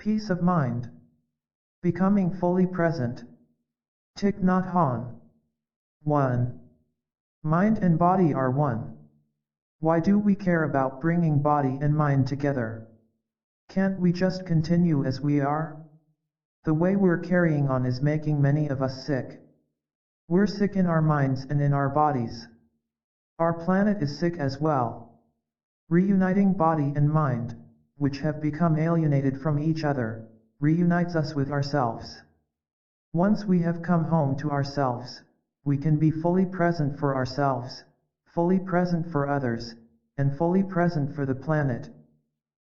Peace of mind. Becoming fully present. Thich Nhat Hanh. 1. Mind and body are one. Why do we care about bringing body and mind together? Can't we just continue as we are? The way we're carrying on is making many of us sick. We're sick in our minds and in our bodies. Our planet is sick as well. Reuniting body and mind, which have become alienated from each other, reunites us with ourselves. Once we have come home to ourselves, we can be fully present for ourselves, fully present for others, and fully present for the planet.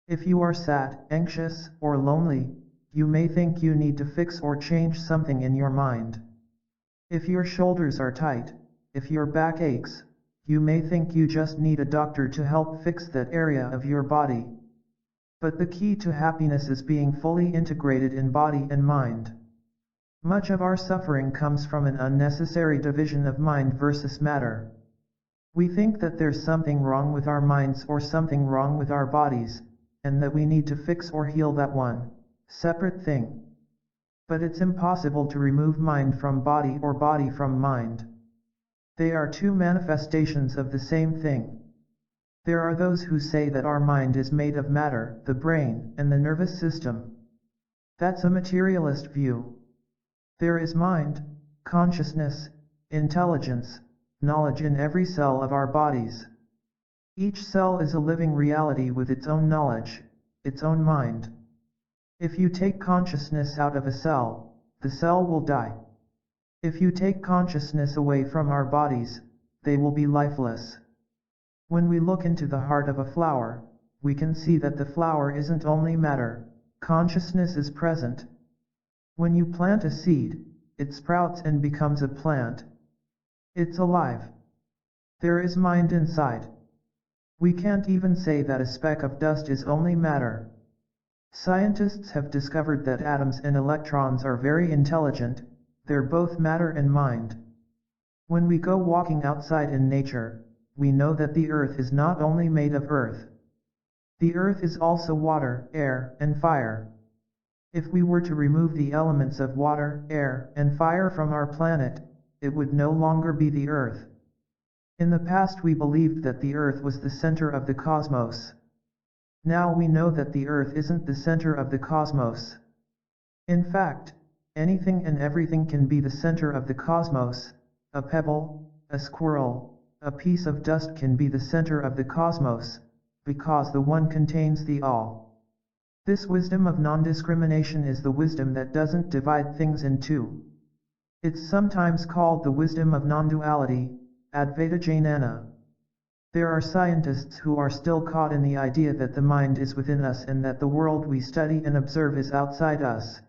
If you are sad, anxious, or lonely, you may think you need to fix or change something in your mind. If your shoulders are tight, if your back aches, you may think you just need a doctor to help fix that area of your body. But the key to happiness is being fully integrated in body and mind. Much of our suffering comes from an unnecessary division of mind versus matter. We think that there's something wrong with our minds or something wrong with our bodies, and that we need to fix or heal that one separate thing. But it's impossible to remove mind from body or body from mind. They are two manifestations of the same thing. There are those who say that our mind is made of matter, the brain, and the nervous system. That's a materialist view. There is mind, consciousness, intelligence, knowledge in every cell of our bodies. Each cell is a living reality with its own knowledge, its own mind. If you take consciousness out of a cell, the cell will die. If you take consciousness away from our bodies, they will be lifeless. When we look into the heart of a flower, we can see that the flower isn't only matter, consciousness is present. When you plant a seed, it sprouts and becomes a plant. It's alive. There is mind inside. We can't even say that a speck of dust is only matter. Scientists have discovered that atoms and electrons are very intelligent, they're both matter and mind. When we go walking outside in nature, we know that the earth is not only made of earth. The earth is also water, air, and fire. If we were to remove the elements of water, air, and fire from our planet, it would no longer be the earth. In the past we believed that the earth was the center of the cosmos. Now we know that the earth isn't the center of the cosmos. In fact, anything and everything can be the center of the cosmos. A pebble, a squirrel, a piece of dust can be the center of the cosmos, because the one contains the all. This wisdom of non-discrimination is the wisdom that doesn't divide things in two. It's sometimes called the wisdom of non-duality, Advaita Jnana. There are scientists who are still caught in the idea that the mind is within us and that the world we study and observe is outside us.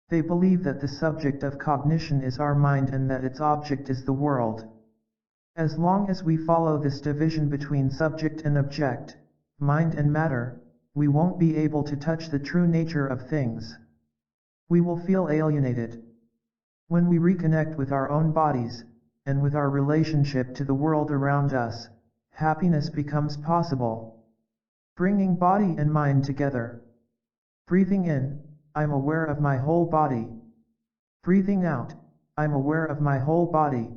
They believe that the subject of cognition is our mind and that its object is the world. As long as we follow this division between subject and object, mind and matter, we won't be able to touch the true nature of things. We will feel alienated. When we reconnect with our own bodies, and with our relationship to the world around us, happiness becomes possible. Bringing body and mind together. Breathing in, I'm aware of my whole body. Breathing out, I'm aware of my whole body.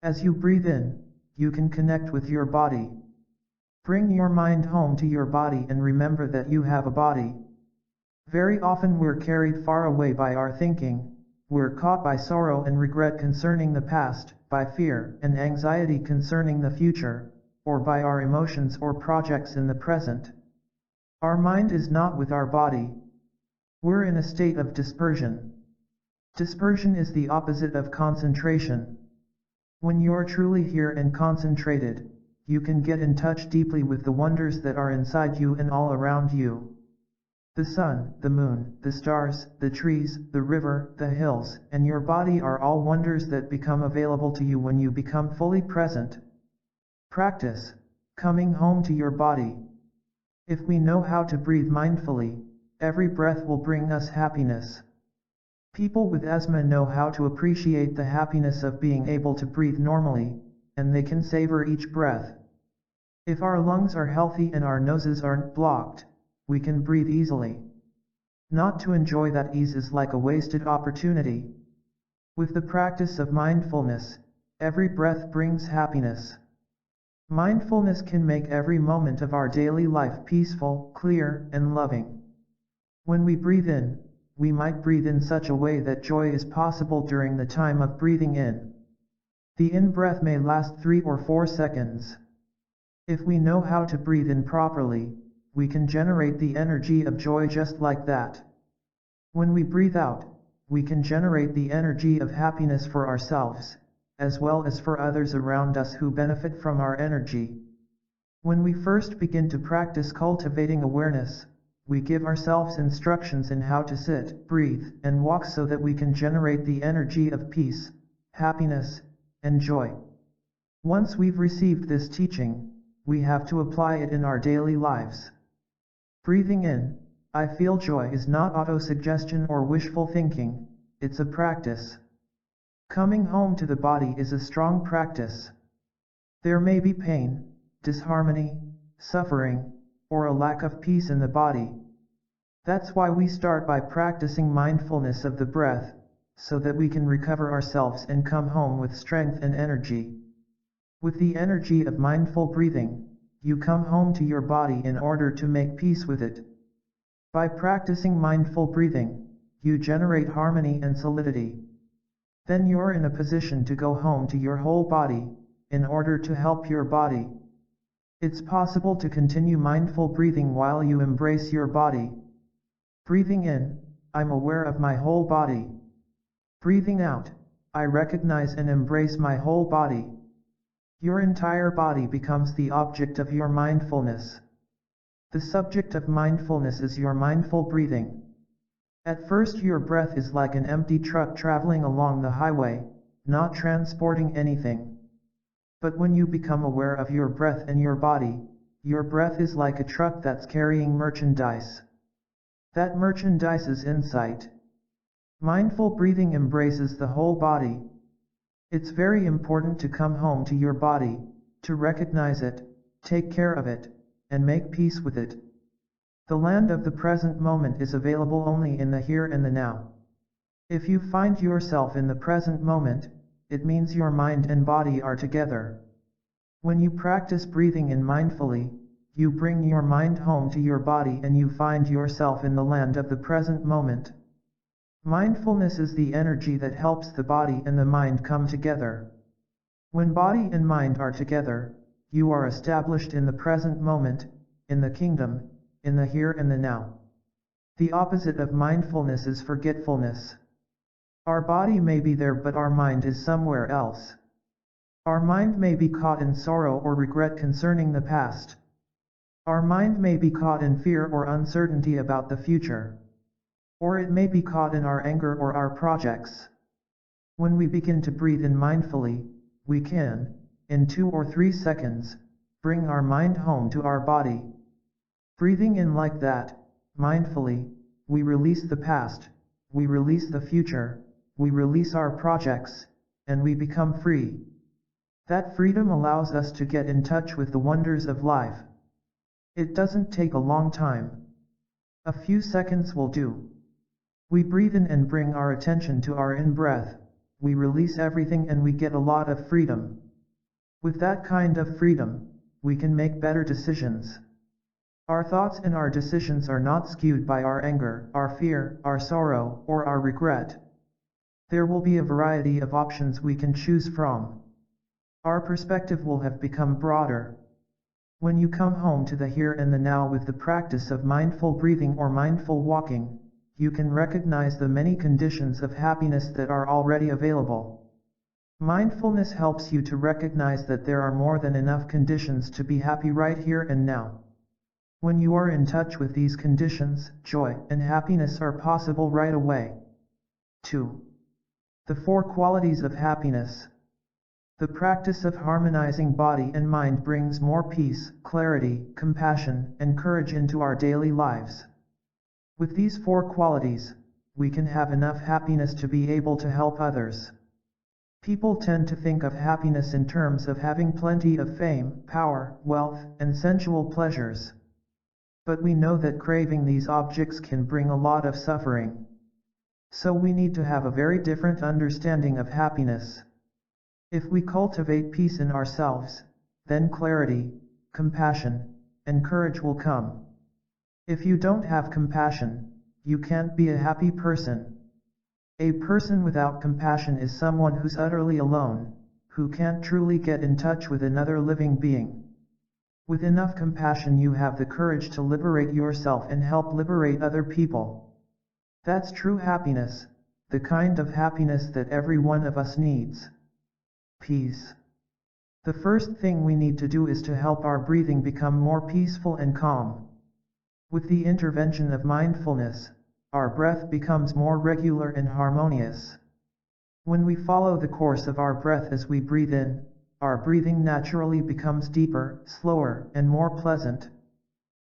As you breathe in, you can connect with your body. Bring your mind home to your body and remember that you have a body. Very often we're carried far away by our thinking, we're caught by sorrow and regret concerning the past, by fear and anxiety concerning the future, or by our emotions or projects in the present. Our mind is not with our body. We're in a state of dispersion. Dispersion is the opposite of concentration. When you're truly here and concentrated, you can get in touch deeply with the wonders that are inside you and all around you. The sun, the moon, the stars, the trees, the river, the hills, and your body are all wonders that become available to you when you become fully present. Practice coming home to your body. If we know how to breathe mindfully, every breath will bring us happiness. People with asthma know how to appreciate the happiness of being able to breathe normally, and they can savor each breath. If our lungs are healthy and our noses aren't blocked, we can breathe easily. Not to enjoy that ease is like a wasted opportunity. With the practice of mindfulness, every breath brings happiness. Mindfulness can make every moment of our daily life peaceful, clear, and loving. When we breathe in, we might breathe in such a way that joy is possible during the time of breathing in. The in-breath may last 3 or 4 seconds. If we know how to breathe in properly, we can generate the energy of joy just like that. When we breathe out, we can generate the energy of happiness for ourselves, as well as for others around us who benefit from our energy. When we first begin to practice cultivating awareness, we give ourselves instructions in how to sit, breathe, and walk so that we can generate the energy of peace, happiness, and joy. Once we've received this teaching, we have to apply it in our daily lives. Breathing in, I feel joy is not autosuggestion or wishful thinking, it's a practice. Coming home to the body is a strong practice. There may be pain, disharmony, suffering, or a lack of peace in the body. That's why we start by practicing mindfulness of the breath, so that we can recover ourselves and come home with strength and energy. With the energy of mindful breathing, you come home to your body in order to make peace with it. By practicing mindful breathing, you generate harmony and solidity. Then you're in a position to go home to your whole body, in order to help your body. It's possible to continue mindful breathing while you embrace your body. Breathing in, I'm aware of my whole body. Breathing out, I recognize and embrace my whole body. Your entire body becomes the object of your mindfulness. The subject of mindfulness is your mindful breathing. At first your breath is like an empty truck traveling along the highway, not transporting anything. But when you become aware of your breath and your body, your breath is like a truck that's carrying merchandise. That merchandise is insight. Mindful breathing embraces the whole body. It's very important to come home to your body, to recognize it, take care of it, and make peace with it. The land of the present moment is available only in the here and the now. If you find yourself in the present moment, it means your mind and body are together. When you practice breathing in mindfully, you bring your mind home to your body and you find yourself in the land of the present moment. Mindfulness is the energy that helps the body and the mind come together. When body and mind are together, you are established in the present moment, in the kingdom, in the here and the now. The opposite of mindfulness is forgetfulness. Our body may be there but our mind is somewhere else. Our mind may be caught in sorrow or regret concerning the past. Our mind may be caught in fear or uncertainty about the future. Or it may be caught in our anger or our projects. When we begin to breathe in mindfully, we can, in 2 or 3 seconds, bring our mind home to our body. Breathing in like that, mindfully, we release the past, we release the future, we release our projects, and we become free. That freedom allows us to get in touch with the wonders of life. It doesn't take a long time. A few seconds will do. We breathe in and bring our attention to our in-breath, we release everything and we get a lot of freedom. With that kind of freedom, we can make better decisions. Our thoughts and our decisions are not skewed by our anger, our fear, our sorrow, or our regret. There will be a variety of options we can choose from. Our perspective will have become broader. When you come home to the here and the now with the practice of mindful breathing or mindful walking, you can recognize the many conditions of happiness that are already available. Mindfulness helps you to recognize that there are more than enough conditions to be happy right here and now. When you are in touch with these conditions, joy and happiness are possible right away. 2. The 4 qualities of happiness. The practice of harmonizing body and mind brings more peace, clarity, compassion, and courage into our daily lives. With these 4 qualities, we can have enough happiness to be able to help others. People tend to think of happiness in terms of having plenty of fame, power, wealth, and sensual pleasures. But we know that craving these objects can bring a lot of suffering. So we need to have a very different understanding of happiness. If we cultivate peace in ourselves, then clarity, compassion, and courage will come. If you don't have compassion, you can't be a happy person. A person without compassion is someone who's utterly alone, who can't truly get in touch with another living being. With enough compassion you have the courage to liberate yourself and help liberate other people. That's true happiness, the kind of happiness that every one of us needs. Peace. The first thing we need to do is to help our breathing become more peaceful and calm. With the intervention of mindfulness, our breath becomes more regular and harmonious. When we follow the course of our breath as we breathe in, our breathing naturally becomes deeper, slower, and more pleasant.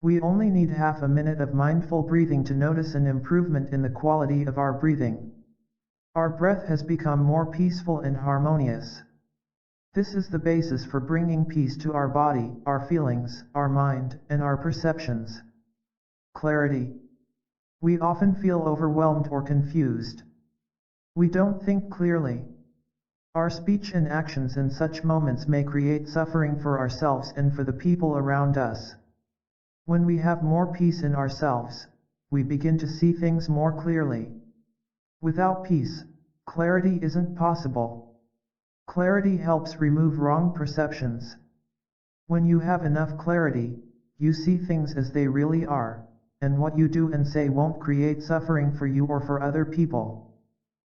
We only need half a minute of mindful breathing to notice an improvement in the quality of our breathing. Our breath has become more peaceful and harmonious. This is the basis for bringing peace to our body, our feelings, our mind, and our perceptions. Clarity. We often feel overwhelmed or confused. We don't think clearly. Our speech and actions in such moments may create suffering for ourselves and for the people around us. When we have more peace in ourselves, we begin to see things more clearly. Without peace, clarity isn't possible. Clarity helps remove wrong perceptions. When you have enough clarity, you see things as they really are, and what you do and say won't create suffering for you or for other people.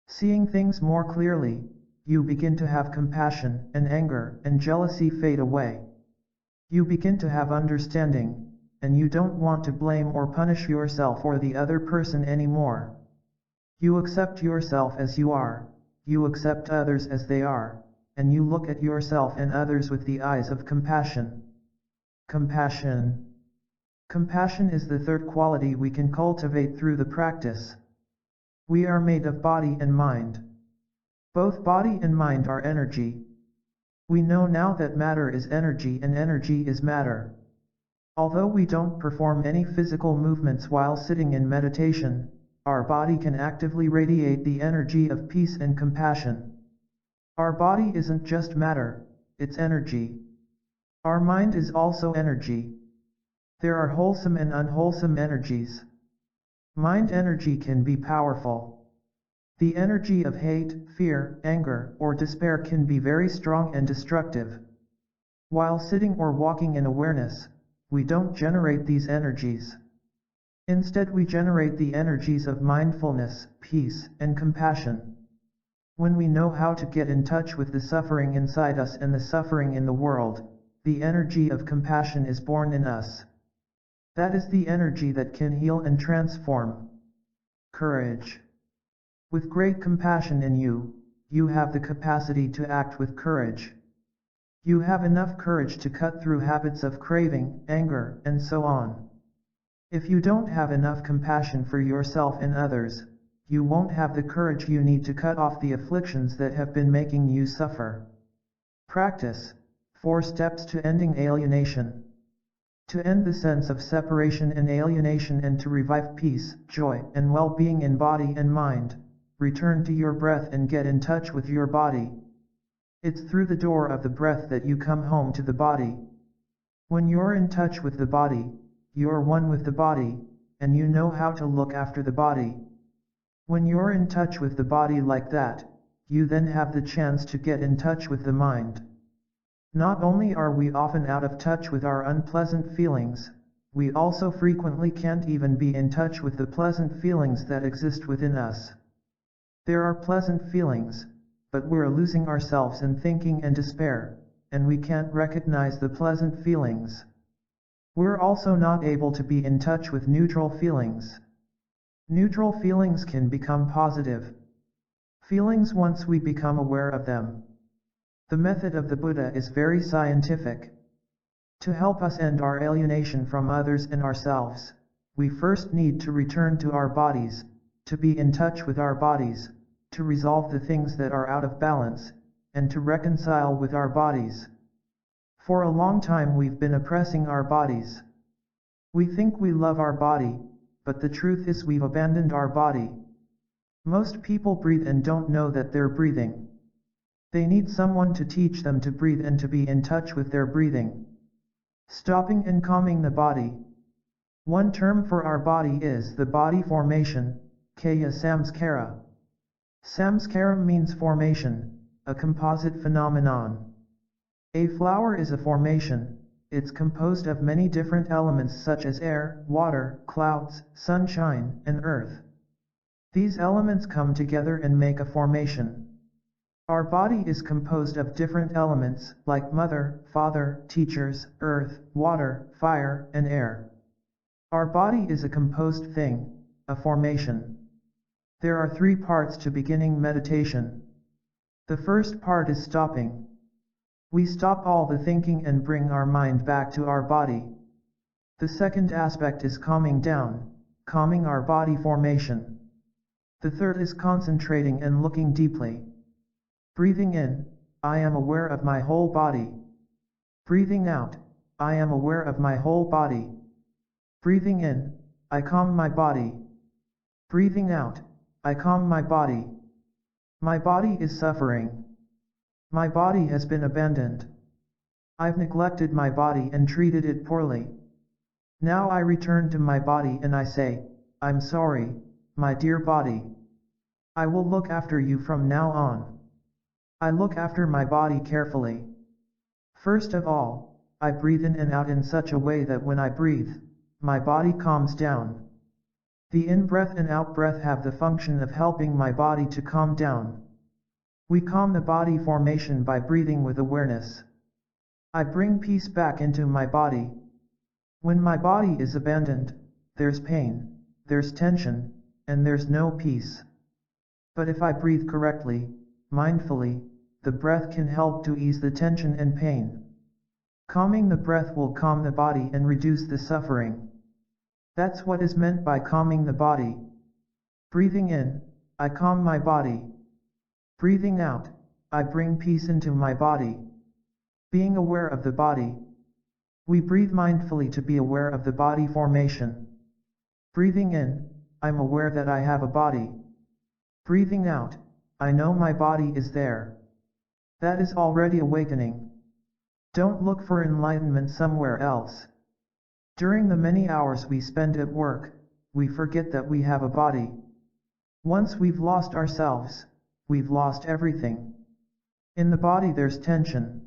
Seeing things more clearly, you begin to have compassion, and anger and jealousy fade away. You begin to have understanding, and you don't want to blame or punish yourself or the other person anymore. You accept yourself as you are, you accept others as they are, and you look at yourself and others with the eyes of compassion. Compassion. Compassion is the third quality we can cultivate through the practice. We are made of body and mind. Both body and mind are energy. We know now that matter is energy and energy is matter. Although we don't perform any physical movements while sitting in meditation, our body can actively radiate the energy of peace and compassion. Our body isn't just matter, it's energy. Our mind is also energy. There are wholesome and unwholesome energies. Mind energy can be powerful. The energy of hate, fear, anger, or despair can be very strong and destructive. While sitting or walking in awareness, we don't generate these energies. Instead, we generate the energies of mindfulness, peace, and compassion. When we know how to get in touch with the suffering inside us and the suffering in the world, the energy of compassion is born in us. That is the energy that can heal and transform. Courage. With great compassion in you, you have the capacity to act with courage. You have enough courage to cut through habits of craving, anger, and so on. If you don't have enough compassion for yourself and others, you won't have the courage you need to cut off the afflictions that have been making you suffer. Practice. 4 steps to ending alienation. To end the sense of separation and alienation and to revive peace, joy, and well-being in body and mind, return to your breath and get in touch with your body. It's through the door of the breath that you come home to the body. When you're in touch with the body, you're one with the body, and you know how to look after the body. When you're in touch with the body like that, you then have the chance to get in touch with the mind. Not only are we often out of touch with our unpleasant feelings, we also frequently can't even be in touch with the pleasant feelings that exist within us. There are pleasant feelings, but we're losing ourselves in thinking and despair, and we can't recognize the pleasant feelings. We're also not able to be in touch with neutral feelings. Neutral feelings can become positive feelings once we become aware of them. The method of the Buddha is very scientific. To help us end our alienation from others and ourselves, we first need to return to our bodies, to be in touch with our bodies, to resolve the things that are out of balance, and to reconcile with our bodies. For a long time we've been oppressing our bodies. We think we love our body, but the truth is we've abandoned our body. Most people breathe and don't know that they're breathing. They need someone to teach them to breathe and to be in touch with their breathing. Stopping and calming the body. One term for our body is the body formation, kaya samskara. Samskara means formation, a composite phenomenon. A flower is a formation. It's composed of many different elements such as air, water, clouds, sunshine, and earth. These elements come together and make a formation. Our body is composed of different elements like mother, father, teachers, earth, water, fire, and air. Our body is a composed thing, a formation. There are 3 parts to beginning meditation. The first part is stopping. We stop all the thinking and bring our mind back to our body. The second aspect is calming down, calming our body formation. The third is concentrating and looking deeply. Breathing in, I am aware of my whole body. Breathing out, I am aware of my whole body. Breathing in, I calm my body. Breathing out, I calm my body. My body is suffering. My body has been abandoned. I've neglected my body and treated it poorly. Now I return to my body and I say, I'm sorry, my dear body. I will look after you from now on. I look after my body carefully. First of all, I breathe in and out in such a way that when I breathe, my body calms down. The in-breath and out-breath have the function of helping my body to calm down. We calm the body formation by breathing with awareness. I bring peace back into my body. When my body is abandoned, there's pain, there's tension, and there's no peace. But if I breathe correctly, mindfully, the breath can help to ease the tension and pain. Calming the breath will calm the body and reduce the suffering. That's what is meant by calming the body. Breathing in, I calm my body. Breathing out, I bring peace into my body. Being aware of the body. We breathe mindfully to be aware of the body formation. Breathing in, I'm aware that I have a body. Breathing out, I know my body is there. That is already awakening. Don't look for enlightenment somewhere else. During the many hours we spend at work, we forget that we have a body. Once we've lost ourselves, we've lost everything. In the body there's tension.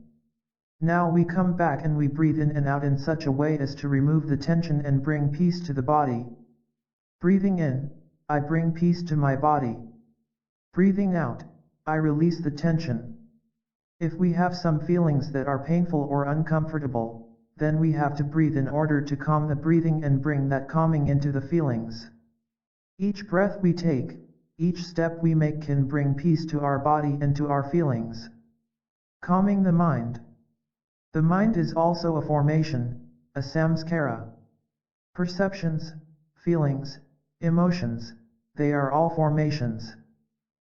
Now we come back and we breathe in and out in such a way as to remove the tension and bring peace to the body. Breathing in, I bring peace to my body. Breathing out, I release the tension. If we have some feelings that are painful or uncomfortable, then we have to breathe in order to calm the breathing and bring that calming into the feelings. Each breath we take, each step we make can bring peace to our body and to our feelings. Calming the mind. The mind is also a formation, a samskara. Perceptions, feelings, emotions, they are all formations.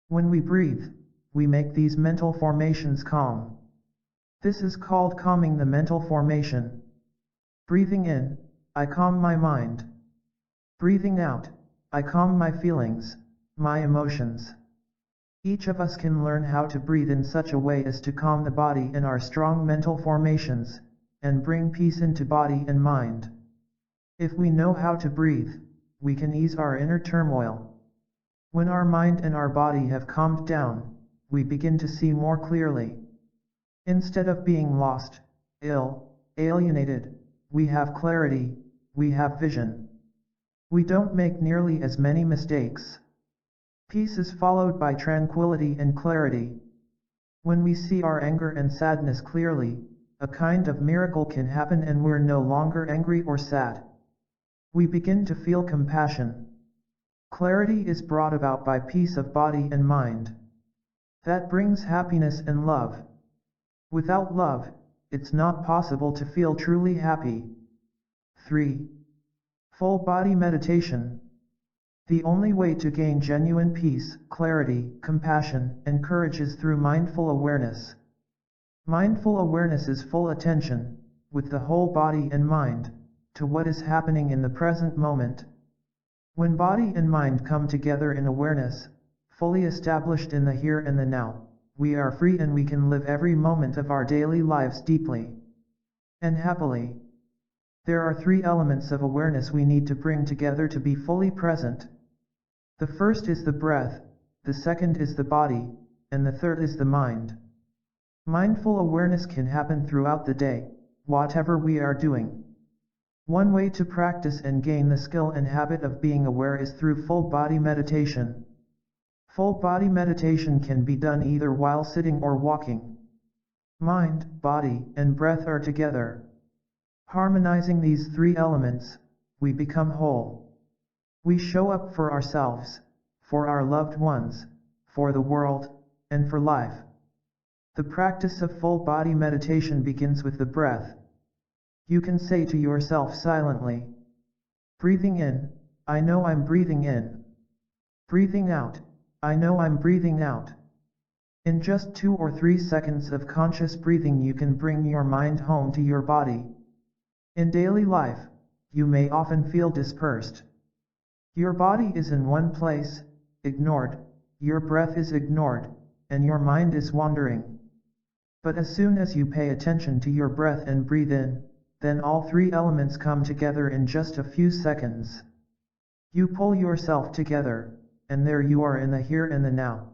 When we breathe, we make these mental formations calm. This is called calming the mental formation. Breathing in, I calm my mind. Breathing out, I calm my feelings, my emotions. Each of us can learn how to breathe in such a way as to calm the body and our strong mental formations, and bring peace into body and mind. If we know how to breathe, we can ease our inner turmoil. When our mind and our body have calmed down, we begin to see more clearly. Instead of being lost, ill, alienated, we have clarity, we have vision. We don't make nearly as many mistakes. Peace is followed by tranquility and clarity. When we see our anger and sadness clearly, a kind of miracle can happen and we're no longer angry or sad. We begin to feel compassion. Clarity is brought about by peace of body and mind. That brings happiness and love. Without love, it's not possible to feel truly happy. 3. Full body meditation. The only way to gain genuine peace, clarity, compassion, and courage is through mindful awareness. Mindful awareness is full attention, with the whole body and mind. to what is happening in the present moment. When body and mind come together in awareness, fully established in the here and the now, we are free and we can live every moment of our daily lives deeply and happily. There are three elements of awareness we need to bring together to be fully present. The first is the breath, the second is the body, and the third is the mind. Mindful awareness can happen throughout the day, whatever we are doing. One way to practice and gain the skill and habit of being aware is through full body meditation. Full body meditation can be done either while sitting or walking. Mind, body, and breath are together. Harmonizing these three elements, we become whole. We show up for ourselves, for our loved ones, for the world, and for life. The practice of full body meditation begins with the breath. You can say to yourself silently, breathing in, I know I'm breathing in. Breathing out, I know I'm breathing out. In just 2 or 3 seconds of conscious breathing you can bring your mind home to your body. In daily life, you may often feel dispersed. Your body is in one place, ignored, your breath is ignored, and your mind is wandering. But as soon as you pay attention to your breath and breathe in, then all three elements come together in just a few seconds. You pull yourself together, and there you are in the here and the now.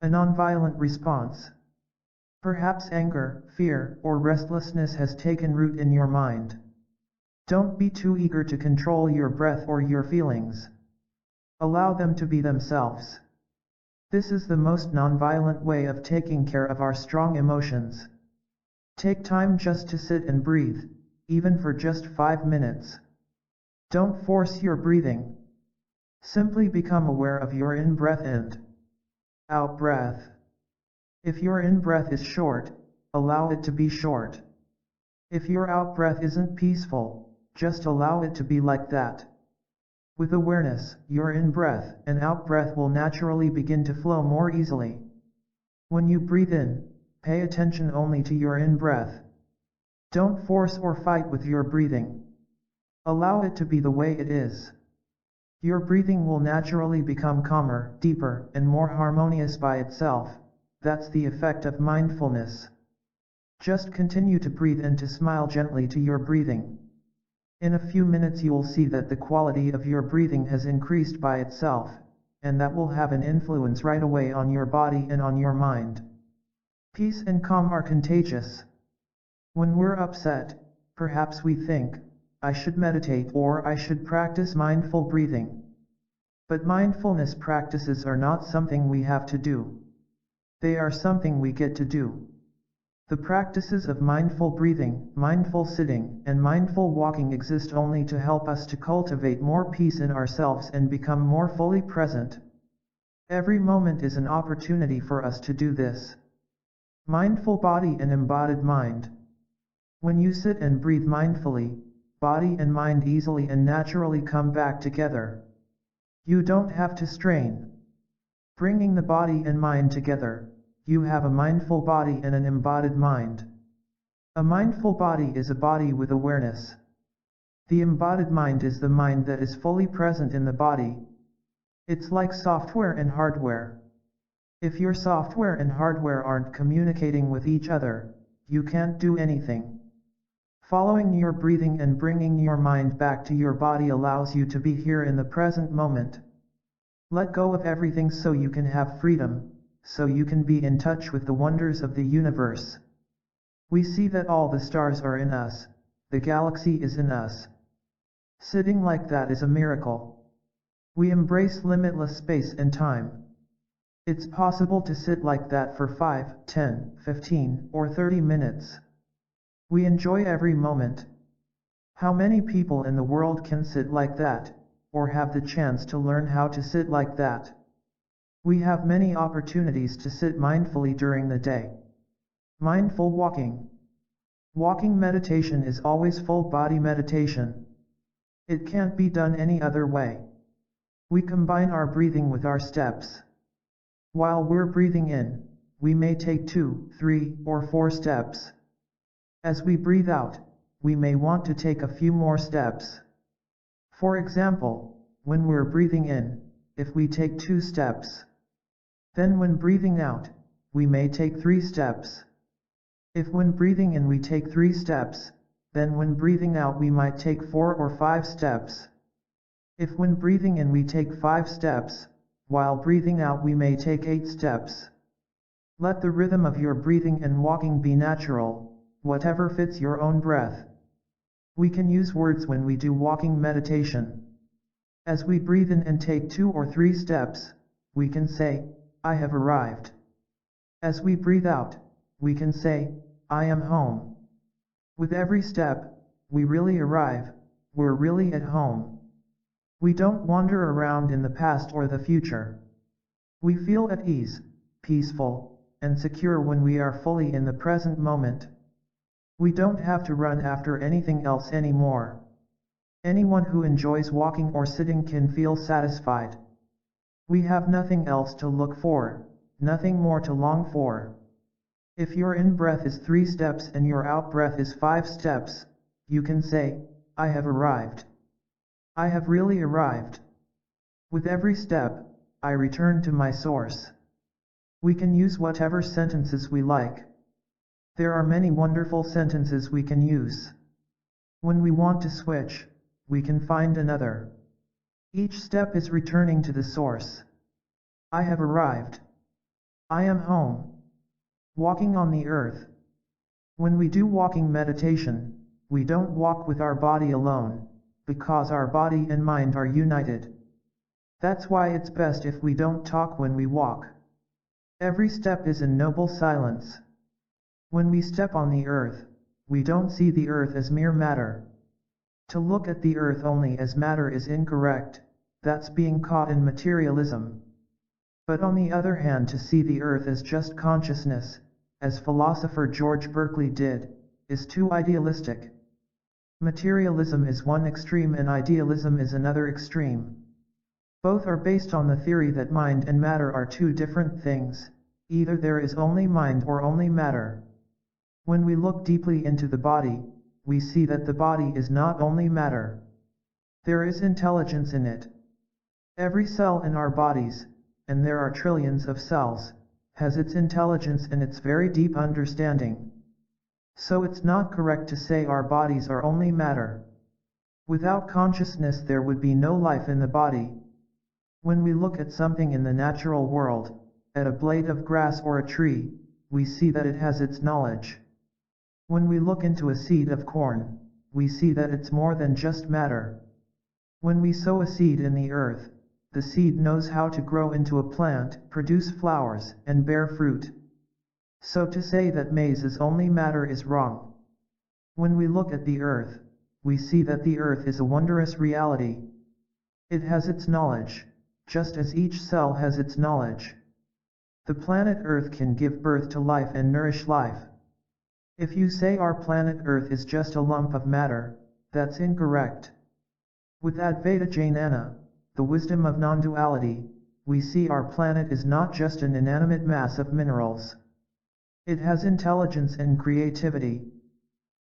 A nonviolent response. Perhaps anger, fear, or restlessness has taken root in your mind. Don't be too eager to control your breath or your feelings. Allow them to be themselves. This is the most nonviolent way of taking care of our strong emotions. Take time just to sit and breathe, even for just 5 minutes. Don't force your breathing. Simply become aware of your in-breath and out-breath. If your in-breath is short, allow it to be short. If your out-breath isn't peaceful, just allow it to be like that. With awareness, your in-breath and out-breath will naturally begin to flow more easily. When you breathe in, pay attention only to your in-breath. Don't force or fight with your breathing. Allow it to be the way it is. Your breathing will naturally become calmer, deeper, and more harmonious by itself. That's the effect of mindfulness. Just continue to breathe and to smile gently to your breathing. In a few minutes you will see that the quality of your breathing has increased by itself, and that will have an influence right away on your body and on your mind. Peace and calm are contagious. When we're upset, perhaps we think, I should meditate or I should practice mindful breathing. But mindfulness practices are not something we have to do. They are something we get to do. The practices of mindful breathing, mindful sitting, and mindful walking exist only to help us to cultivate more peace in ourselves and become more fully present. Every moment is an opportunity for us to do this. Mindful body and embodied mind. When you sit and breathe mindfully, body and mind easily and naturally come back together. You don't have to strain. Bringing the body and mind together, you have a mindful body and an embodied mind. A mindful body is a body with awareness. The embodied mind is the mind that is fully present in the body. It's like software and hardware. If your software and hardware aren't communicating with each other, you can't do anything. Following your breathing and bringing your mind back to your body allows you to be here in the present moment. Let go of everything so you can have freedom, so you can be in touch with the wonders of the universe. We see that all the stars are in us, the galaxy is in us. Sitting like that is a miracle. We embrace limitless space and time. It's possible to sit like that for 5, 10, 15, or 30 minutes. We enjoy every moment. How many people in the world can sit like that, or have the chance to learn how to sit like that? We have many opportunities to sit mindfully during the day. Mindful walking. Walking meditation is always full body meditation. It can't be done any other way. We combine our breathing with our steps. While we're breathing in, we may take 2, 3, or 4 steps. As we breathe out, we may want to take a few more steps. For example, when we're breathing in, if we take 2 steps, then when breathing out, we may take 3 steps. If when breathing in we take 3 steps, then when breathing out we might take 4 or 5 steps. If when breathing in we take 5 steps, while breathing out we may take 8 steps. Let the rhythm of your breathing and walking be natural, whatever fits your own breath. We can use words when we do walking meditation. As we breathe in and take 2 or 3 steps, we can say, I have arrived. As we breathe out, we can say, I am home. With every step, we really arrive, we're really at home. We don't wander around in the past or the future. We feel at ease, peaceful, and secure when we are fully in the present moment. We don't have to run after anything else anymore. Anyone who enjoys walking or sitting can feel satisfied. We have nothing else to look for, nothing more to long for. If your in-breath is 3 steps and your out-breath is 5 steps, you can say, I have arrived. I have really arrived. With every step, I return to my source. We can use whatever sentences we like. There are many wonderful sentences we can use. When we want to switch, we can find another. Each step is returning to the source. I have arrived. I am home. Walking on the earth. When we do walking meditation, we don't walk with our body alone, because our body and mind are united. That's why it's best if we don't talk when we walk. Every step is in noble silence. When we step on the earth, we don't see the earth as mere matter. To look at the earth only as matter is incorrect, that's being caught in materialism. But on the other hand, to see the earth as just consciousness, as philosopher George Berkeley did, is too idealistic. Materialism is one extreme and idealism is another extreme. Both are based on the theory that mind and matter are two different things, either there is only mind or only matter. When we look deeply into the body, we see that the body is not only matter. There is intelligence in it. Every cell in our bodies, and there are trillions of cells, has its intelligence and its very deep understanding. So it's not correct to say our bodies are only matter. Without consciousness there would be no life in the body. When we look at something in the natural world, at a blade of grass or a tree, we see that it has its knowledge. When we look into a seed of corn, we see that it's more than just matter. When we sow a seed in the earth, the seed knows how to grow into a plant, produce flowers, and bear fruit. So to say that maize is only matter is wrong. When we look at the earth, we see that the earth is a wondrous reality. It has its knowledge, just as each cell has its knowledge. The planet Earth can give birth to life and nourish life. If you say our planet Earth is just a lump of matter, that's incorrect. With Advaita Jnana, the wisdom of non-duality, we see our planet is not just an inanimate mass of minerals. It has intelligence and creativity.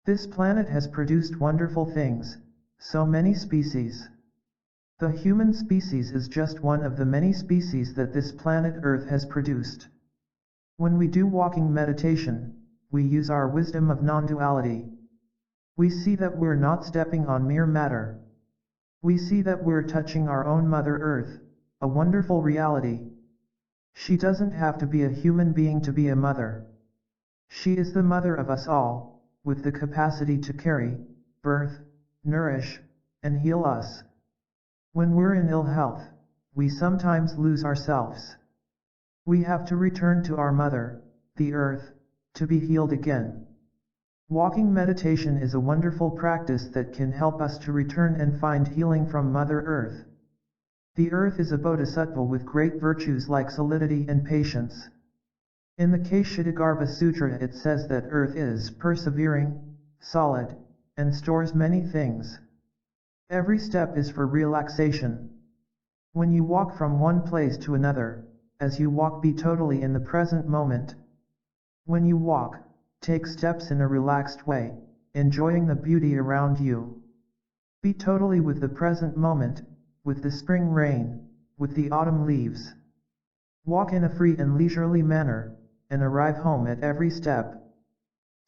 This planet has produced wonderful things, so many species. The human species is just one of the many species that this planet Earth has produced. When we do walking meditation, we use our wisdom of non-duality. We see that we're not stepping on mere matter. We see that we're touching our own Mother Earth, a wonderful reality. She doesn't have to be a human being to be a mother. She is the mother of us all, with the capacity to carry, birth, nourish, and heal us. When we're in ill health, we sometimes lose ourselves. We have to return to our Mother, the Earth, to be healed again. Walking meditation is a wonderful practice that can help us to return and find healing from Mother Earth. The Earth is a bodhisattva with great virtues like solidity and patience. In the Kshitigarbha Sutra it says that Earth is persevering, solid, and stores many things. Every step is for relaxation. When you walk from one place to another, as you walk be totally in the present moment. When you walk, take steps in a relaxed way, enjoying the beauty around you. Be totally with the present moment, with the spring rain, with the autumn leaves. Walk in a free and leisurely manner, and arrive home at every step.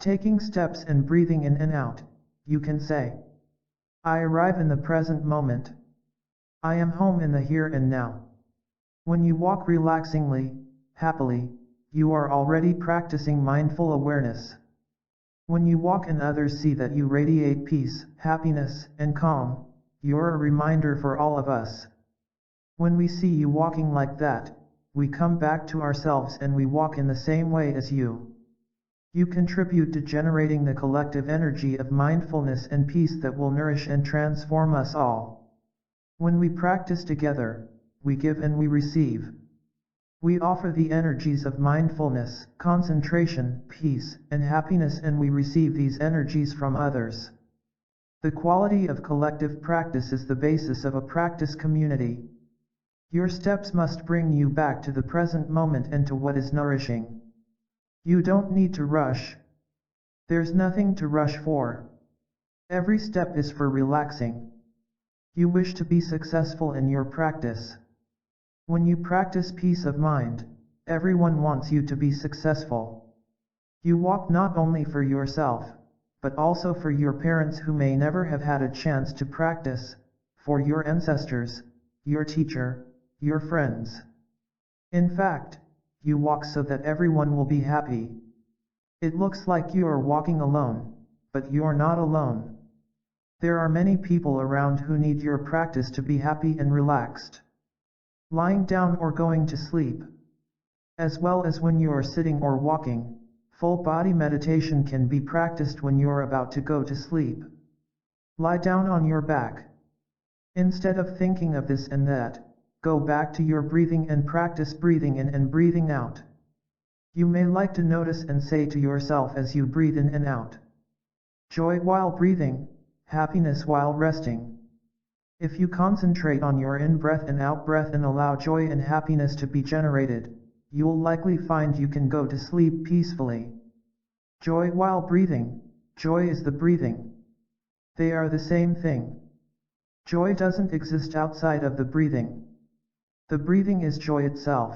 Taking steps and breathing in and out, you can say, I arrive in the present moment. I am home in the here and now. When you walk relaxingly, happily, you are already practicing mindful awareness. When you walk and others see that you radiate peace, happiness, and calm, you're a reminder for all of us. When we see you walking like that, we come back to ourselves and we walk in the same way as you. You contribute to generating the collective energy of mindfulness and peace that will nourish and transform us all. When we practice together, we give and we receive. We offer the energies of mindfulness, concentration, peace, and happiness, and we receive these energies from others. The quality of collective practice is the basis of a practice community. Your steps must bring you back to the present moment and to what is nourishing. You don't need to rush. There's nothing to rush for. Every step is for relaxing. You wish to be successful in your practice. When you practice peace of mind, everyone wants you to be successful. You walk not only for yourself, but also for your parents who may never have had a chance to practice, for your ancestors, your teacher, your friends. In fact, you walk so that everyone will be happy. It looks like you are walking alone, but you're not alone. There are many people around who need your practice to be happy and relaxed. Lying down or going to sleep, as well as when you are sitting or walking, full body meditation can be practiced when you're about to go to sleep. Lie down on your back. Instead of thinking of this and that, go back to your breathing and practice breathing in and breathing out. You may like to notice and say to yourself as you breathe in and out, joy while breathing, happiness while resting. If you concentrate on your in-breath and out-breath and allow joy and happiness to be generated, you'll likely find you can go to sleep peacefully. Joy while breathing, joy is the breathing. They are the same thing. Joy doesn't exist outside of the breathing. The breathing is joy itself.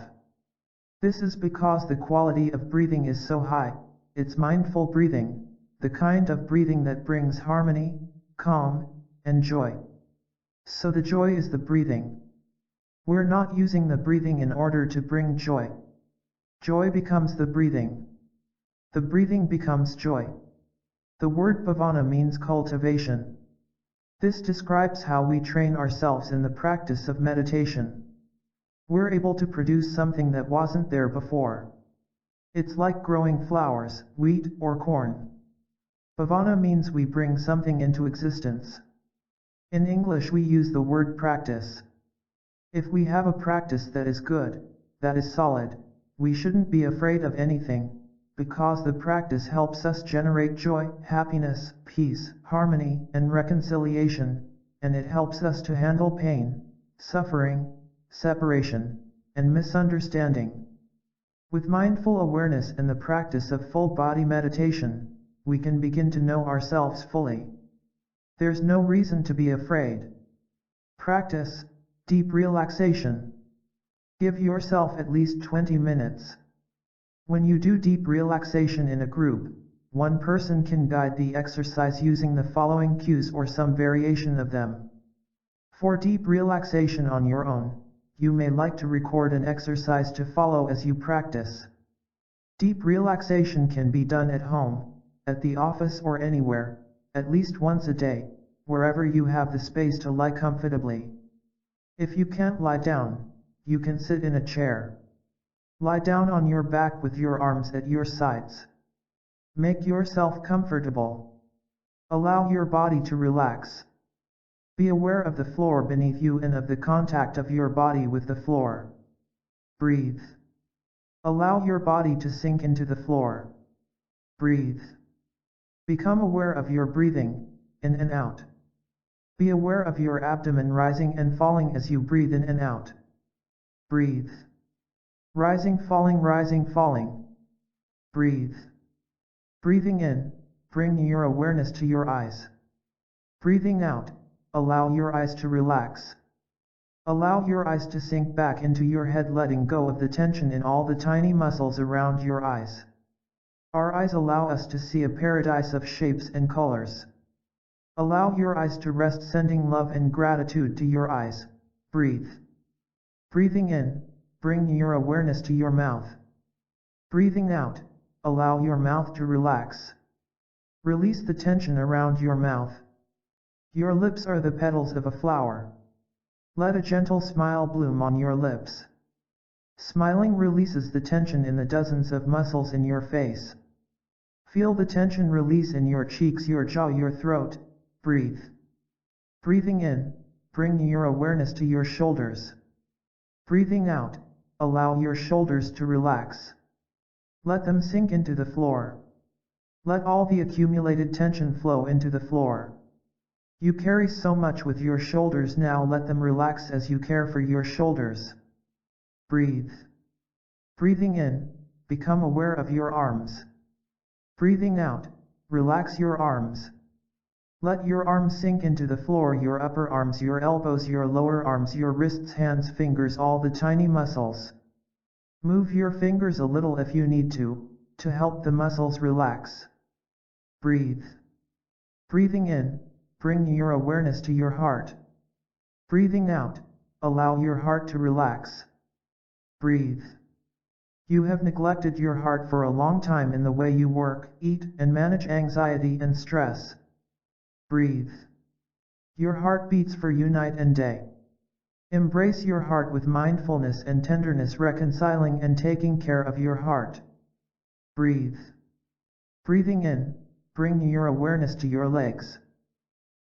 This is because the quality of breathing is so high. It's mindful breathing, the kind of breathing that brings harmony, calm, and joy. So the joy is the breathing. We're not using the breathing in order to bring joy. Joy becomes the breathing. The breathing becomes joy. The word bhavana means cultivation. This describes how we train ourselves in the practice of meditation. We're able to produce something that wasn't there before. It's like growing flowers, wheat, or corn. Bhavana means we bring something into existence. In English we use the word practice. If we have a practice that is good, that is solid, we shouldn't be afraid of anything, because the practice helps us generate joy, happiness, peace, harmony, and reconciliation, and it helps us to handle pain, suffering, separation, and misunderstanding. With mindful awareness and the practice of full body meditation, we can begin to know ourselves fully. There's no reason to be afraid. Practice deep relaxation. Give yourself at least 20 minutes. When you do deep relaxation in a group, one person can guide the exercise using the following cues or some variation of them. For deep relaxation on your own, you may like to record an exercise to follow as you practice. Deep relaxation can be done at home, at the office or anywhere, at least once a day, wherever you have the space to lie comfortably. If you can't lie down, you can sit in a chair. Lie down on your back with your arms at your sides. Make yourself comfortable. Allow your body to relax. Be aware of the floor beneath you and of the contact of your body with the floor. Breathe. Allow your body to sink into the floor. Breathe. Become aware of your breathing, in and out. Be aware of your abdomen rising and falling as you breathe in and out. Breathe. Rising, falling, rising, falling. Breathe. Breathing in, bring your awareness to your eyes. Breathing out, allow your eyes to relax. Allow your eyes to sink back into your head, letting go of the tension in all the tiny muscles around your eyes. Our eyes allow us to see a paradise of shapes and colors. Allow your eyes to rest, sending love and gratitude to your eyes. Breathe. Breathing in, bring your awareness to your mouth. Breathing out, allow your mouth to relax. Release the tension around your mouth. Your lips are the petals of a flower. Let a gentle smile bloom on your lips. Smiling releases the tension in the dozens of muscles in your face. Feel the tension release in your cheeks, your jaw, your throat. Breathe. Breathing in, bring your awareness to your shoulders. Breathing out, allow your shoulders to relax. Let them sink into the floor. Let all the accumulated tension flow into the floor. You carry so much with your shoulders, now let them relax as you care for your shoulders. Breathe. Breathing in, become aware of your arms. Breathing out, relax your arms. Let your arms sink into the floor, your upper arms, your elbows, your lower arms, your wrists, hands, fingers, all the tiny muscles. Move your fingers a little if you need to help the muscles relax. Breathe. Breathing in, bring your awareness to your heart. Breathing out, allow your heart to relax. Breathe. You have neglected your heart for a long time in the way you work, eat, and manage anxiety and stress. Breathe. Your heart beats for you night and day. Embrace your heart with mindfulness and tenderness, reconciling and taking care of your heart. Breathe. Breathing in, bring your awareness to your legs.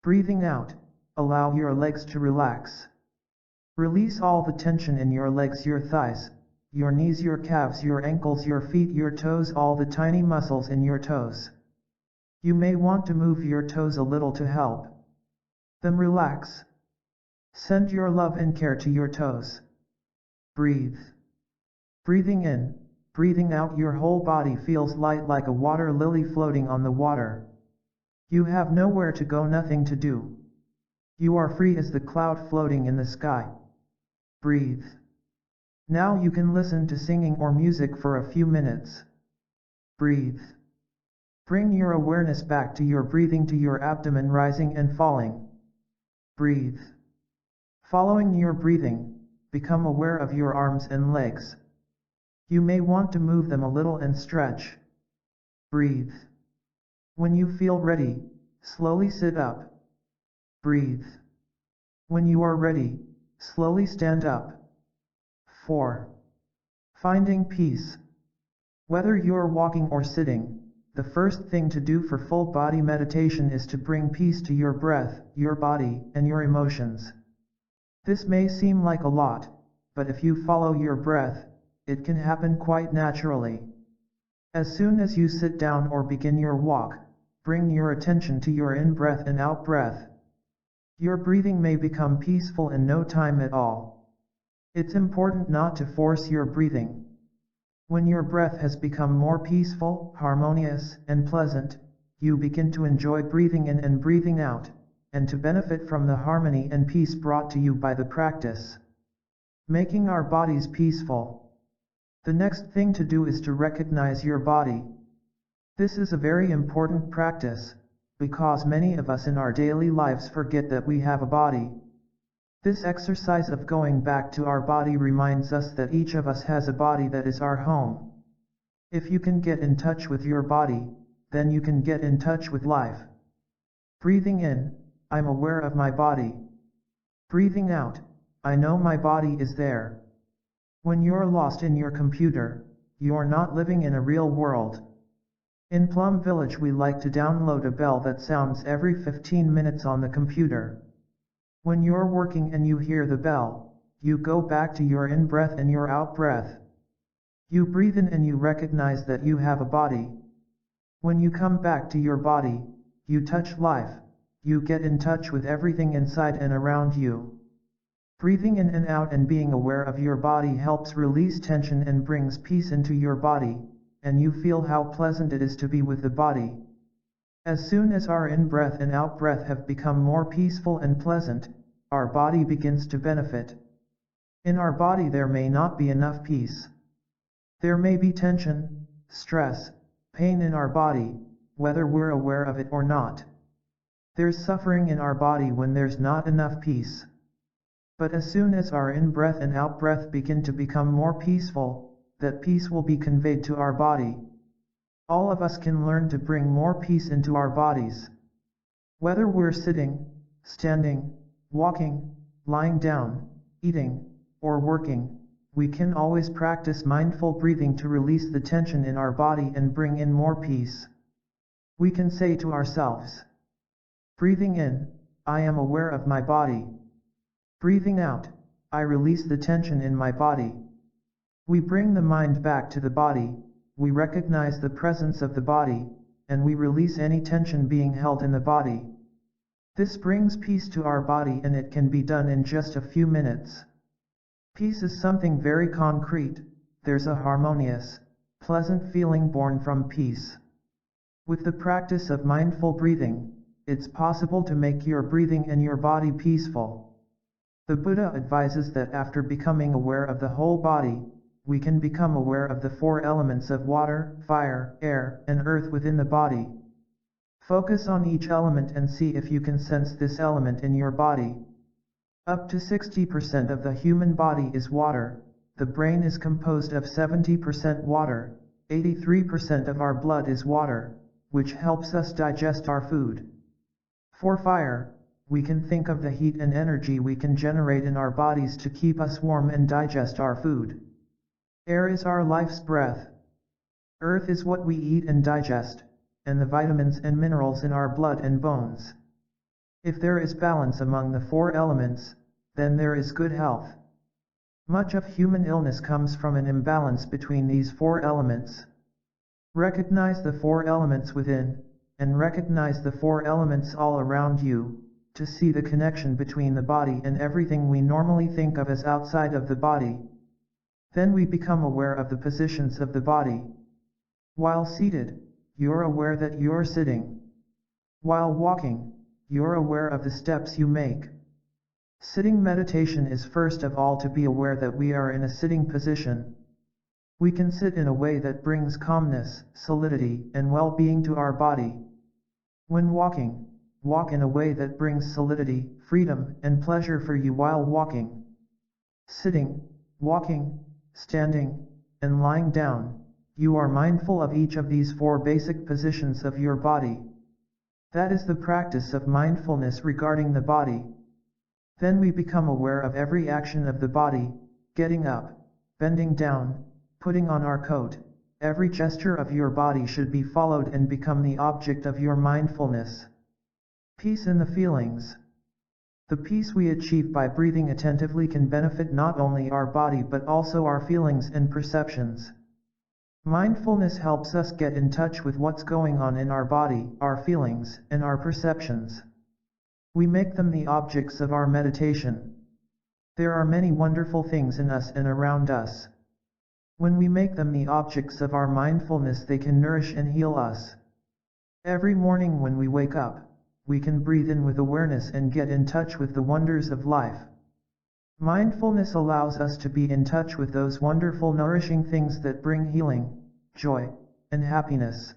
Breathing out, allow your legs to relax. Release all the tension in your legs, your thighs, your knees, your calves, your ankles, your feet, your toes, all the tiny muscles in your toes. You may want to move your toes a little to help them relax. Send your love and care to your toes. Breathe. Breathing in, breathing out, your whole body feels light like a water lily floating on the water. You have nowhere to go, nothing to do. You are free as the cloud floating in the sky. Breathe. Now you can listen to singing or music for a few minutes. Breathe. Bring your awareness back to your breathing, to your abdomen rising and falling. Breathe. Following your breathing, become aware of your arms and legs. You may want to move them a little and stretch. Breathe. When you feel ready, slowly sit up. Breathe. When you are ready, slowly stand up. 4. Finding peace. Whether you're walking or sitting, the first thing to do for full body meditation is to bring peace to your breath, your body, and your emotions. This may seem like a lot, but if you follow your breath, it can happen quite naturally. As soon as you sit down or begin your walk, bring your attention to your in-breath and out-breath. Your breathing may become peaceful in no time at all. It's important not to force your breathing. When your breath has become more peaceful, harmonious, and pleasant, you begin to enjoy breathing in and breathing out, and to benefit from the harmony and peace brought to you by the practice. Making our bodies peaceful. The next thing to do is to recognize your body. This is a very important practice, because many of us in our daily lives forget that we have a body. This exercise of going back to our body reminds us that each of us has a body that is our home. If you can get in touch with your body, then you can get in touch with life. Breathing in, I'm aware of my body. Breathing out, I know my body is there. When you're lost in your computer, you're not living in a real world. In Plum Village we like to download a bell that sounds every 15 minutes on the computer. When you're working and you hear the bell, you go back to your in-breath and your out-breath. You breathe in and you recognize that you have a body. When you come back to your body, you touch life, you get in touch with everything inside and around you. Breathing in and out and being aware of your body helps release tension and brings peace into your body, and you feel how pleasant it is to be with the body. As soon as our in-breath and out-breath have become more peaceful and pleasant, our body begins to benefit. In our body there may not be enough peace. There may be tension, stress, pain in our body, whether we're aware of it or not. There's suffering in our body when there's not enough peace. But as soon as our in-breath and out-breath begin to become more peaceful, that peace will be conveyed to our body. All of us can learn to bring more peace into our bodies. Whether we're sitting, standing, walking, lying down, eating, or working, we can always practice mindful breathing to release the tension in our body and bring in more peace. We can say to ourselves, breathing in, I am aware of my body. Breathing out, I release the tension in my body. We bring the mind back to the body, we recognize the presence of the body, and we release any tension being held in the body. This brings peace to our body, and it can be done in just a few minutes. Peace is something very concrete. There's a harmonious, pleasant feeling born from peace. With the practice of mindful breathing, it's possible to make your breathing and your body peaceful. The Buddha advises that after becoming aware of the whole body, we can become aware of the four elements of water, fire, air, and earth within the body. Focus on each element and see if you can sense this element in your body. Up to 60% of the human body is water. The brain is composed of 70% water. 83% of our blood is water, which helps us digest our food. For fire, we can think of the heat and energy we can generate in our bodies to keep us warm and digest our food. Air is our life's breath. Earth is what we eat and digest, and the vitamins and minerals in our blood and bones. If there is balance among the four elements, then there is good health. Much of human illness comes from an imbalance between these four elements. Recognize the four elements within, and recognize the four elements all around you, to see the connection between the body and everything we normally think of as outside of the body. Then we become aware of the positions of the body. While seated, you're aware that you're sitting. While walking, you're aware of the steps you make. Sitting meditation is first of all to be aware that we are in a sitting position. We can sit in a way that brings calmness, solidity, and well-being to our body. When walking, walk in a way that brings solidity, freedom, and pleasure for you while walking. Sitting, walking, standing, and lying down, you are mindful of each of these four basic positions of your body. That is the practice of mindfulness regarding the body. Then we become aware of every action of the body, getting up, bending down, putting on our coat. Every gesture of your body should be followed and become the object of your mindfulness. Peace in the feelings. The peace we achieve by breathing attentively can benefit not only our body but also our feelings and perceptions. Mindfulness helps us get in touch with what's going on in our body, our feelings, and our perceptions. We make them the objects of our meditation. There are many wonderful things in us and around us. When we make them the objects of our mindfulness, they can nourish and heal us. Every morning when we wake up, we can breathe in with awareness and get in touch with the wonders of life. Mindfulness allows us to be in touch with those wonderful nourishing things that bring healing, joy, and happiness.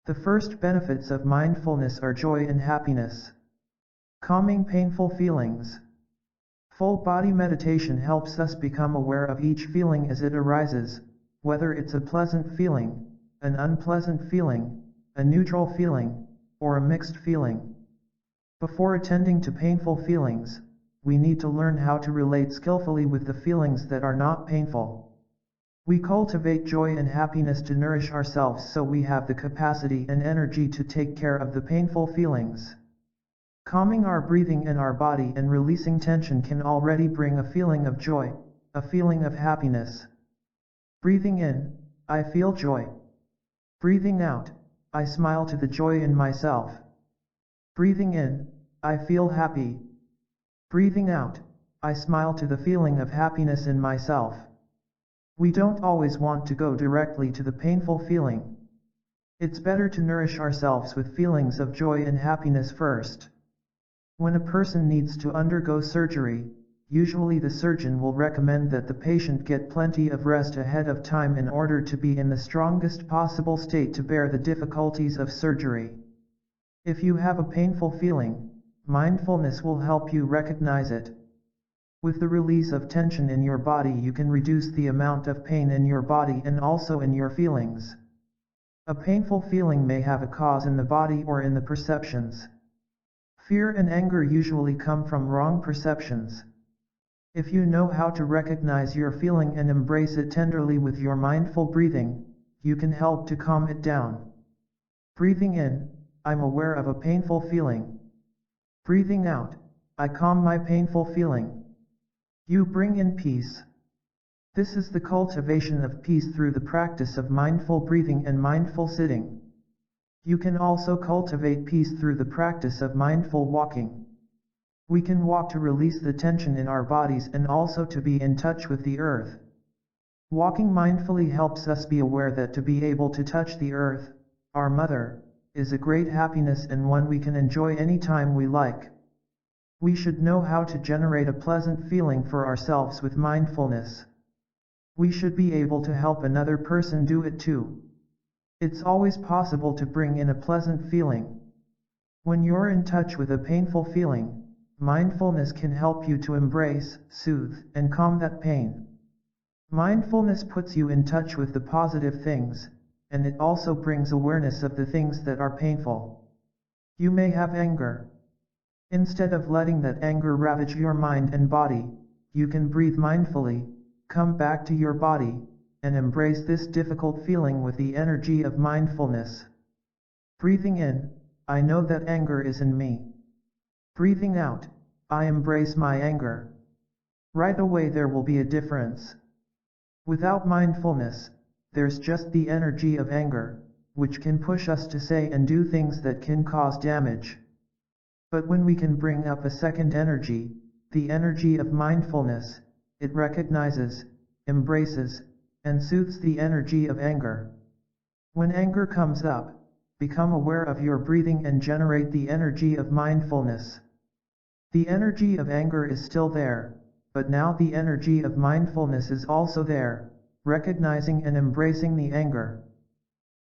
The first benefits of mindfulness are joy and happiness. Calming painful feelings. Full body meditation helps us become aware of each feeling as it arises, whether it's a pleasant feeling, an unpleasant feeling, a neutral feeling, or a mixed feeling. Before attending to painful feelings, we need to learn how to relate skillfully with the feelings that are not painful. We cultivate joy and happiness to nourish ourselves so we have the capacity and energy to take care of the painful feelings. Calming our breathing and our body and releasing tension can already bring a feeling of joy, a feeling of happiness. Breathing in, I feel joy. Breathing out, I smile to the joy in myself. Breathing in, I feel happy. Breathing out, I smile to the feeling of happiness in myself. We don't always want to go directly to the painful feeling. It's better to nourish ourselves with feelings of joy and happiness first. When a person needs to undergo surgery, usually the surgeon will recommend that the patient get plenty of rest ahead of time in order to be in the strongest possible state to bear the difficulties of surgery. If you have a painful feeling, mindfulness will help you recognize it. With the release of tension in your body, you can reduce the amount of pain in your body and also in your feelings. A painful feeling may have a cause in the body or in the perceptions. Fear and anger usually come from wrong perceptions. If you know how to recognize your feeling and embrace it tenderly with your mindful breathing, you can help to calm it down. Breathing in, I'm aware of a painful feeling. Breathing out, I calm my painful feeling. You bring in peace. This is the cultivation of peace through the practice of mindful breathing and mindful sitting. You can also cultivate peace through the practice of mindful walking. We can walk to release the tension in our bodies and also to be in touch with the earth. Walking mindfully helps us be aware that to be able to touch the earth, our mother, is a great happiness and one we can enjoy anytime we like. We should know how to generate a pleasant feeling for ourselves with mindfulness. We should be able to help another person do it too. It's always possible to bring in a pleasant feeling. When you're in touch with a painful feeling, mindfulness can help you to embrace, soothe, and calm that pain. Mindfulness puts you in touch with the positive things, and it also brings awareness of the things that are painful. You may have anger. Instead of letting that anger ravage your mind and body, you can breathe mindfully, come back to your body, and embrace this difficult feeling with the energy of mindfulness. Breathing in, I know that anger is in me. Breathing out, I embrace my anger. Right away there will be a difference. Without mindfulness, there's just the energy of anger, which can push us to say and do things that can cause damage. But when we can bring up a second energy, the energy of mindfulness, it recognizes, embraces, and soothes the energy of anger. When anger comes up, become aware of your breathing and generate the energy of mindfulness. The energy of anger is still there, but now the energy of mindfulness is also there, recognizing and embracing the anger.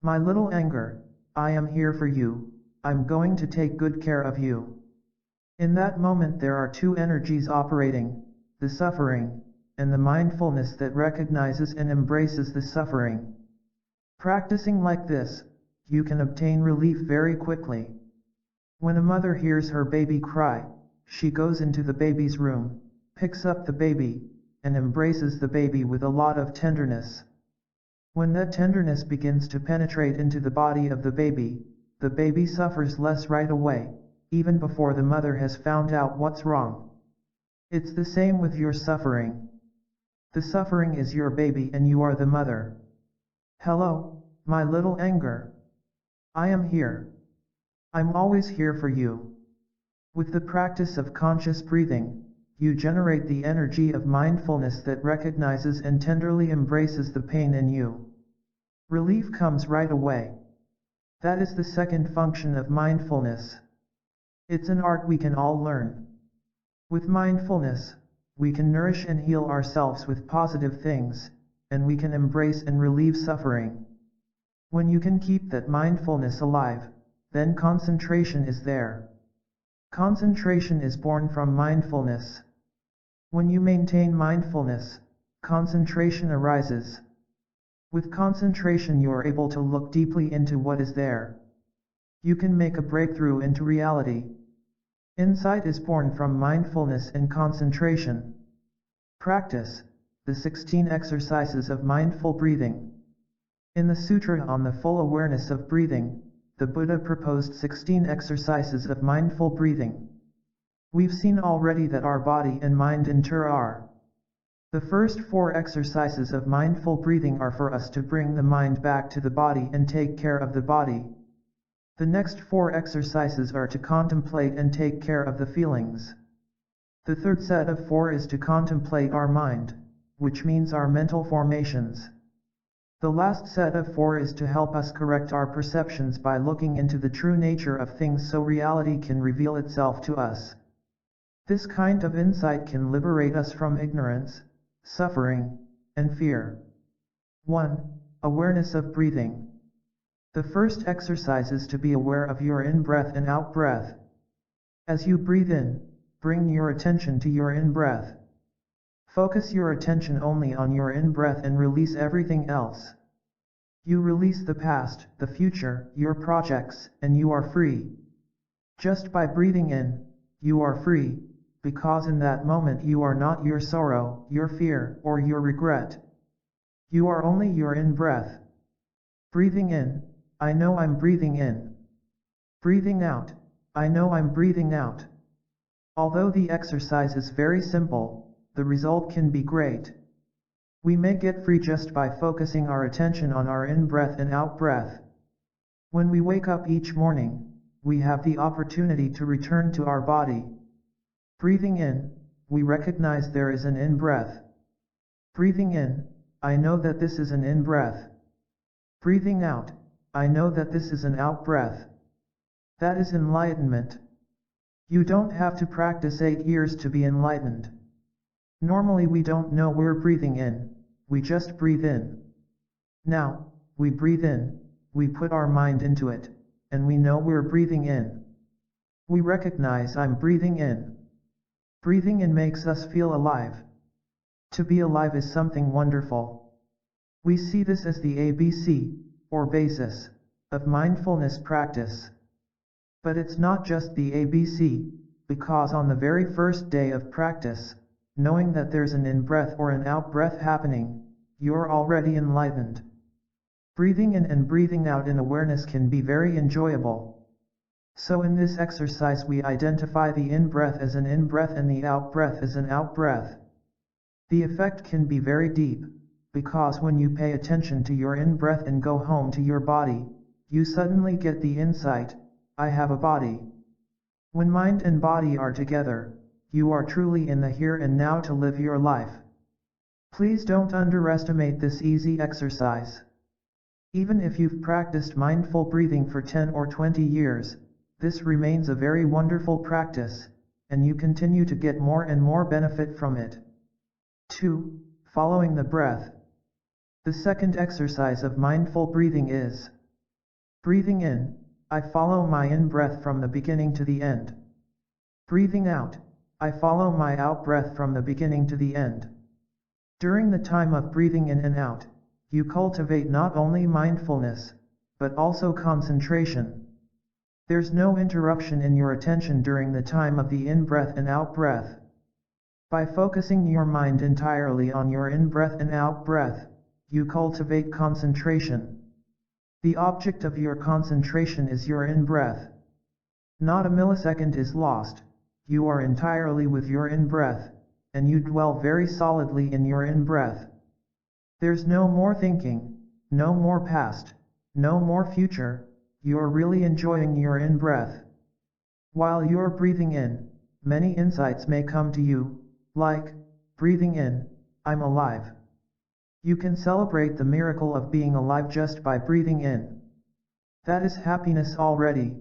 My little anger, I am here for you, I'm going to take good care of you. In that moment there are two energies operating, the suffering, and the mindfulness that recognizes and embraces the suffering. Practicing like this, you can obtain relief very quickly. When a mother hears her baby cry, she goes into the baby's room, picks up the baby, and embraces the baby with a lot of tenderness. When that tenderness begins to penetrate into the body of the baby suffers less right away, even before the mother has found out what's wrong. It's the same with your suffering. The suffering is your baby and you are the mother. Hello, my little anger. I am here. I'm always here for you. With the practice of conscious breathing, you generate the energy of mindfulness that recognizes and tenderly embraces the pain in you. Relief comes right away. That is the second function of mindfulness. It's an art we can all learn. With mindfulness, we can nourish and heal ourselves with positive things, and we can embrace and relieve suffering. When you can keep that mindfulness alive, then concentration is there. Concentration is born from mindfulness. When you maintain mindfulness, concentration arises. With concentration you are able to look deeply into what is there. You can make a breakthrough into reality. Insight is born from mindfulness and concentration. Practice the 16 exercises of mindful breathing. In the Sutra on the Full Awareness of Breathing, the Buddha proposed 16 exercises of mindful breathing. We've seen already that our body and mind are. The first 4 exercises of mindful breathing are for us to bring the mind back to the body and take care of the body. The next 4 exercises are to contemplate and take care of the feelings. The third set of 4 is to contemplate our mind, which means our mental formations. The last set of 4 is to help us correct our perceptions by looking into the true nature of things so reality can reveal itself to us. This kind of insight can liberate us from ignorance, suffering, and fear. 1. Awareness of breathing. The first exercise is to be aware of your in-breath and out-breath. As you breathe in, bring your attention to your in-breath. Focus your attention only on your in-breath and release everything else. You release the past, the future, your projects, and you are free. Just by breathing in, you are free, because in that moment you are not your sorrow, your fear, or your regret. You are only your in-breath. Breathing in, I know I'm breathing in. Breathing out, I know I'm breathing out. Although the exercise is very simple, the result can be great. We may get free just by focusing our attention on our in-breath and out-breath. When we wake up each morning, we have the opportunity to return to our body. Breathing in, we recognize there is an in-breath. Breathing in, I know that this is an in-breath. Breathing out, I know that this is an out-breath. That is enlightenment. You don't have to practice 8 years to be enlightened. Normally we don't know we're breathing in, we just breathe in. Now, we breathe in, we put our mind into it, and we know we're breathing in. We recognize I'm breathing in. Breathing in makes us feel alive. To be alive is something wonderful. We see this as the ABC, or basis, of mindfulness practice. But it's not just the ABC, because on the very first day of practice, knowing that there's an in-breath or an out-breath happening, you're already enlightened. Breathing in and breathing out in awareness can be very enjoyable. So in this exercise we identify the in-breath as an in-breath and the out-breath as an out-breath. The effect can be very deep, because when you pay attention to your in-breath and go home to your body, you suddenly get the insight, I have a body. When mind and body are together, you are truly in the here and now to live your life. Please don't underestimate this easy exercise. Even if you've practiced mindful breathing for 10 or 20 years, this remains a very wonderful practice, and you continue to get more and more benefit from it. 2. Following the breath. The second exercise of mindful breathing is breathing in, I follow my in-breath from the beginning to the end. Breathing out, I follow my out-breath from the beginning to the end. During the time of breathing in and out, you cultivate not only mindfulness, but also concentration. There's no interruption in your attention during the time of the in-breath and out-breath. By focusing your mind entirely on your in-breath and out-breath, you cultivate concentration. The object of your concentration is your in-breath. Not a millisecond is lost. You are entirely with your in-breath, and you dwell very solidly in your in-breath. There's no more thinking, no more past, no more future, you're really enjoying your in-breath. While you're breathing in, many insights may come to you, like, breathing in, I'm alive. You can celebrate the miracle of being alive just by breathing in. That is happiness already.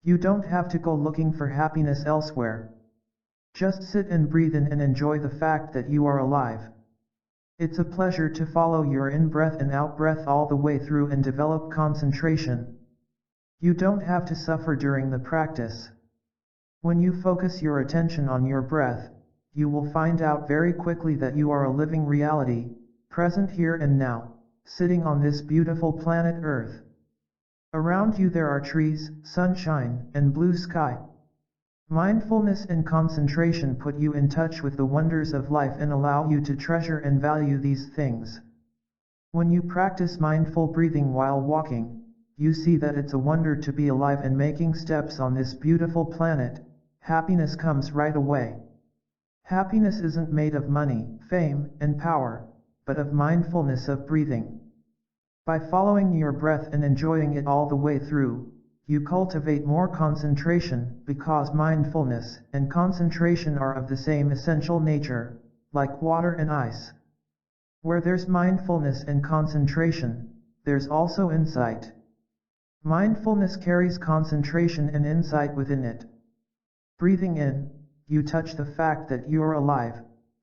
You don't have to go looking for happiness elsewhere. Just sit and breathe in and enjoy the fact that you are alive. It's a pleasure to follow your in-breath and out-breath all the way through and develop concentration. You don't have to suffer during the practice. When you focus your attention on your breath, you will find out very quickly that you are a living reality, present here and now, sitting on this beautiful planet Earth. Around you there are trees, sunshine, and blue sky. Mindfulness and concentration put you in touch with the wonders of life and allow you to treasure and value these things. When you practice mindful breathing while walking, you see that it's a wonder to be alive and making steps on this beautiful planet. Happiness comes right away. Happiness isn't made of money, fame, and power, but of mindfulness of breathing. By following your breath and enjoying it all the way through, you cultivate more concentration, because mindfulness and concentration are of the same essential nature, like water and ice. Where there's mindfulness and concentration, there's also insight. Mindfulness carries concentration and insight within it. Breathing in, you touch the fact that you're alive,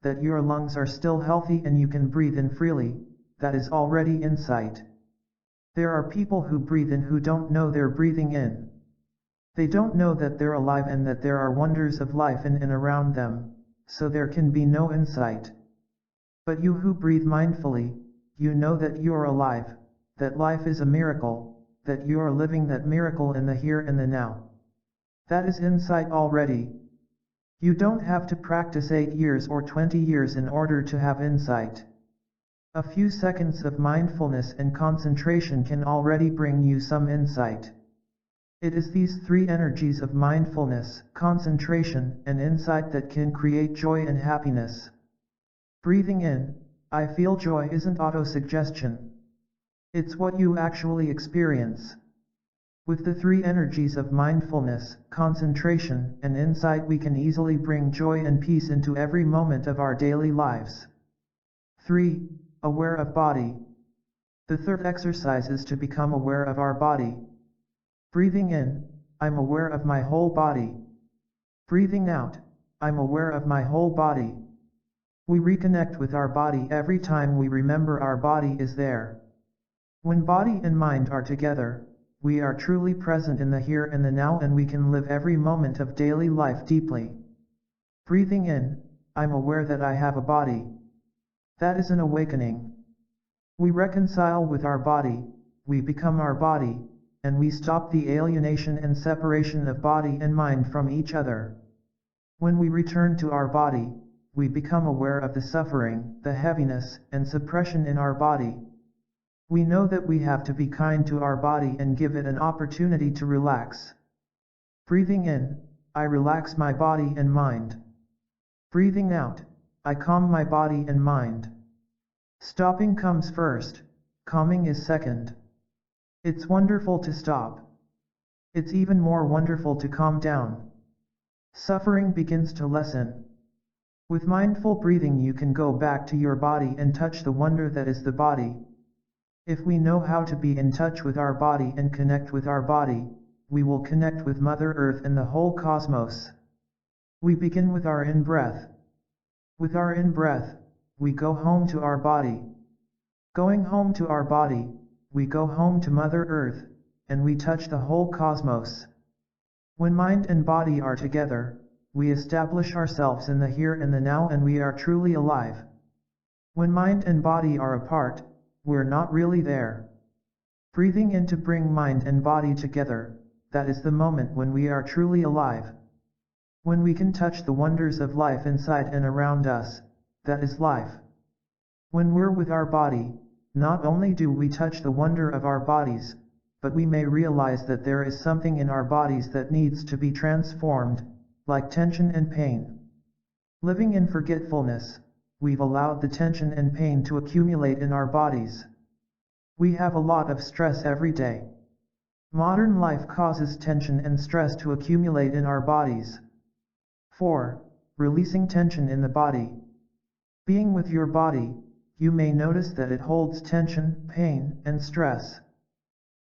that your lungs are still healthy and you can breathe in freely. That is already insight. There are people who breathe in who don't know they're breathing in. They don't know that they're alive and that there are wonders of life in and around them, so there can be no insight. But you who breathe mindfully, you know that you're alive, that life is a miracle, that you are living that miracle in the here and the now. That is insight already. You don't have to practice 8 years or 20 years in order to have insight. A few seconds of mindfulness and concentration can already bring you some insight. It is these three energies of mindfulness, concentration, and insight that can create joy and happiness. Breathing in, I feel joy isn't autosuggestion. It's what you actually experience. With the three energies of mindfulness, concentration, and insight, we can easily bring joy and peace into every moment of our daily lives. 3. Aware of body. The third exercise is to become aware of our body. Breathing in, I'm aware of my whole body. Breathing out, I'm aware of my whole body. We reconnect with our body every time we remember our body is there. When body and mind are together, we are truly present in the here and the now, and we can live every moment of daily life deeply. Breathing in, I'm aware that I have a body. That is an awakening. We reconcile with our body, we become our body, and we stop the alienation and separation of body and mind from each other. When we return to our body, we become aware of the suffering, the heaviness, and suppression in our body. We know that we have to be kind to our body and give it an opportunity to relax. Breathing in, I relax my body and mind. Breathing out, I calm my body and mind. Stopping comes first, calming is second. It's wonderful to stop. It's even more wonderful to calm down. Suffering begins to lessen. With mindful breathing you can go back to your body and touch the wonder that is the body. If we know how to be in touch with our body and connect with our body, we will connect with Mother Earth and the whole cosmos. We begin with our in-breath. With our in-breath, we go home to our body. Going home to our body, we go home to Mother Earth, and we touch the whole cosmos. When mind and body are together, we establish ourselves in the here and the now, and we are truly alive. When mind and body are apart, we're not really there. Breathing in to bring mind and body together, that is the moment when we are truly alive. When we can touch the wonders of life inside and around us, that is life. When we're with our body, not only do we touch the wonder of our bodies, but we may realize that there is something in our bodies that needs to be transformed, like tension and pain. Living in forgetfulness, we've allowed the tension and pain to accumulate in our bodies. We have a lot of stress every day. Modern life causes tension and stress to accumulate in our bodies. 4. Releasing tension in the body. Being with your body, you may notice that it holds tension, pain, and stress.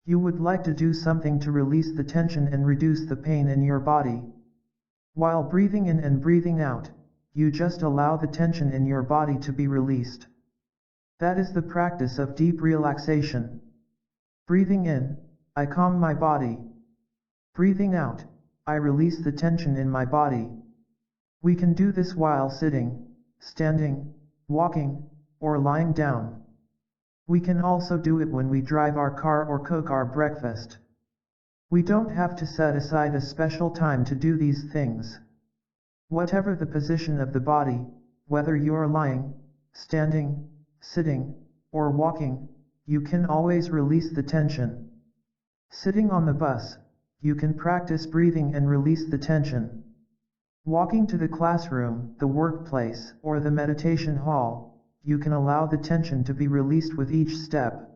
You would like to do something to release the tension and reduce the pain in your body. While breathing in and breathing out, you just allow the tension in your body to be released. That is the practice of deep relaxation. Breathing in, I calm my body. Breathing out, I release the tension in my body. We can do this while sitting, standing, walking, or lying down. We can also do it when we drive our car or cook our breakfast. We don't have to set aside a special time to do these things. Whatever the position of the body, whether you're lying, standing, sitting, or walking, you can always release the tension. Sitting on the bus, you can practice breathing and release the tension. Walking to the classroom, the workplace, or the meditation hall, you can allow the tension to be released with each step.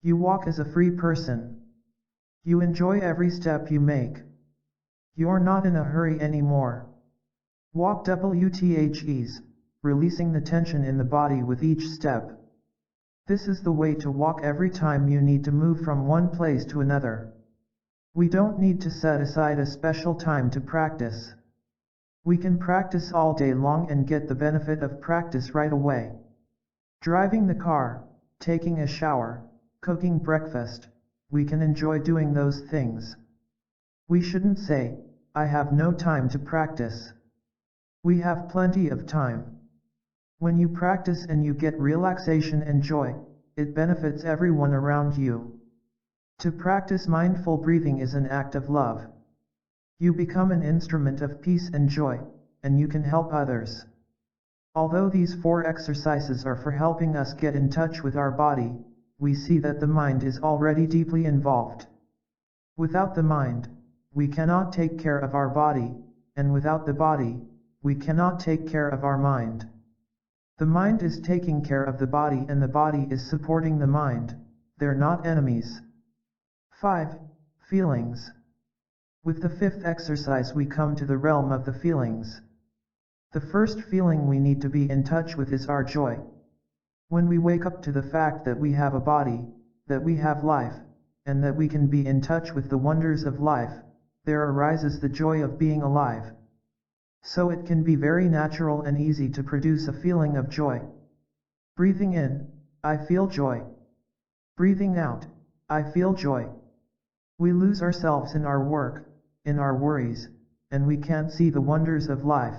You walk as a free person. You enjoy every step you make. You're not in a hurry anymore. Walk with ease. releasing the tension in the body with each step. This is the way to walk every time you need to move from one place to another. We don't need to set aside a special time to practice. We can practice all day long and get the benefit of practice right away. Driving the car, taking a shower, cooking breakfast, we can enjoy doing those things. We shouldn't say, "I have no time to practice." We have plenty of time. When you practice and you get relaxation and joy, it benefits everyone around you. To practice mindful breathing is an act of love. You become an instrument of peace and joy, and you can help others. Although these 4 exercises are for helping us get in touch with our body, we see that the mind is already deeply involved. Without the mind, we cannot take care of our body, and without the body, we cannot take care of our mind. The mind is taking care of the body and the body is supporting the mind. They're not enemies. 5. Feelings. With the 5th exercise we come to the realm of the feelings. The first feeling we need to be in touch with is our joy. When we wake up to the fact that we have a body, that we have life, and that we can be in touch with the wonders of life, there arises the joy of being alive. So it can be very natural and easy to produce a feeling of joy. Breathing in, I feel joy. Breathing out, I feel joy. We lose ourselves in our work, in our worries, and we can't see the wonders of life.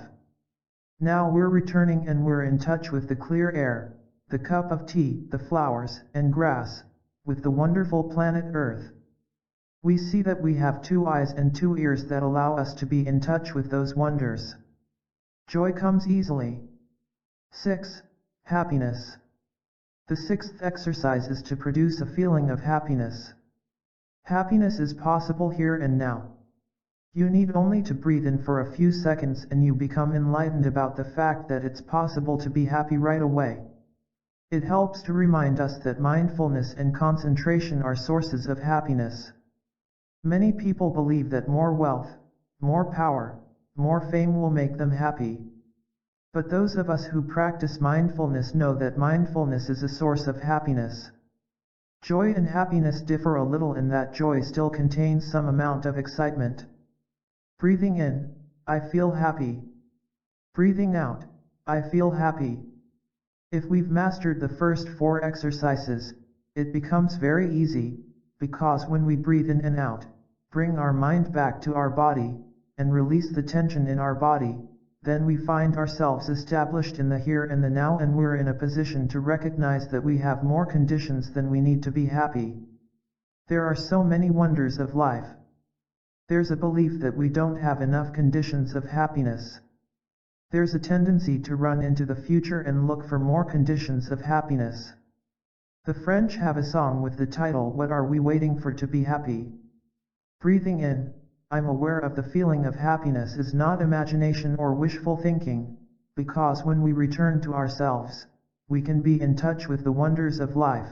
Now we're returning and we're in touch with the clear air, the cup of tea, the flowers and grass, with the wonderful planet Earth. We see that we have 2 eyes and 2 ears that allow us to be in touch with those wonders. Joy comes easily. 6. Happiness. The 6th exercise is to produce a feeling of happiness. Happiness is possible here and now. You need only to breathe in for a few seconds and you become enlightened about the fact that it's possible to be happy right away. It helps to remind us that mindfulness and concentration are sources of happiness. Many people believe that more wealth, more power, more fame will make them happy. But those of us who practice mindfulness know that mindfulness is a source of happiness. Joy and happiness differ a little in that joy still contains some amount of excitement. Breathing in, I feel happy. Breathing out, I feel happy. If we've mastered the first 4 exercises, it becomes very easy, because when we breathe in and out, bring our mind back to our body, and release the tension in our body, then we find ourselves established in the here and the now and we're in a position to recognize that we have more conditions than we need to be happy. There are so many wonders of life. There's a belief that we don't have enough conditions of happiness. There's a tendency to run into the future and look for more conditions of happiness. The French have a song with the title "What Are We Waiting For to Be Happy?" Breathing in, I'm aware of the feeling of happiness is not imagination or wishful thinking, because when we return to ourselves, we can be in touch with the wonders of life.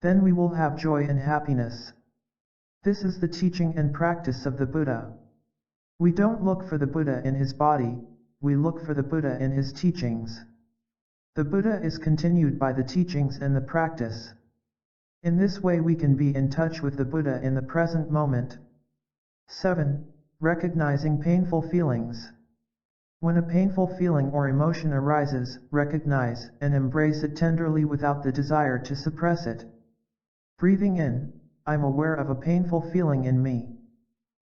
Then we will have joy and happiness. This is the teaching and practice of the Buddha. We don't look for the Buddha in his body, we look for the Buddha in his teachings. The Buddha is continued by the teachings and the practice. In this way we can be in touch with the Buddha in the present moment. 7. Recognizing painful feelings. When a painful feeling or emotion arises, recognize and embrace it tenderly without the desire to suppress it. Breathing in, I'm aware of a painful feeling in me.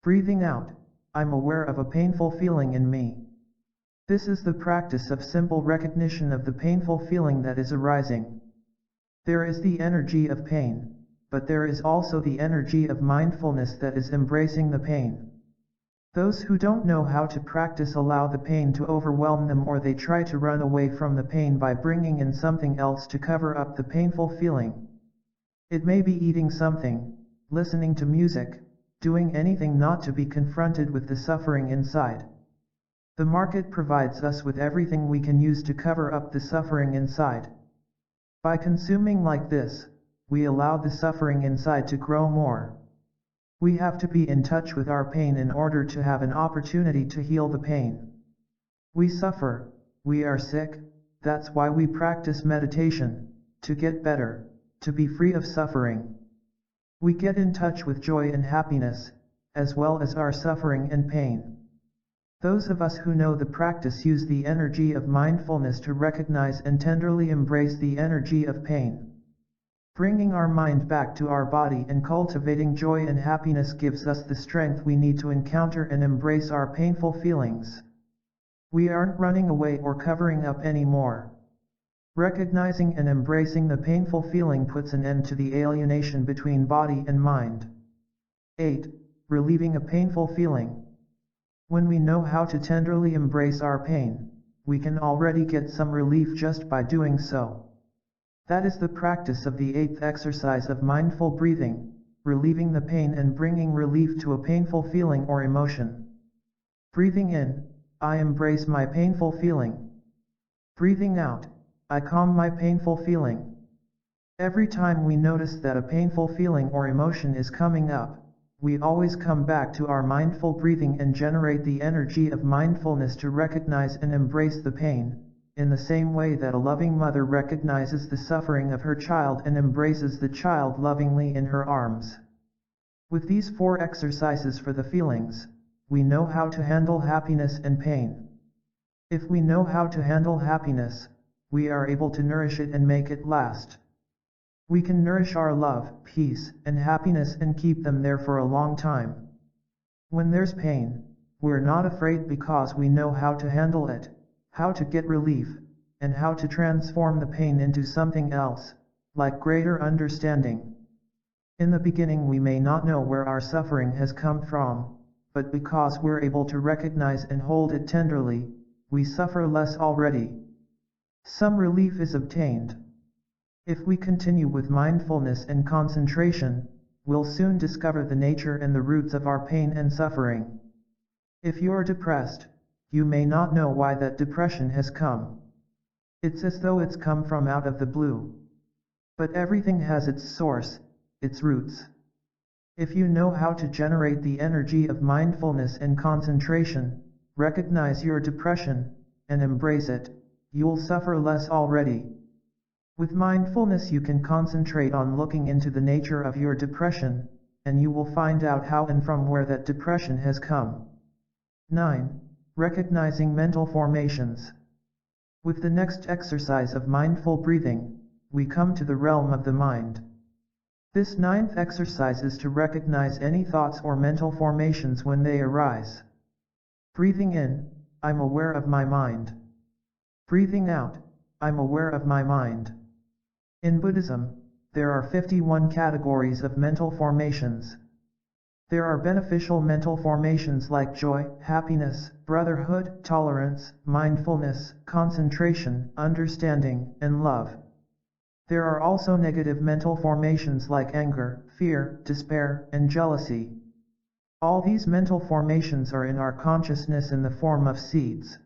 Breathing out, I'm aware of a painful feeling in me. This is the practice of simple recognition of the painful feeling that is arising. There is the energy of pain, but there is also the energy of mindfulness that is embracing the pain. Those who don't know how to practice allow the pain to overwhelm them, or they try to run away from the pain by bringing in something else to cover up the painful feeling. It may be eating something, listening to music, doing anything not to be confronted with the suffering inside. The market provides us with everything we can use to cover up the suffering inside. By consuming like this, we allow the suffering inside to grow more. We have to be in touch with our pain in order to have an opportunity to heal the pain. We suffer, We are sick, that's why we practice meditation, to get better, to be free of suffering. We get in touch with joy and happiness, as well as our suffering and pain. Those of us who know the practice use the energy of mindfulness to recognize and tenderly embrace the energy of pain. Bringing our mind back to our body and cultivating joy and happiness gives us the strength we need to encounter and embrace our painful feelings. We aren't running away or covering up anymore. Recognizing and embracing the painful feeling puts an end to the alienation between body and mind. 8. Relieving a painful feeling. When we know how to tenderly embrace our pain, we can already get some relief just by doing so. That is the practice of the 8th exercise of mindful breathing, relieving the pain and bringing relief to a painful feeling or emotion. Breathing in, I embrace my painful feeling. Breathing out, I calm my painful feeling. Every time we notice that a painful feeling or emotion is coming up, we always come back to our mindful breathing and generate the energy of mindfulness to recognize and embrace the pain, in the same way that a loving mother recognizes the suffering of her child and embraces the child lovingly in her arms. With these 4 exercises for the feelings, we know how to handle happiness and pain. If we know how to handle happiness, we are able to nourish it and make it last. We can nourish our love, peace, and happiness and keep them there for a long time. When there's pain, we're not afraid because we know how to handle it, how to get relief, and how to transform the pain into something else, like greater understanding. In the beginning we may not know where our suffering has come from, but because we're able to recognize and hold it tenderly, we suffer less already. Some relief is obtained. If we continue with mindfulness and concentration, we'll soon discover the nature and the roots of our pain and suffering. If you're depressed, you may not know why that depression has come. It's as though it's come from out of the blue. But everything has its source, its roots. If you know how to generate the energy of mindfulness and concentration, recognize your depression, and embrace it, you'll suffer less already. With mindfulness you can concentrate on looking into the nature of your depression, and you will find out how and from where that depression has come. 9. Recognizing mental formations. With the next exercise of mindful breathing, we come to the realm of the mind. This 9th exercise is to recognize any thoughts or mental formations when they arise. Breathing in, I'm aware of my mind. Breathing out, I'm aware of my mind. In Buddhism, there are 51 categories of mental formations. There are beneficial mental formations like joy, happiness, brotherhood, tolerance, mindfulness, concentration, understanding, and love. There are also negative mental formations like anger, fear, despair, and jealousy. All these mental formations are in our consciousness in the form of seeds.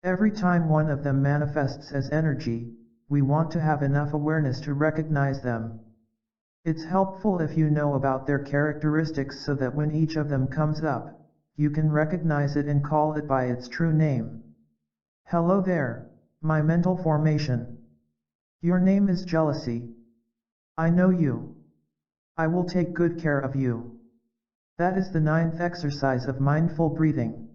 Every time one of them manifests as energy, we want to have enough awareness to recognize them. It's helpful if you know about their characteristics so that when each of them comes up, you can recognize it and call it by its true name. Hello there, my mental formation. Your name is jealousy. I know you. I will take good care of you. That is the 9th exercise of mindful breathing.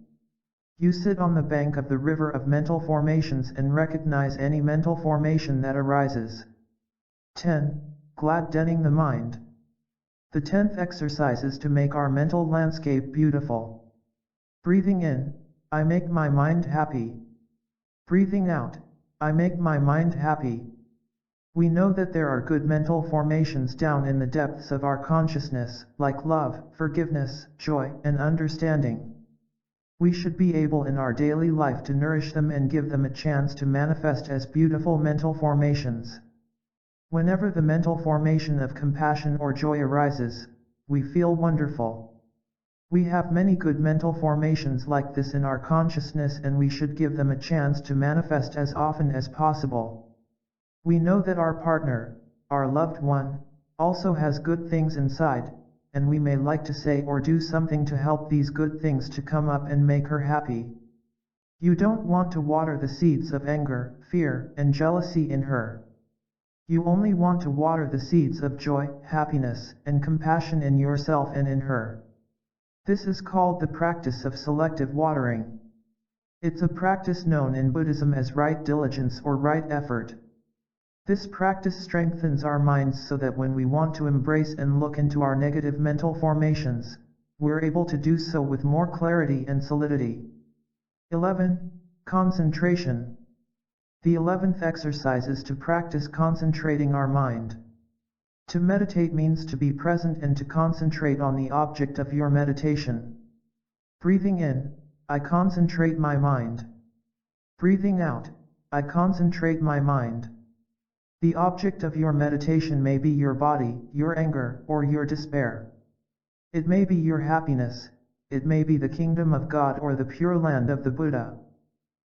You sit on the bank of the river of mental formations and recognize any mental formation that arises. 10. Gladdening the mind. The 10th exercise is to make our mental landscape beautiful. Breathing in, I make my mind happy. Breathing out, I make my mind happy. We know that there are good mental formations down in the depths of our consciousness, like love, forgiveness, joy, and understanding. We should be able in our daily life to nourish them and give them a chance to manifest as beautiful mental formations. Whenever the mental formation of compassion or joy arises, we feel wonderful. We have many good mental formations like this in our consciousness and we should give them a chance to manifest as often as possible. We know that our partner, our loved one, also has good things inside, and we may like to say or do something to help these good things to come up and make her happy. You don't want to water the seeds of anger, fear, and jealousy in her. You only want to water the seeds of joy, happiness, and compassion in yourself and in her. This is called the practice of selective watering. It's a practice known in Buddhism as right diligence or right effort. This practice strengthens our minds so that when we want to embrace and look into our negative mental formations, we're able to do so with more clarity and solidity. 11. Concentration. The 11th exercise is to practice concentrating our mind. To meditate means to be present and to concentrate on the object of your meditation. Breathing in, I concentrate my mind. Breathing out, I concentrate my mind. The object of your meditation may be your body, your anger, or your despair. It may be your happiness, it may be the kingdom of God or the pure land of the Buddha.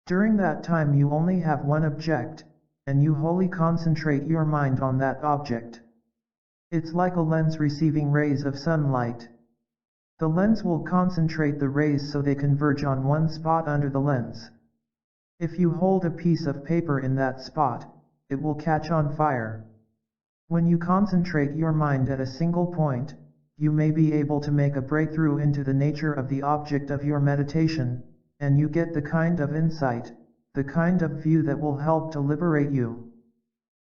During that time you only have one object, and you wholly concentrate your mind on that object. It's like a lens receiving rays of sunlight. The lens will concentrate the rays so they converge on one spot under the lens. If you hold a piece of paper in that spot, it will catch on fire. When you concentrate your mind at a single point, you may be able to make a breakthrough into the nature of the object of your meditation, and you get the kind of insight, the kind of view that will help to liberate you.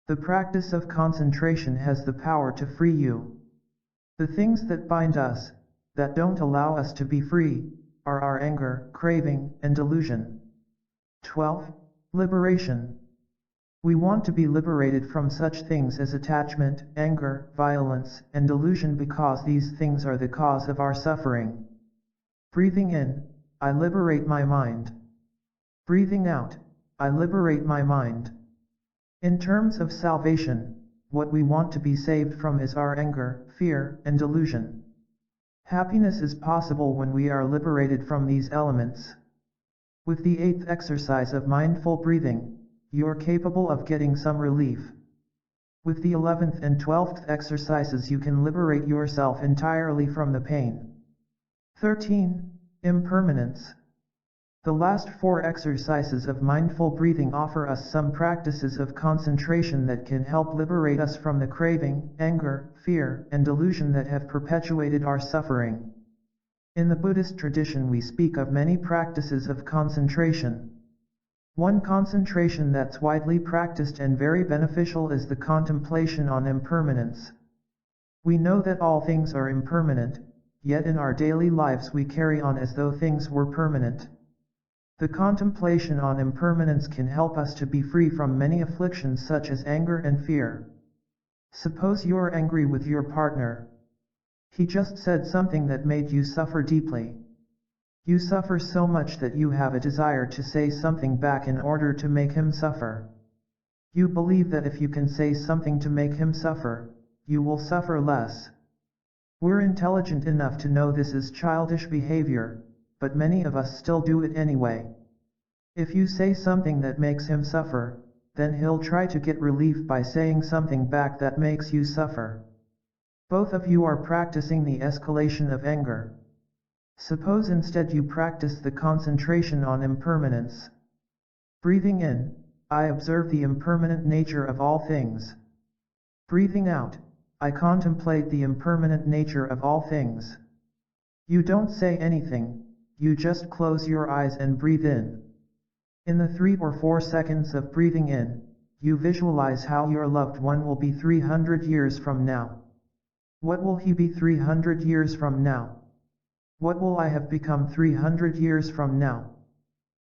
The practice of concentration has the power to free you. The things that bind us, that don't allow us to be free, are our anger, craving, and delusion. 12. Liberation. We want to be liberated from such things as attachment, anger, violence, and delusion because these things are the cause of our suffering. Breathing in, I liberate my mind. Breathing out, I liberate my mind. In terms of salvation, what we want to be saved from is our anger, fear, and delusion. Happiness is possible when we are liberated from these elements. With the 8th exercise of mindful breathing, you're capable of getting some relief. With the 11th and 12th exercises you can liberate yourself entirely from the pain. 13. Impermanence. The last 4 exercises of mindful breathing offer us some practices of concentration that can help liberate us from the craving, anger, fear, and delusion that have perpetuated our suffering. In the Buddhist tradition we speak of many practices of concentration. One concentration that's widely practiced and very beneficial is the contemplation on impermanence. We know that all things are impermanent, yet in our daily lives we carry on as though things were permanent. The contemplation on impermanence can help us to be free from many afflictions such as anger and fear. Suppose you're angry with your partner. He just said something that made you suffer deeply. You suffer so much that you have a desire to say something back in order to make him suffer. You believe that if you can say something to make him suffer, you will suffer less. We're intelligent enough to know this is childish behavior, but many of us still do it anyway. If you say something that makes him suffer, then he'll try to get relief by saying something back that makes you suffer. Both of you are practicing the escalation of anger. Suppose instead you practice the concentration on impermanence. Breathing in, I observe the impermanent nature of all things. Breathing out, I contemplate the impermanent nature of all things. You don't say anything, you just close your eyes and breathe in. In the 3 or 4 seconds of breathing in, you visualize how your loved one will be 300 years from now. What will he be 300 years from now? What will I have become 300 years from now?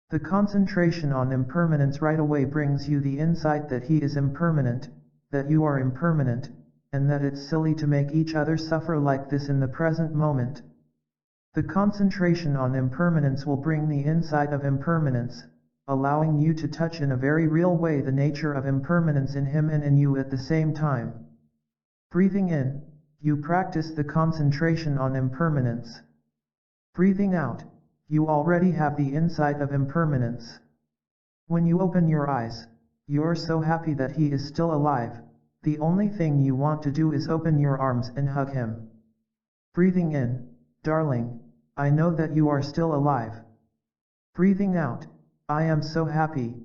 The concentration on impermanence right away brings you the insight that he is impermanent, that you are impermanent, and that it's silly to make each other suffer like this in the present moment. The concentration on impermanence will bring the insight of impermanence, allowing you to touch in a very real way the nature of impermanence in him and in you at the same time. Breathing in, you practice the concentration on impermanence. Breathing out, you already have the insight of impermanence. When you open your eyes, you're so happy that he is still alive, the only thing you want to do is open your arms and hug him. Breathing in, darling, I know that you are still alive. Breathing out, I am so happy.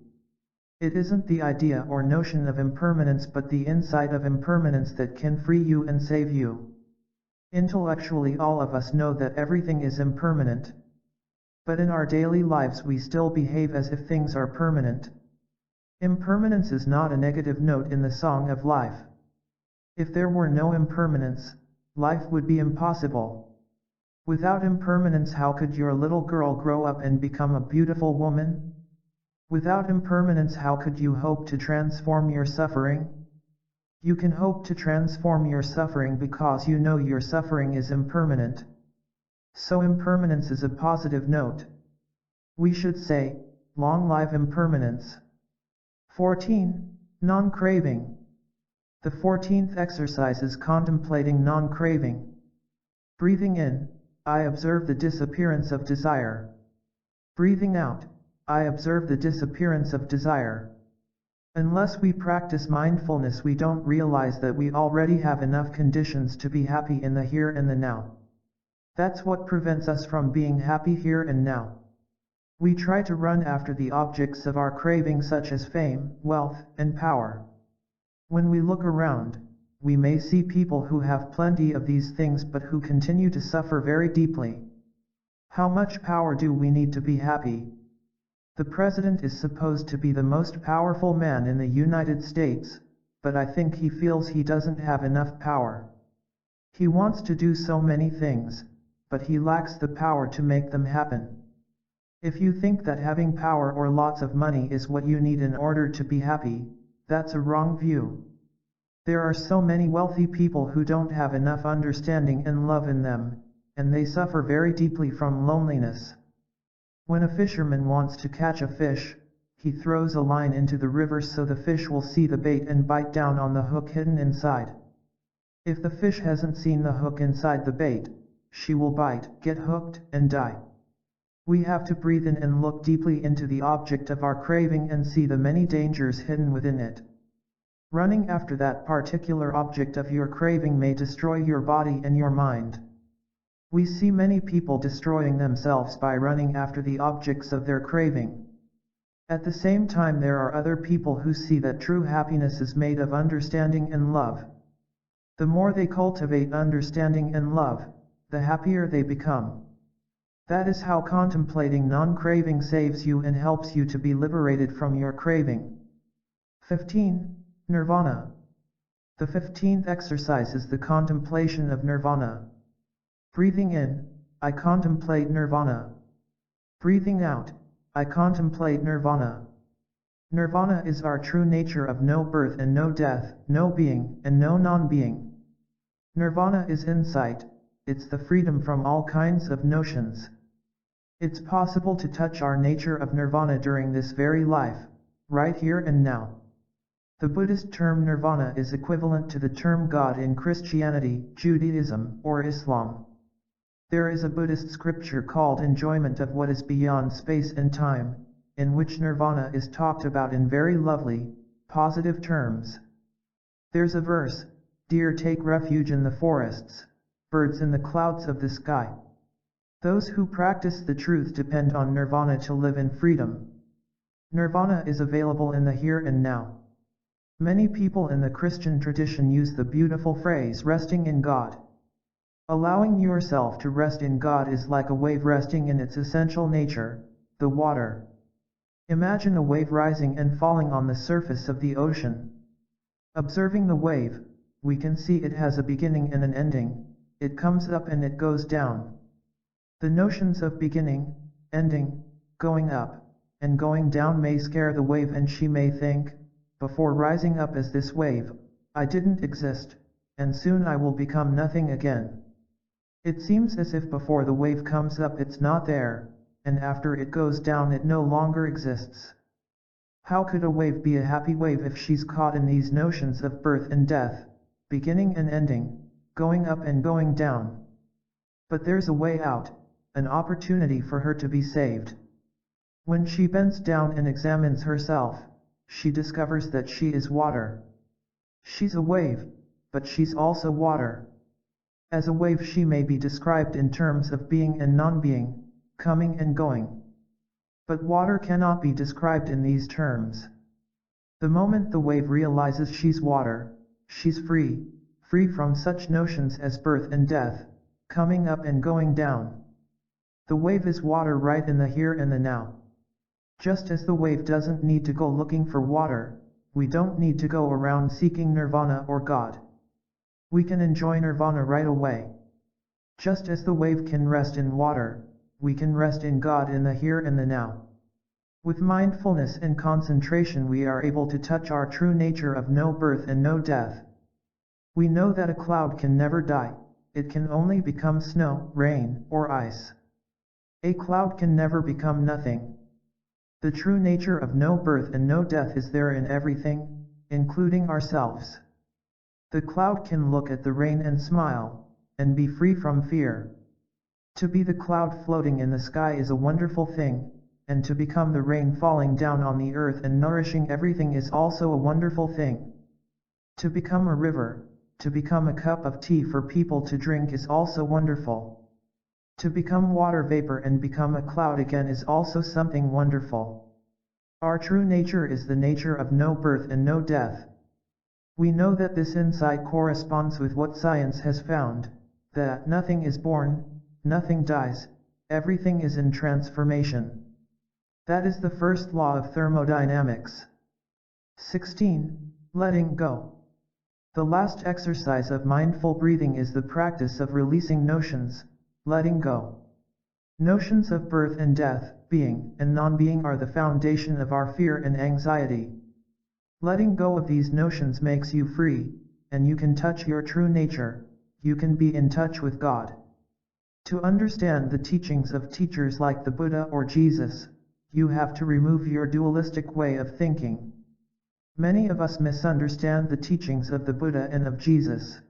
It isn't the idea or notion of impermanence but the insight of impermanence that can free you and save you. Intellectually all of us know that everything is impermanent. But in our daily lives we still behave as if things are permanent. Impermanence is not a negative note in the song of life. If there were no impermanence, life would be impossible. Without impermanence, how could your little girl grow up and become a beautiful woman? Without impermanence, how could you hope to transform your suffering? You can hope to transform your suffering because you know your suffering is impermanent. So impermanence is a positive note. We should say, long live impermanence. 14. Non-craving. The 14th exercise is contemplating non-craving. Breathing in, I observe the disappearance of desire. Breathing out, I observe the disappearance of desire. Unless we practice mindfulness, we don't realize that we already have enough conditions to be happy in the here and the now. That's what prevents us from being happy here and now. We try to run after the objects of our craving, such as fame, wealth, and power. When we look around, we may see people who have plenty of these things but who continue to suffer very deeply. How much power do we need to be happy? The president is supposed to be the most powerful man in the United States, but I think he feels he doesn't have enough power. He wants to do so many things, but he lacks the power to make them happen. If you think that having power or lots of money is what you need in order to be happy, that's a wrong view. There are so many wealthy people who don't have enough understanding and love in them, and they suffer very deeply from loneliness. When a fisherman wants to catch a fish, he throws a line into the river so the fish will see the bait and bite down on the hook hidden inside. If the fish hasn't seen the hook inside the bait, she will bite, get hooked, and die. We have to breathe in and look deeply into the object of our craving and see the many dangers hidden within it. Running after that particular object of your craving may destroy your body and your mind. We see many people destroying themselves by running after the objects of their craving. At the same time, there are other people who see that true happiness is made of understanding and love. The more they cultivate understanding and love, the happier they become. That is how contemplating non-craving saves you and helps you to be liberated from your craving. 15. Nirvana. The 15th exercise is the contemplation of nirvana. Breathing in, I contemplate nirvana. Breathing out, I contemplate nirvana. Nirvana is our true nature of no birth and no death, no being and no non-being. Nirvana is insight, it's the freedom from all kinds of notions. It's possible to touch our nature of nirvana during this very life, right here and now. The Buddhist term nirvana is equivalent to the term God in Christianity, Judaism, or Islam. There is a Buddhist scripture called Enjoyment of What Is Beyond Space and Time, in which nirvana is talked about in very lovely, positive terms. There's a verse, deer take refuge in the forests, birds in the clouds of the sky. Those who practice the truth depend on nirvana to live in freedom. Nirvana is available in the here and now. Many people in the Christian tradition use the beautiful phrase resting in God. Allowing yourself to rest in God is like a wave resting in its essential nature, the water. Imagine a wave rising and falling on the surface of the ocean. Observing the wave, we can see it has a beginning and an ending, it comes up and it goes down. The notions of beginning, ending, going up, and going down may scare the wave, and she may think, before rising up as this wave, I didn't exist, and soon I will become nothing again. It seems as if before the wave comes up it's not there, and after it goes down it no longer exists. How could a wave be a happy wave if she's caught in these notions of birth and death, beginning and ending, going up and going down? But there's a way out, an opportunity for her to be saved. When she bends down and examines herself, she discovers that she is water. She's a wave, but she's also water. As a wave she may be described in terms of being and non-being, coming and going. But water cannot be described in these terms. The moment the wave realizes she's water, she's free, free from such notions as birth and death, coming up and going down. The wave is water right in the here and the now. Just as the wave doesn't need to go looking for water, we don't need to go around seeking nirvana or God. We can enjoy nirvana right away. Just as the wave can rest in water, we can rest in God in the here and the now. With mindfulness and concentration we are able to touch our true nature of no birth and no death. We know that a cloud can never die, it can only become snow, rain, or ice. A cloud can never become nothing. The true nature of no birth and no death is there in everything, including ourselves. The cloud can look at the rain and smile, and be free from fear. To be the cloud floating in the sky is a wonderful thing, and to become the rain falling down on the earth and nourishing everything is also a wonderful thing. To become a river, to become a cup of tea for people to drink is also wonderful. To become water vapor and become a cloud again is also something wonderful. Our true nature is the nature of no birth and no death. We know that this insight corresponds with what science has found, that nothing is born, nothing dies, everything is in transformation. That is the first law of thermodynamics. 16. Letting go. The last exercise of mindful breathing is the practice of releasing notions, letting go. Notions of birth and death, being and non-being are the foundation of our fear and anxiety. Letting go of these notions makes you free, and you can touch your true nature, you can be in touch with God. To understand the teachings of teachers like the Buddha or Jesus, you have to remove your dualistic way of thinking. Many of us misunderstand the teachings of the Buddha and of Jesus.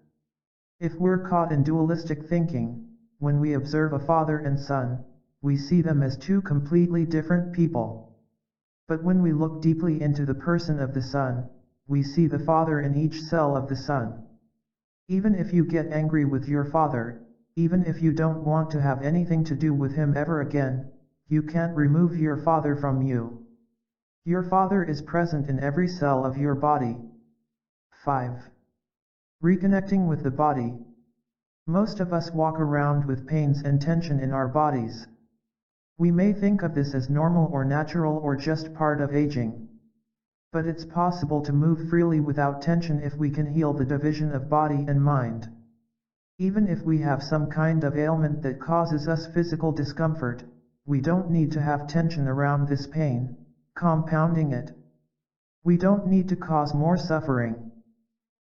If we're caught in dualistic thinking, when we observe a father and son, we see them as two completely different people. But when we look deeply into the person of the son, we see the father in each cell of the son. Even if you get angry with your father, even if you don't want to have anything to do with him ever again, you can't remove your father from you. Your father is present in every cell of your body. 5. Reconnecting with the body. Most of us walk around with pains and tension in our bodies. We may think of this as normal or natural or just part of aging. But it's possible to move freely without tension if we can heal the division of body and mind. Even if we have some kind of ailment that causes us physical discomfort, we don't need to have tension around this pain, compounding it. We don't need to cause more suffering.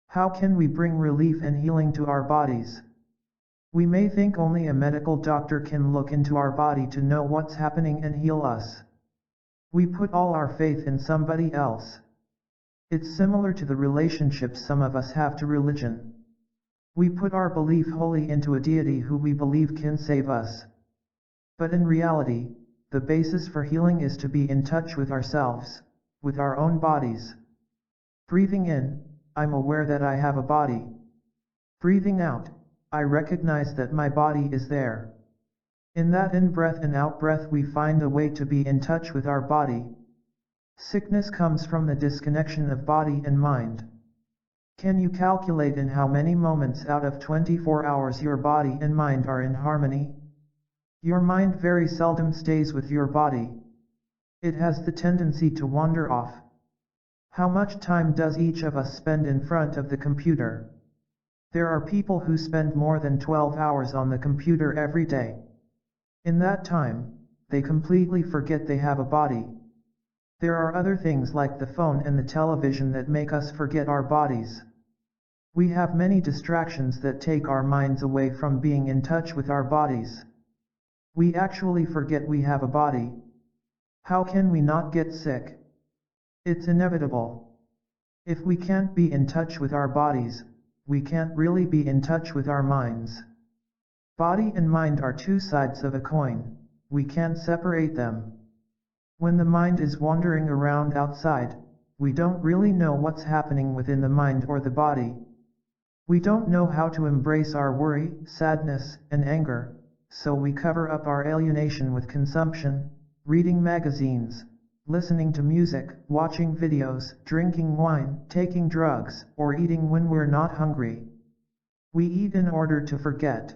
How can we bring relief and healing to our bodies? We may think only a medical doctor can look into our body to know what's happening and heal us. We put all our faith in somebody else. It's similar to the relationships some of us have to religion. We put our belief wholly into a deity who we believe can save us. But in reality, the basis for healing is to be in touch with ourselves, with our own bodies. Breathing in, I'm aware that I have a body. Breathing out, I recognize that my body is there. In that in-breath and out-breath we find a way to be in touch with our body. Sickness comes from the disconnection of body and mind. Can you calculate in how many moments out of 24 hours your body and mind are in harmony? Your mind very seldom stays with your body. It has the tendency to wander off. How much time does each of us spend in front of the computer? There are people who spend more than 12 hours on the computer every day. In that time, they completely forget they have a body. There are other things like the phone and the television that make us forget our bodies. We have many distractions that take our minds away from being in touch with our bodies. We actually forget we have a body. How can we not get sick? It's inevitable. If we can't be in touch with our bodies, we can't really be in touch with our minds. Body and mind are two sides of a coin, we can't separate them. When the mind is wandering around outside, we don't really know what's happening within the mind or the body. We don't know how to embrace our worry, sadness, and anger, so we cover up our alienation with consumption, reading magazines, listening to music, watching videos, drinking wine, taking drugs, or eating when we're not hungry. We eat in order to forget.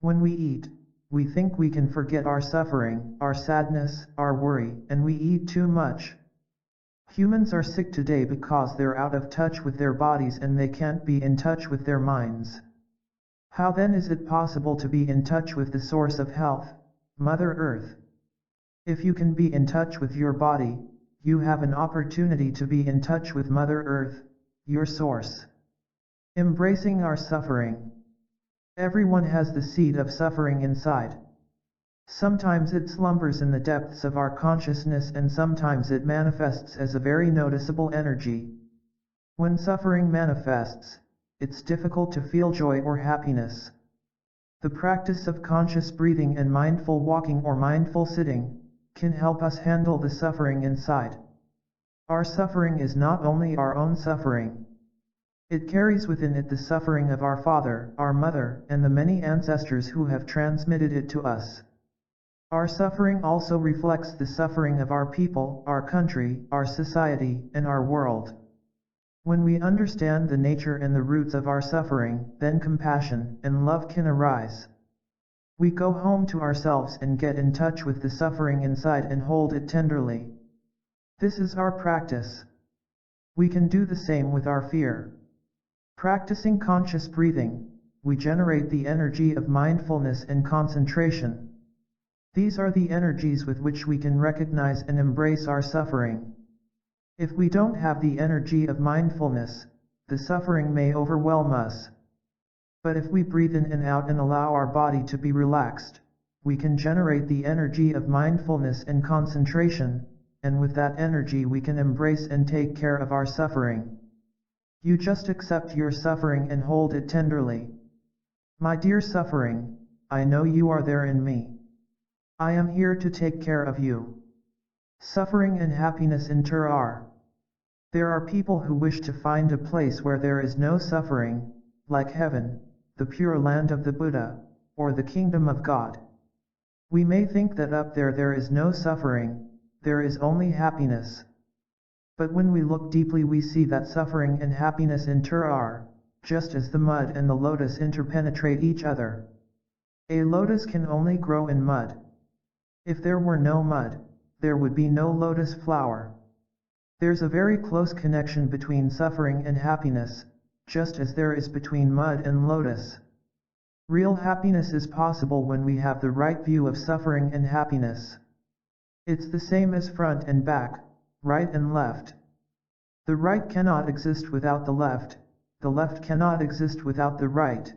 When we eat, we think we can forget our suffering, our sadness, our worry, and we eat too much. Humans are sick today because they're out of touch with their bodies and they can't be in touch with their minds. How then is it possible to be in touch with the source of health, Mother Earth? If you can be in touch with your body, you have an opportunity to be in touch with Mother Earth, your source. Embracing our suffering. Everyone has the seed of suffering inside. Sometimes it slumbers in the depths of our consciousness and sometimes it manifests as a very noticeable energy. When suffering manifests, it's difficult to feel joy or happiness. The practice of conscious breathing and mindful walking or mindful sitting can help us handle the suffering inside. Our suffering is not only our own suffering. It carries within it the suffering of our father, our mother, and the many ancestors who have transmitted it to us. Our suffering also reflects the suffering of our people, our country, our society, and our world. When we understand the nature and the roots of our suffering, then compassion and love can arise. We go home to ourselves and get in touch with the suffering inside and hold it tenderly. This is our practice. We can do the same with our fear. Practicing conscious breathing, we generate the energy of mindfulness and concentration. These are the energies with which we can recognize and embrace our suffering. If we don't have the energy of mindfulness, the suffering may overwhelm us. But if we breathe in and out and allow our body to be relaxed, we can generate the energy of mindfulness and concentration, and with that energy we can embrace and take care of our suffering. You just accept your suffering and hold it tenderly. My dear suffering, I know you are there in me. I am here to take care of you. Suffering and happiness inter. There are people who wish to find a place where there is no suffering, like heaven, the pure land of the Buddha, or the kingdom of God. We may think that up there is no suffering, there is only happiness. But when we look deeply we see that suffering and happiness inter, just as the mud and the lotus interpenetrate each other. A lotus can only grow in mud. If there were no mud, there would be no lotus flower. There's a very close connection between suffering and happiness, just as there is between mud and lotus. Real happiness is possible when we have the right view of suffering and happiness. It's the same as front and back, right and left. The right cannot exist without the left cannot exist without the right.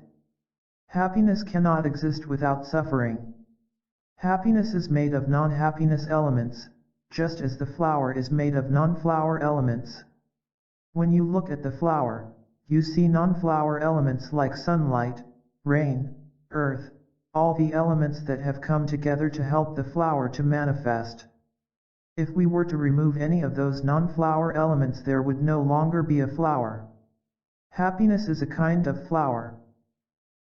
Happiness cannot exist without suffering. Happiness is made of non-happiness elements, just as the flower is made of non-flower elements. When you look at the flower, you see non-flower elements like sunlight, rain, earth, all the elements that have come together to help the flower to manifest. If we were to remove any of those non-flower elements, there would no longer be a flower. Happiness is a kind of flower.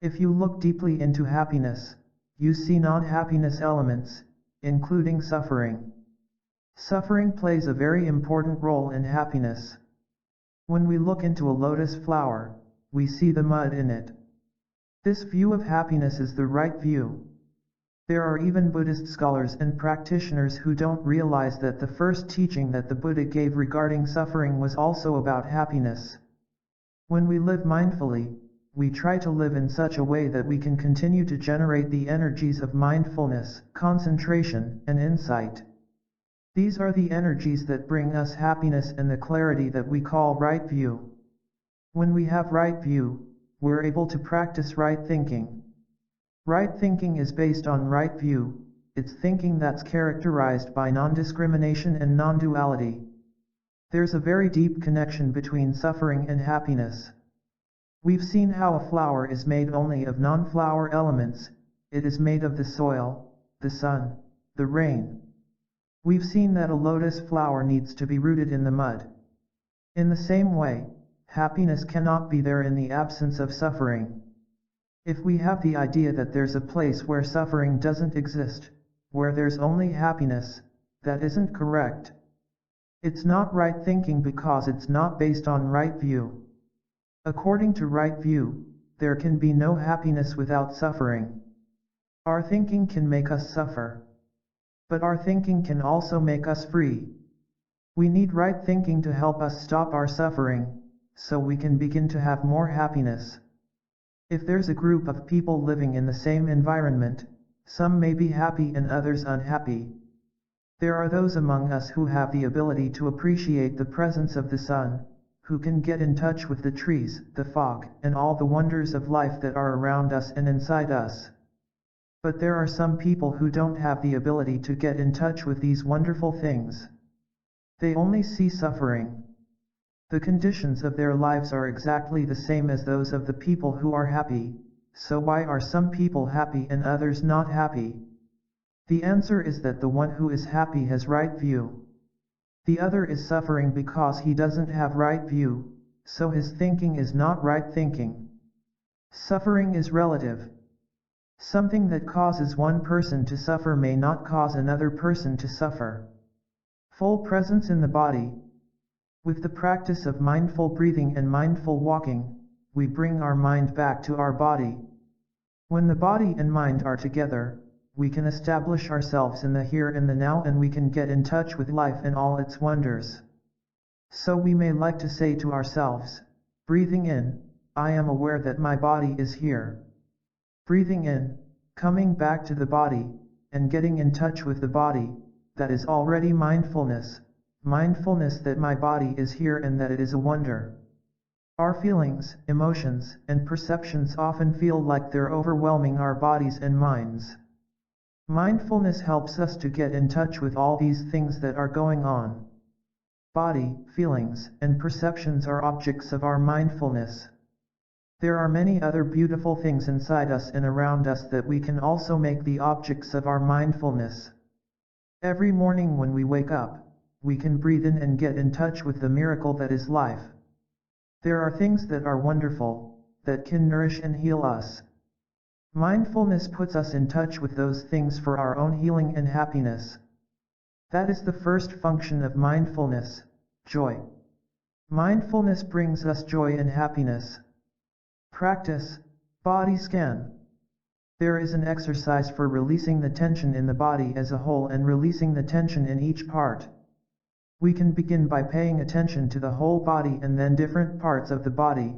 If you look deeply into happiness, you see non-happiness elements, including suffering. Suffering plays a very important role in happiness. When we look into a lotus flower, we see the mud in it. This view of happiness is the right view. There are even Buddhist scholars and practitioners who don't realize that the first teaching that the Buddha gave regarding suffering was also about happiness. When we live mindfully, we try to live in such a way that we can continue to generate the energies of mindfulness, concentration, and insight. These are the energies that bring us happiness and the clarity that we call right view. When we have right view, we're able to practice right thinking. Right thinking is based on right view, it's thinking that's characterized by non-discrimination and non-duality. There's a very deep connection between suffering and happiness. We've seen how a flower is made only of non-flower elements. It is made of the soil, the sun, the rain. We've seen that a lotus flower needs to be rooted in the mud. In the same way, happiness cannot be there in the absence of suffering. If we have the idea that there's a place where suffering doesn't exist, where there's only happiness, that isn't correct. It's not right thinking because it's not based on right view. According to right view, there can be no happiness without suffering. Our thinking can make us suffer. But our thinking can also make us free. We need right thinking to help us stop our suffering, so we can begin to have more happiness. If there's a group of people living in the same environment, some may be happy and others unhappy. There are those among us who have the ability to appreciate the presence of the sun, who can get in touch with the trees, the fog, and all the wonders of life that are around us and inside us. But there are some people who don't have the ability to get in touch with these wonderful things. They only see suffering. The conditions of their lives are exactly the same as those of the people who are happy, so why are some people happy and others not happy? The answer is that the one who is happy has right view. The other is suffering because he doesn't have right view, so his thinking is not right thinking. Suffering is relative. Something that causes one person to suffer may not cause another person to suffer. Full presence in the body. With the practice of mindful breathing and mindful walking, we bring our mind back to our body. When the body and mind are together, we can establish ourselves in the here and the now, and we can get in touch with life and all its wonders. So we may like to say to ourselves, breathing in, I am aware that my body is here. Breathing in, coming back to the body, and getting in touch with the body, that is already mindfulness. Mindfulness that my body is here and that it is a wonder. Our feelings, emotions, and perceptions often feel like they're overwhelming our bodies and minds. Mindfulness helps us to get in touch with all these things that are going on. Body, feelings, and perceptions are objects of our mindfulness. There are many other beautiful things inside us and around us that we can also make the objects of our mindfulness. Every morning when we wake up, we can breathe in and get in touch with the miracle that is life. There are things that are wonderful, that can nourish and heal us. Mindfulness puts us in touch with those things for our own healing and happiness. That is the first function of mindfulness, joy. Mindfulness brings us joy and happiness. Practice, body scan. There is an exercise for releasing the tension in the body as a whole and releasing the tension in each part. We can begin by paying attention to the whole body and then different parts of the body.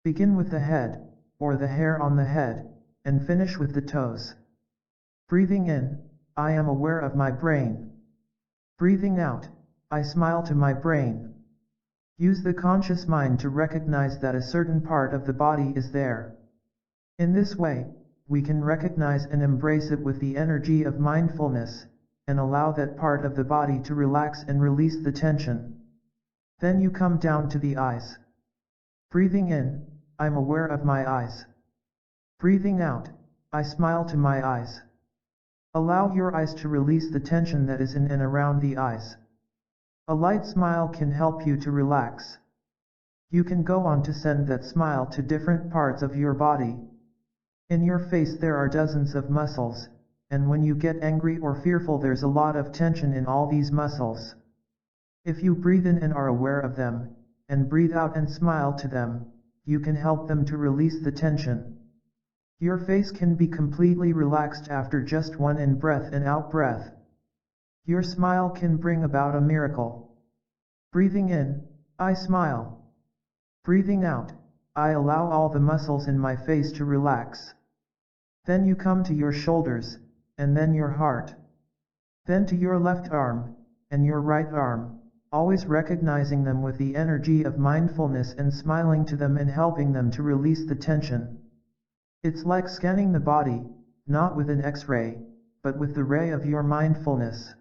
Begin with the head, or the hair on the head, and finish with the toes. Breathing in, I am aware of my brain. Breathing out, I smile to my brain. Use the conscious mind to recognize that a certain part of the body is there. In this way, we can recognize and embrace it with the energy of mindfulness, and allow that part of the body to relax and release the tension. Then you come down to the eyes. Breathing in, I'm aware of my eyes. Breathing out, I smile to my eyes. Allow your eyes to release the tension that is in and around the eyes. A light smile can help you to relax. You can go on to send that smile to different parts of your body. In your face there are dozens of muscles, and when you get angry or fearful there's a lot of tension in all these muscles. If you breathe in and are aware of them, and breathe out and smile to them, you can help them to release the tension. Your face can be completely relaxed after just one in-breath and out-breath. Your smile can bring about a miracle. Breathing in, I smile. Breathing out, I allow all the muscles in my face to relax. Then you come to your shoulders, and then your heart. Then to your left arm, and your right arm, always recognizing them with the energy of mindfulness and smiling to them and helping them to release the tension. It's like scanning the body, not with an X-ray, but with the ray of your mindfulness.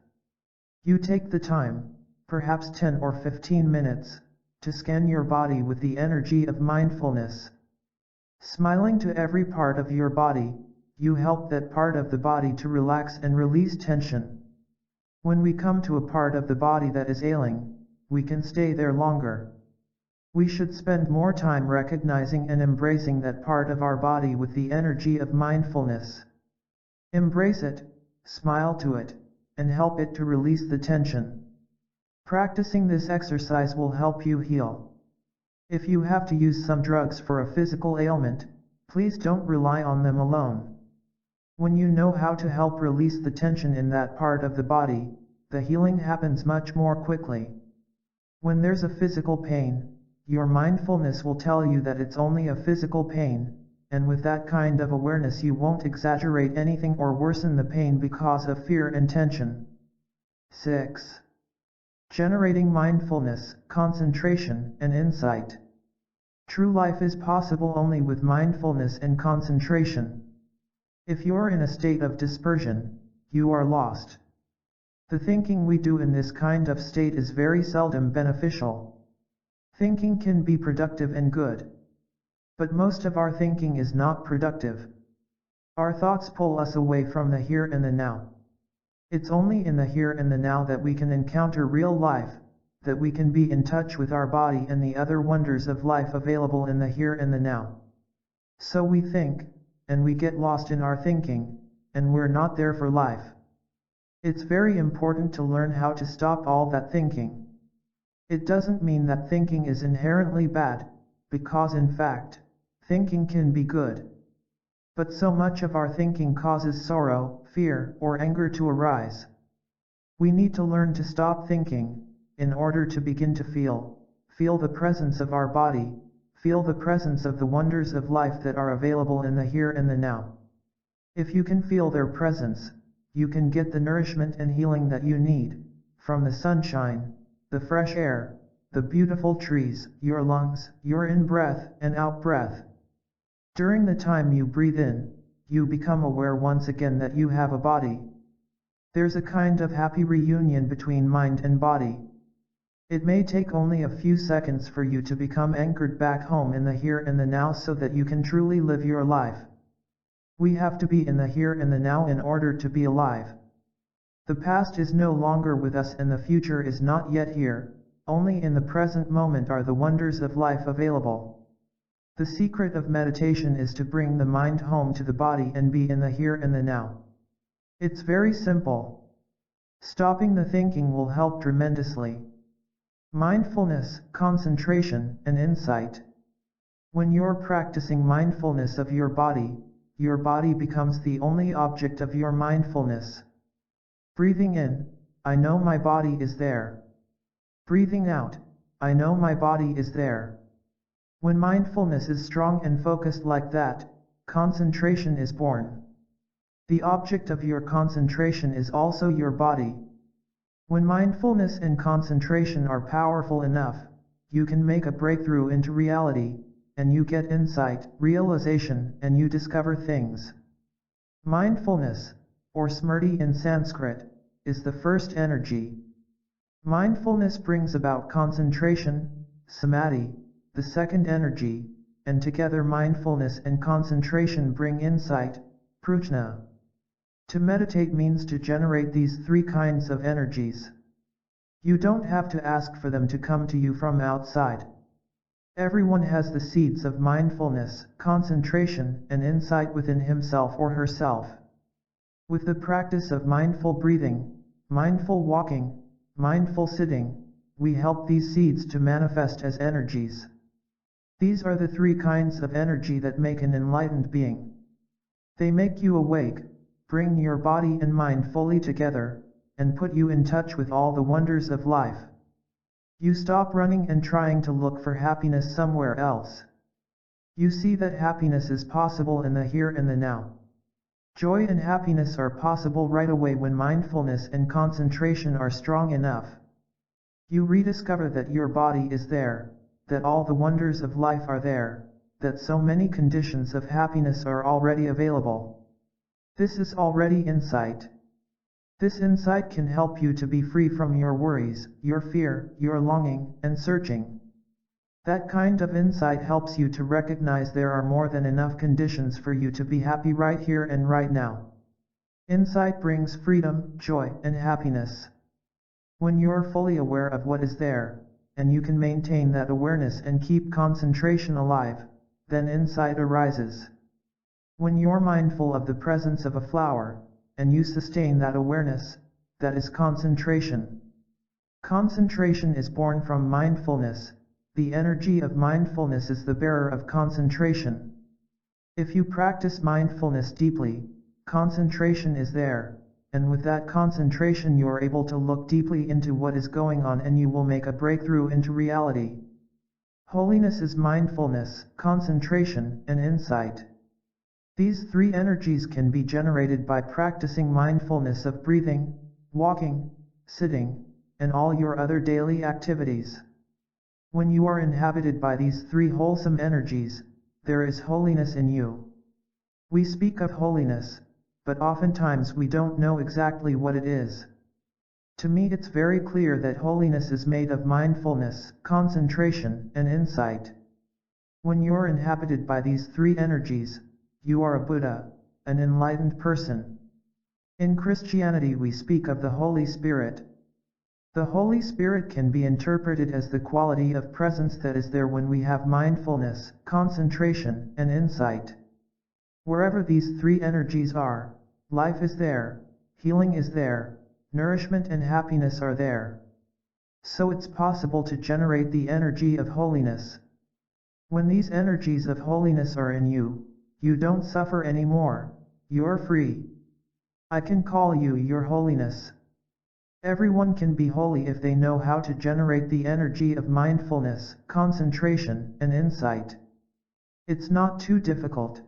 You take the time, perhaps 10 or 15 minutes, to scan your body with the energy of mindfulness. Smiling to every part of your body, you help that part of the body to relax and release tension. When we come to a part of the body that is ailing, we can stay there longer. We should spend more time recognizing and embracing that part of our body with the energy of mindfulness. Embrace it, smile to it, and help it to release the tension. Practicing this exercise will help you heal. If you have to use some drugs for a physical ailment, please don't rely on them alone. When you know how to help release the tension in that part of the body, the healing happens much more quickly. When there's a physical pain, your mindfulness will tell you that it's only a physical pain, and with that kind of awareness you won't exaggerate anything or worsen the pain because of fear and tension. 6. Generating mindfulness, concentration, and insight. True life is possible only with mindfulness and concentration. If you're in a state of dispersion, you are lost. The thinking we do in this kind of state is very seldom beneficial. Thinking can be productive and good. But most of our thinking is not productive. Our thoughts pull us away from the here and the now. It's only in the here and the now that we can encounter real life, that we can be in touch with our body and the other wonders of life available in the here and the now. So we think, and we get lost in our thinking, and we're not there for life. It's very important to learn how to stop all that thinking. It doesn't mean that thinking is inherently bad, because in fact, thinking can be good. But so much of our thinking causes sorrow, fear, or anger to arise. We need to learn to stop thinking, in order to begin to feel the presence of our body, feel the presence of the wonders of life that are available in the here and the now. If you can feel their presence, you can get the nourishment and healing that you need, from the sunshine, the fresh air, the beautiful trees, your lungs, your in-breath and out-breath. During the time you breathe in, you become aware once again that you have a body. There's a kind of happy reunion between mind and body. It may take only a few seconds for you to become anchored back home in the here and the now so that you can truly live your life. We have to be in the here and the now in order to be alive. The past is no longer with us and the future is not yet here, only in the present moment are the wonders of life available. The secret of meditation is to bring the mind home to the body and be in the here and the now. It's very simple. Stopping the thinking will help tremendously. Mindfulness, concentration, and insight. When you're practicing mindfulness of your body becomes the only object of your mindfulness. Breathing in, I know my body is there. Breathing out, I know my body is there. When mindfulness is strong and focused like that, concentration is born. The object of your concentration is also your body. When mindfulness and concentration are powerful enough, you can make a breakthrough into reality, and you get insight, realization, and you discover things. Mindfulness, or smriti in Sanskrit, is the first energy. Mindfulness brings about concentration, samadhi, the second energy, and together mindfulness and concentration bring insight, prajna. To meditate means to generate these three kinds of energies. You don't have to ask for them to come to you from outside. Everyone has the seeds of mindfulness, concentration, and insight within himself or herself. With the practice of mindful breathing, mindful walking, mindful sitting, we help these seeds to manifest as energies. These are the three kinds of energy that make an enlightened being. They make you awake, bring your body and mind fully together, and put you in touch with all the wonders of life. You stop running and trying to look for happiness somewhere else. You see that happiness is possible in the here and the now. Joy and happiness are possible right away when mindfulness and concentration are strong enough. You rediscover that your body is there, that all the wonders of life are there, that so many conditions of happiness are already available. This is already insight. This insight can help you to be free from your worries, your fear, your longing, and searching. That kind of insight helps you to recognize there are more than enough conditions for you to be happy right here and right now. Insight brings freedom, joy, and happiness. When you're fully aware of what is there, and you can maintain that awareness and keep concentration alive, then insight arises. When you're mindful of the presence of a flower, and you sustain that awareness, that is concentration. Concentration is born from mindfulness. The energy of mindfulness is the bearer of concentration. If you practice mindfulness deeply, concentration is there, and with that concentration you are able to look deeply into what is going on and you will make a breakthrough into reality. Holiness is mindfulness, concentration, and insight. These three energies can be generated by practicing mindfulness of breathing, walking, sitting, and all your other daily activities. When you are inhabited by these three wholesome energies, there is holiness in you. We speak of holiness, but oftentimes we don't know exactly what it is. To me it's very clear that holiness is made of mindfulness, concentration, and insight. When you're inhabited by these three energies, you are a Buddha, an enlightened person. In Christianity we speak of the Holy Spirit. The Holy Spirit can be interpreted as the quality of presence that is there when we have mindfulness, concentration, and insight. Wherever these three energies are, life is there, healing is there, nourishment and happiness are there. So it's possible to generate the energy of holiness. When these energies of holiness are in you, you don't suffer anymore, you're free. I can call you your holiness. Everyone can be holy if they know how to generate the energy of mindfulness, concentration, and insight. It's not too difficult.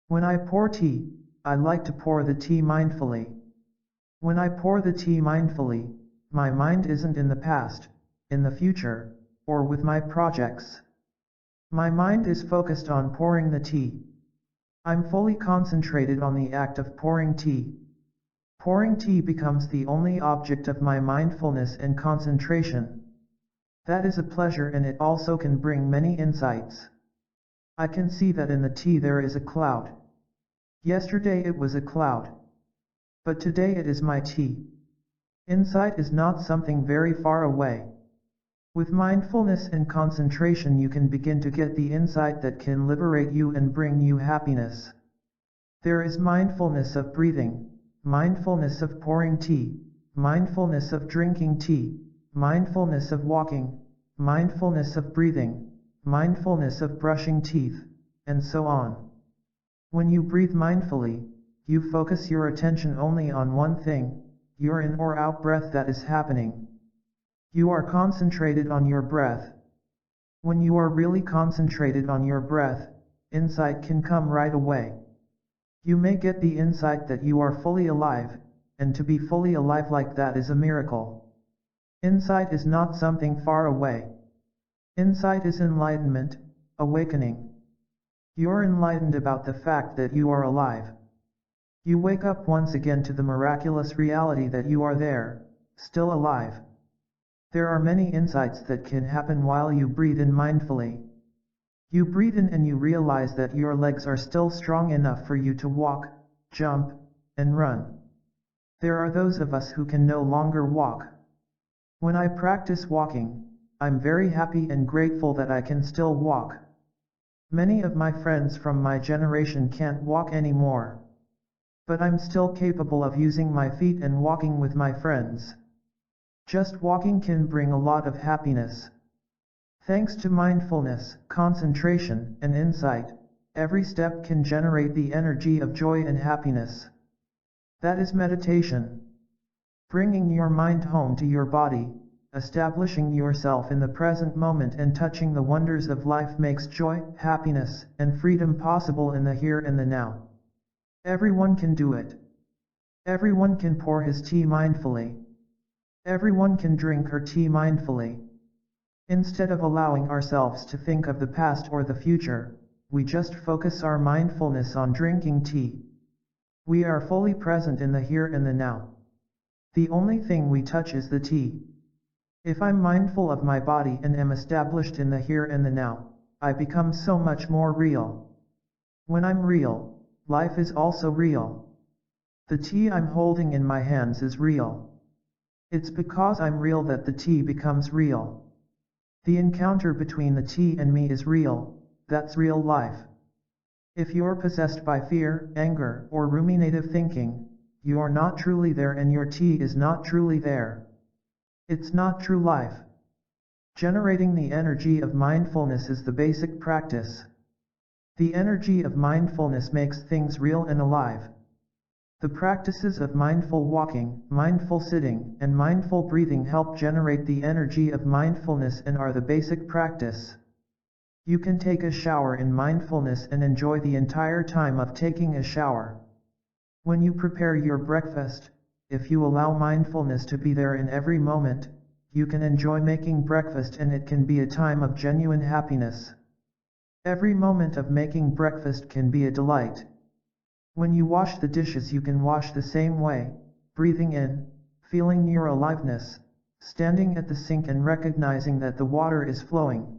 When I pour tea, I like to pour the tea mindfully. When I pour the tea mindfully, my mind isn't in the past, in the future, or with my projects. My mind is focused on pouring the tea. I'm fully concentrated on the act of pouring tea. Pouring tea becomes the only object of my mindfulness and concentration. That is a pleasure and it also can bring many insights. I can see that in the tea there is a cloud. Yesterday it was a cloud. But today it is my tea. Insight is not something very far away. With mindfulness and concentration you can begin to get the insight that can liberate you and bring you happiness. There is mindfulness of breathing, mindfulness of pouring tea, mindfulness of drinking tea, mindfulness of walking, mindfulness of breathing, mindfulness of brushing teeth, and so on. When you breathe mindfully, you focus your attention only on one thing, your in or out breath that is happening. You are concentrated on your breath. When you are really concentrated on your breath, insight can come right away. You may get the insight that you are fully alive, and to be fully alive like that is a miracle. Insight is not something far away. Insight is enlightenment, awakening. You're enlightened about the fact that you are alive. You wake up once again to the miraculous reality that you are there, still alive. There are many insights that can happen while you breathe in mindfully. You breathe in and you realize that your legs are still strong enough for you to walk, jump, and run. There are those of us who can no longer walk. When I practice walking, I'm very happy and grateful that I can still walk. Many of my friends from my generation can't walk anymore. But I'm still capable of using my feet and walking with my friends. Just walking can bring a lot of happiness. Thanks to mindfulness, concentration, and insight, every step can generate the energy of joy and happiness. That is meditation. Bringing your mind home to your body, establishing yourself in the present moment and touching the wonders of life makes joy, happiness, and freedom possible in the here and the now. Everyone can do it. Everyone can pour his tea mindfully. Everyone can drink her tea mindfully. Instead of allowing ourselves to think of the past or the future, we just focus our mindfulness on drinking tea. We are fully present in the here and the now. The only thing we touch is the tea. If I'm mindful of my body and am established in the here and the now, I become so much more real. When I'm real, life is also real. The tea I'm holding in my hands is real. It's because I'm real that the tea becomes real. The encounter between the tea and me is real, that's real life. If you're possessed by fear, anger, or ruminative thinking, you're not truly there and your tea is not truly there. It's not true life. Generating the energy of mindfulness is the basic practice. The energy of mindfulness makes things real and alive. The practices of mindful walking, mindful sitting, and mindful breathing help generate the energy of mindfulness and are the basic practice. You can take a shower in mindfulness and enjoy the entire time of taking a shower. When you prepare your breakfast, if you allow mindfulness to be there in every moment, you can enjoy making breakfast and it can be a time of genuine happiness. Every moment of making breakfast can be a delight. When you wash the dishes you can wash the same way, breathing in, feeling your aliveness, standing at the sink and recognizing that the water is flowing.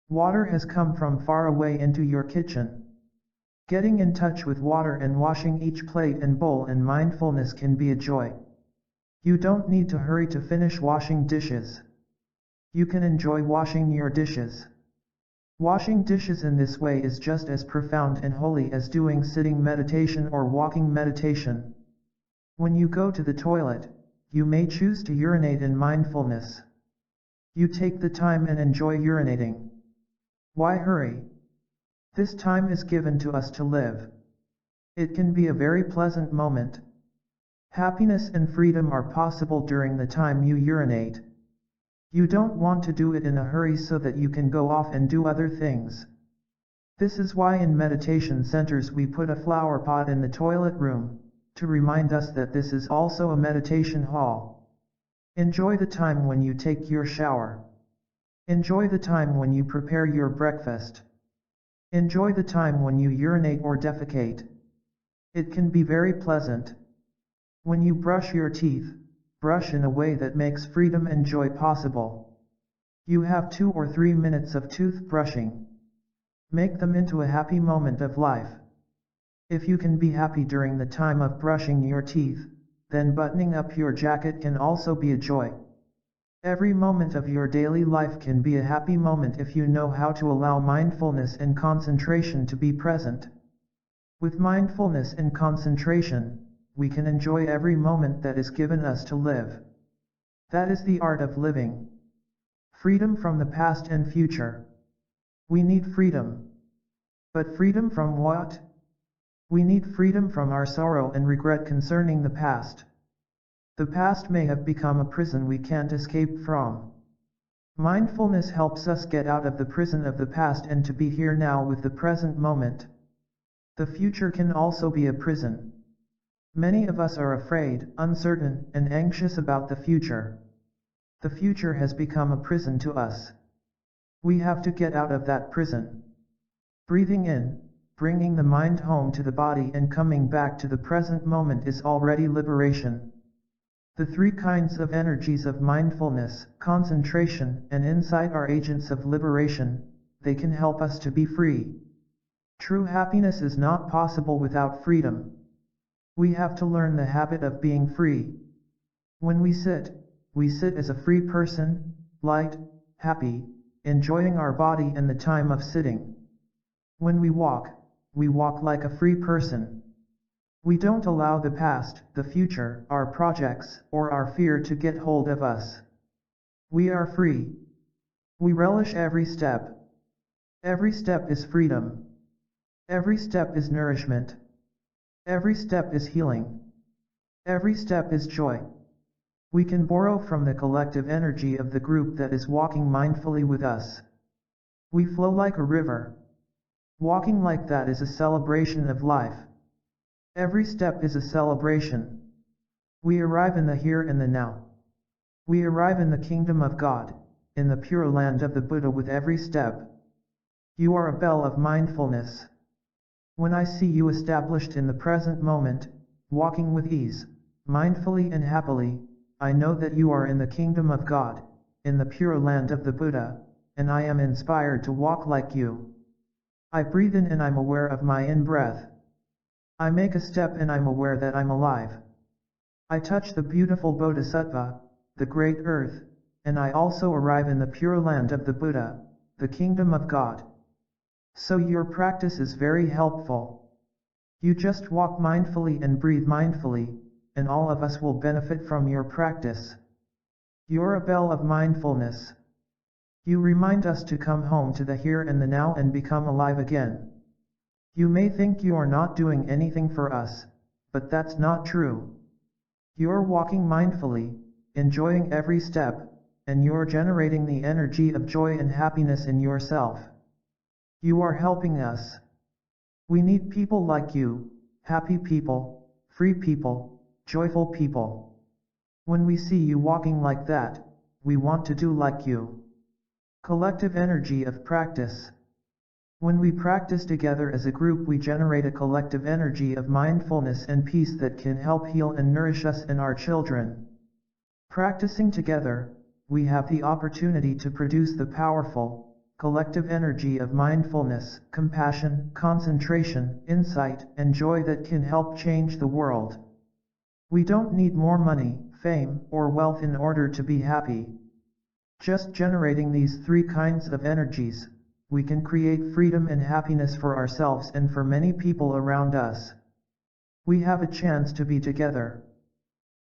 Water has come from far away into your kitchen. Getting in touch with water and washing each plate and bowl in mindfulness can be a joy. You don't need to hurry to finish washing dishes. You can enjoy washing your dishes. Washing dishes in this way is just as profound and holy as doing sitting meditation or walking meditation. When you go to the toilet, you may choose to urinate in mindfulness. You take the time and enjoy urinating. Why hurry? This time is given to us to live. It can be a very pleasant moment. Happiness and freedom are possible during the time you urinate. You don't want to do it in a hurry so that you can go off and do other things. This is why in meditation centers we put a flower pot in the toilet room, to remind us that this is also a meditation hall. Enjoy the time when you take your shower. Enjoy the time when you prepare your breakfast. Enjoy the time when you urinate or defecate. It can be very pleasant. When you brush your teeth, brush in a way that makes freedom and joy possible. You have 2 or 3 minutes of toothbrushing. Make them into a happy moment of life. If you can be happy during the time of brushing your teeth, then buttoning up your jacket can also be a joy. Every moment of your daily life can be a happy moment if you know how to allow mindfulness and concentration to be present. With mindfulness and concentration, we can enjoy every moment that is given us to live. That is the art of living. Freedom from the past and future. We need freedom. But freedom from what? We need freedom from our sorrow and regret concerning the past. The past may have become a prison we can't escape from. Mindfulness helps us get out of the prison of the past and to be here now with the present moment. The future can also be a prison. Many of us are afraid, uncertain, and anxious about the future. The future has become a prison to us. We have to get out of that prison. Breathing in, bringing the mind home to the body and coming back to the present moment is already liberation. The 3 kinds of energies of mindfulness, concentration, and insight are agents of liberation. They can help us to be free. True happiness is not possible without freedom. We have to learn the habit of being free. When we sit as a free person, light, happy, enjoying our body and the time of sitting. When we walk like a free person. We don't allow the past, the future, our projects, or our fear to get hold of us. We are free. We relish every step. Every step is freedom. Every step is nourishment. Every step is healing. Every step is joy. We can borrow from the collective energy of the group that is walking mindfully with us. We flow like a river. Walking like that is a celebration of life. Every step is a celebration. We arrive in the here and the now. We arrive in the kingdom of God, in the pure land of the Buddha with every step. You are a bell of mindfulness. When I see you established in the present moment, walking with ease, mindfully and happily, I know that you are in the kingdom of God, in the pure land of the Buddha, and I am inspired to walk like you. I breathe in and I'm aware of my in-breath. I make a step and I'm aware that I'm alive. I touch the beautiful Bodhisattva, the great earth, and I also arrive in the pure land of the Buddha, the kingdom of God. So your practice is very helpful. You just walk mindfully and breathe mindfully, and all of us will benefit from your practice. You're a bell of mindfulness. You remind us to come home to the here and the now and become alive again. You may think you are not doing anything for us, but that's not true. You're walking mindfully, enjoying every step, and you're generating the energy of joy and happiness in yourself. You are helping us. We need people like you, happy people, free people, joyful people. When we see you walking like that, we want to do like you. Collective energy of practice. When we practice together as a group, we generate a collective energy of mindfulness and peace that can help heal and nourish us and our children. Practicing together, we have the opportunity to produce the powerful, collective energy of mindfulness, compassion, concentration, insight, and joy that can help change the world. We don't need more money, fame, or wealth in order to be happy. Just generating these three kinds of energies, we can create freedom and happiness for ourselves and for many people around us. We have a chance to be together.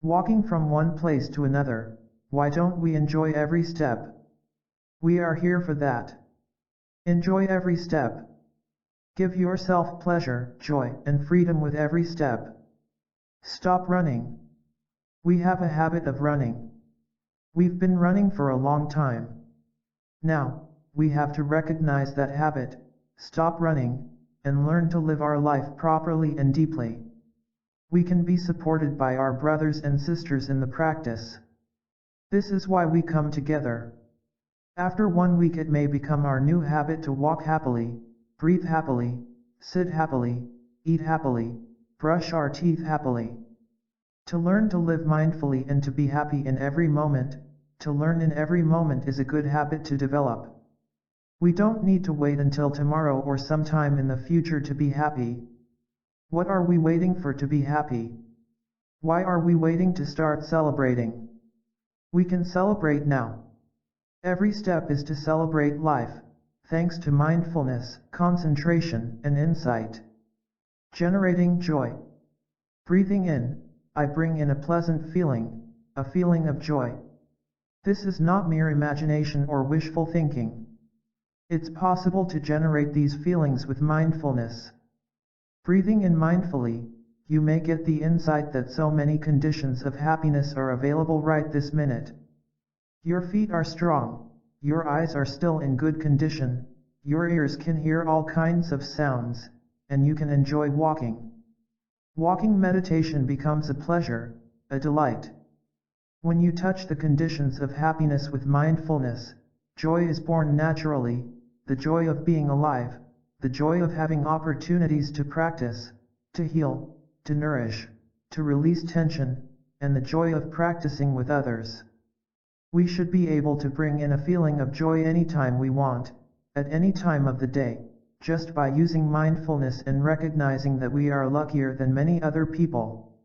Walking from one place to another, why don't we enjoy every step? We are here for that. Enjoy every step. Give yourself pleasure, joy, and freedom with every step. Stop running. We have a habit of running. We've been running for a long time. Now, we have to recognize that habit, stop running, and learn to live our life properly and deeply. We can be supported by our brothers and sisters in the practice. This is why we come together. After 1 week it may become our new habit to walk happily, breathe happily, sit happily, eat happily, brush our teeth happily. To learn to live mindfully and to be happy in every moment, to learn in every moment is a good habit to develop. We don't need to wait until tomorrow or sometime in the future to be happy. What are we waiting for to be happy? Why are we waiting to start celebrating? We can celebrate now. Every step is to celebrate life, thanks to mindfulness, concentration, and insight. Generating joy. Breathing in, I bring in a pleasant feeling, a feeling of joy. This is not mere imagination or wishful thinking. It's possible to generate these feelings with mindfulness. Breathing in mindfully, you may get the insight that so many conditions of happiness are available right this minute. Your feet are strong, your eyes are still in good condition, your ears can hear all kinds of sounds, and you can enjoy walking. Walking meditation becomes a pleasure, a delight. When you touch the conditions of happiness with mindfulness, joy is born naturally, the joy of being alive, the joy of having opportunities to practice, to heal, to nourish, to release tension, and the joy of practicing with others. We should be able to bring in a feeling of joy anytime we want, at any time of the day, just by using mindfulness and recognizing that we are luckier than many other people.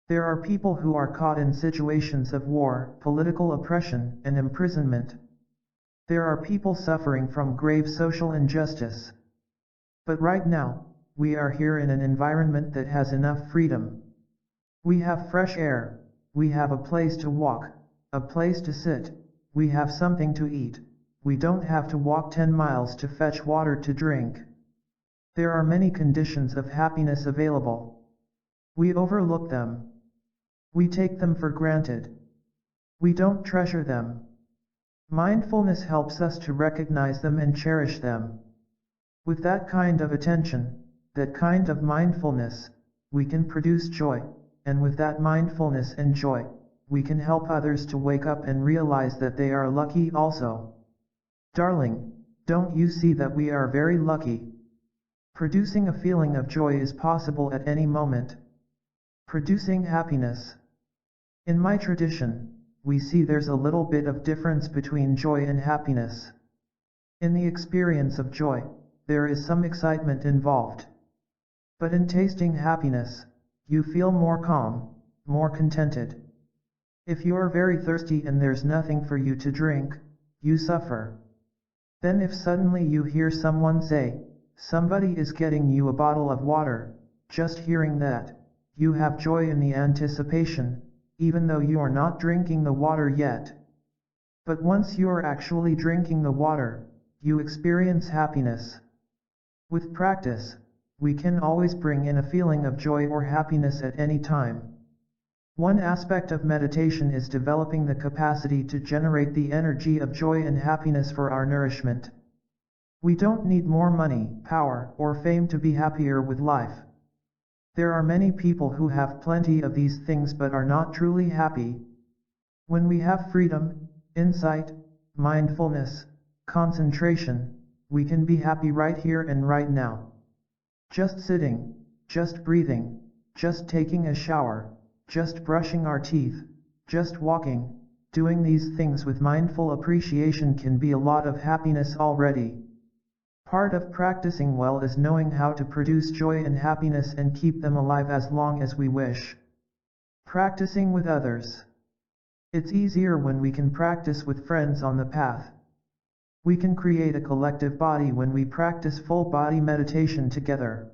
There are people who are caught in situations of war, political oppression, and imprisonment. There are people suffering from grave social injustice. But right now, we are here in an environment that has enough freedom. We have fresh air, we have a place to walk, a place to sit, we have something to eat, we don't have to walk 10 miles to fetch water to drink. There are many conditions of happiness available. We overlook them. We take them for granted. We don't treasure them. Mindfulness helps us to recognize them and cherish them. With that kind of attention, that kind of mindfulness, we can produce joy, and with that mindfulness and joy, we can help others to wake up and realize that they are lucky also. Darling, don't you see that we are very lucky? Producing a feeling of joy is possible at any moment. Producing happiness. In my tradition, we see there's a little bit of difference between joy and happiness. In the experience of joy, there is some excitement involved. But in tasting happiness, you feel more calm, more contented. If you are very thirsty and there's nothing for you to drink, you suffer. Then if suddenly you hear someone say, somebody is getting you a bottle of water, just hearing that, you have joy in the anticipation, even though you are not drinking the water yet. But once you are actually drinking the water, you experience happiness. With practice, we can always bring in a feeling of joy or happiness at any time. One aspect of meditation is developing the capacity to generate the energy of joy and happiness for our nourishment. We don't need more money, power, or fame to be happier with life. There are many people who have plenty of these things but are not truly happy. When we have freedom, insight, mindfulness, concentration, we can be happy right here and right now. Just sitting, just breathing, just taking a shower, just brushing our teeth, just walking, doing these things with mindful appreciation can be a lot of happiness already. Part of practicing well is knowing how to produce joy and happiness and keep them alive as long as we wish. Practicing with others. It's easier when we can practice with friends on the path. We can create a collective body when we practice full body meditation together.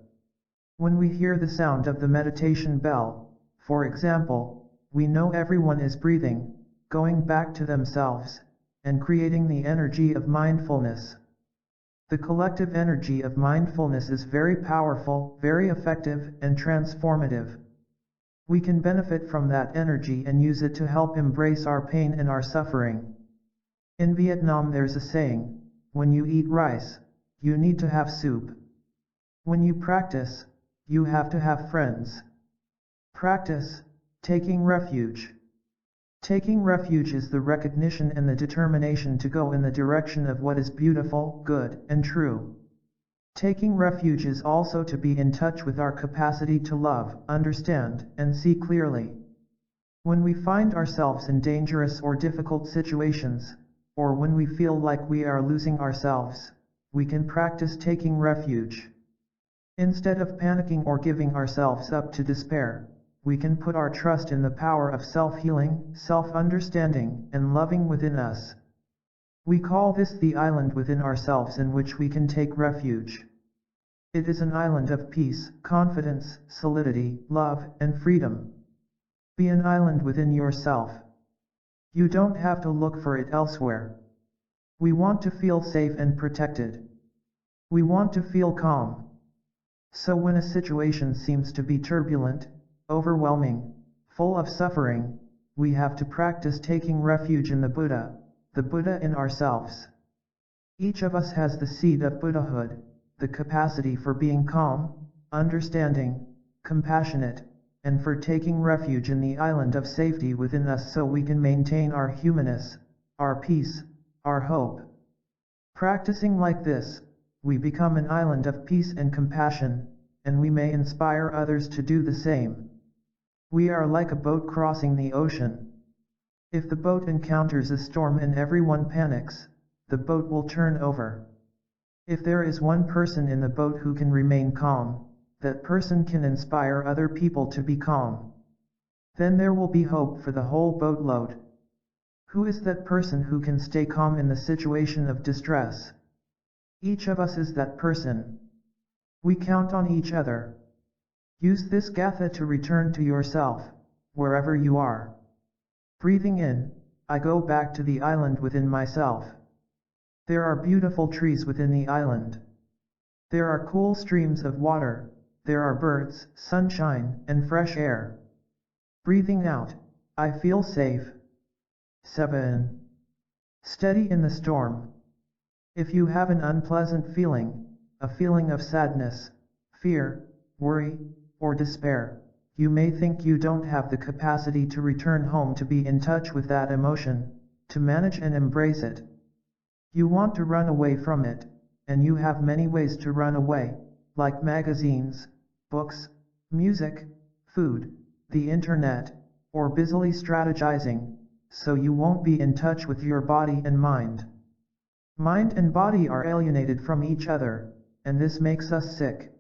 When we hear the sound of the meditation bell, for example, we know everyone is breathing, going back to themselves, and creating the energy of mindfulness. The collective energy of mindfulness is very powerful, very effective, and transformative. We can benefit from that energy and use it to help embrace our pain and our suffering. In Vietnam there's a saying, when you eat rice, you need to have soup. When you practice, you have to have friends. Practice, taking refuge. Taking refuge is the recognition and the determination to go in the direction of what is beautiful, good, and true. Taking refuge is also to be in touch with our capacity to love, understand, and see clearly. When we find ourselves in dangerous or difficult situations, or when we feel like we are losing ourselves, we can practice taking refuge. Instead of panicking or giving ourselves up to despair, we can put our trust in the power of self-healing, self-understanding, and loving within us. We call this the island within ourselves in which we can take refuge. It is an island of peace, confidence, solidity, love, and freedom. Be an island within yourself. You don't have to look for it elsewhere. We want to feel safe and protected. We want to feel calm. So when a situation seems to be turbulent, overwhelming, full of suffering, we have to practice taking refuge in the Buddha in ourselves. Each of us has the seed of Buddhahood, the capacity for being calm, understanding, compassionate, and for taking refuge in the island of safety within us so we can maintain our humanness, our peace, our hope. Practicing like this, we become an island of peace and compassion, and we may inspire others to do the same. We are like a boat crossing the ocean. If the boat encounters a storm and everyone panics, the boat will turn over. If there is one person in the boat who can remain calm, that person can inspire other people to be calm. Then there will be hope for the whole boatload. Who is that person who can stay calm in the situation of distress? Each of us is that person. We count on each other. Use this gatha to return to yourself, wherever you are. Breathing in, I go back to the island within myself. There are beautiful trees within the island. There are cool streams of water, there are birds, sunshine, and fresh air. Breathing out, I feel safe. 7. Steady in the storm. If you have an unpleasant feeling, a feeling of sadness, fear, worry, or despair, you may think you don't have the capacity to return home to be in touch with that emotion, to manage and embrace it. You want to run away from it, and you have many ways to run away, like magazines, books, music, food, the internet, or busily strategizing, so you won't be in touch with your body and mind. Mind and body are alienated from each other, and this makes us sick.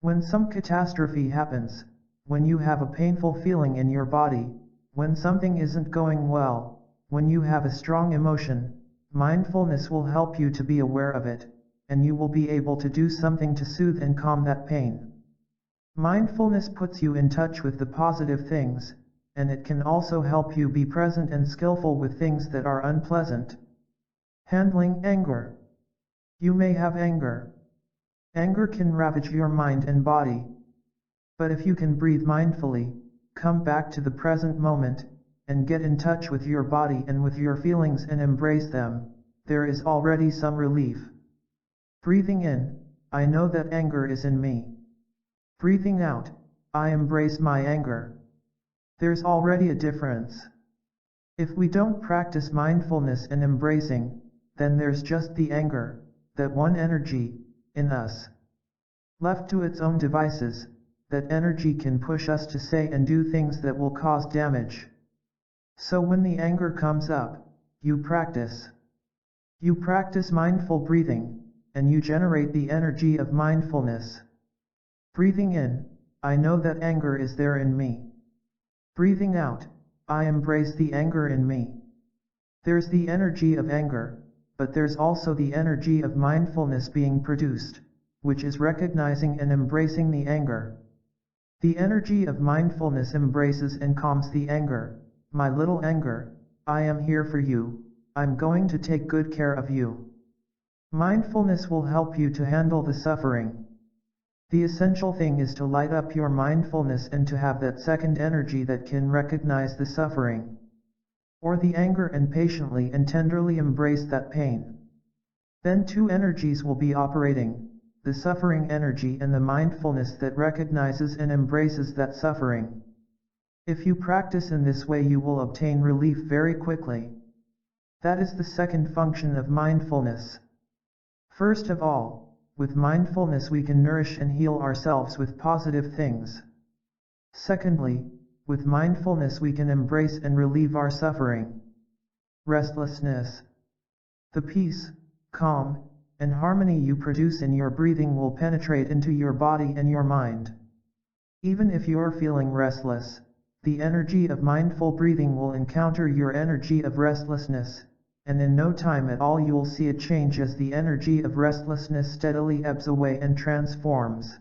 When some catastrophe happens, when you have a painful feeling in your body, when something isn't going well, when you have a strong emotion, mindfulness will help you to be aware of it, and you will be able to do something to soothe and calm that pain. Mindfulness puts you in touch with the positive things, and it can also help you be present and skillful with things that are unpleasant. Handling anger. You may have anger. Anger can ravage your mind and body. But if you can breathe mindfully, come back to the present moment, and get in touch with your body and with your feelings and embrace them, there is already some relief. Breathing in, I know that anger is in me. Breathing out, I embrace my anger. There's already a difference. If we don't practice mindfulness and embracing, then there's just the anger, that one energy, in us. Left to its own devices, that energy can push us to say and do things that will cause damage. So when the anger comes up, you practice. You practice mindful breathing, and you generate the energy of mindfulness. Breathing in, I know that anger is there in me. Breathing out, I embrace the anger in me. There's the energy of anger, but there's also the energy of mindfulness being produced, which is recognizing and embracing the anger. The energy of mindfulness embraces and calms the anger. My little anger, I am here for you, I'm going to take good care of you. Mindfulness will help you to handle the suffering. The essential thing is to light up your mindfulness and to have that second energy that can recognize the suffering, or the anger, and patiently and tenderly embrace that pain. Then two energies will be operating, the suffering energy and the mindfulness that recognizes and embraces that suffering. If you practice in this way, you will obtain relief very quickly. That is the second function of mindfulness. First of all, with mindfulness we can nourish and heal ourselves with positive things. Secondly, with mindfulness we can embrace and relieve our suffering. Restlessness. The peace, calm, and harmony you produce in your breathing will penetrate into your body and your mind. Even if you are feeling restless, the energy of mindful breathing will encounter your energy of restlessness, and in no time at all you'll see a change as the energy of restlessness steadily ebbs away and transforms.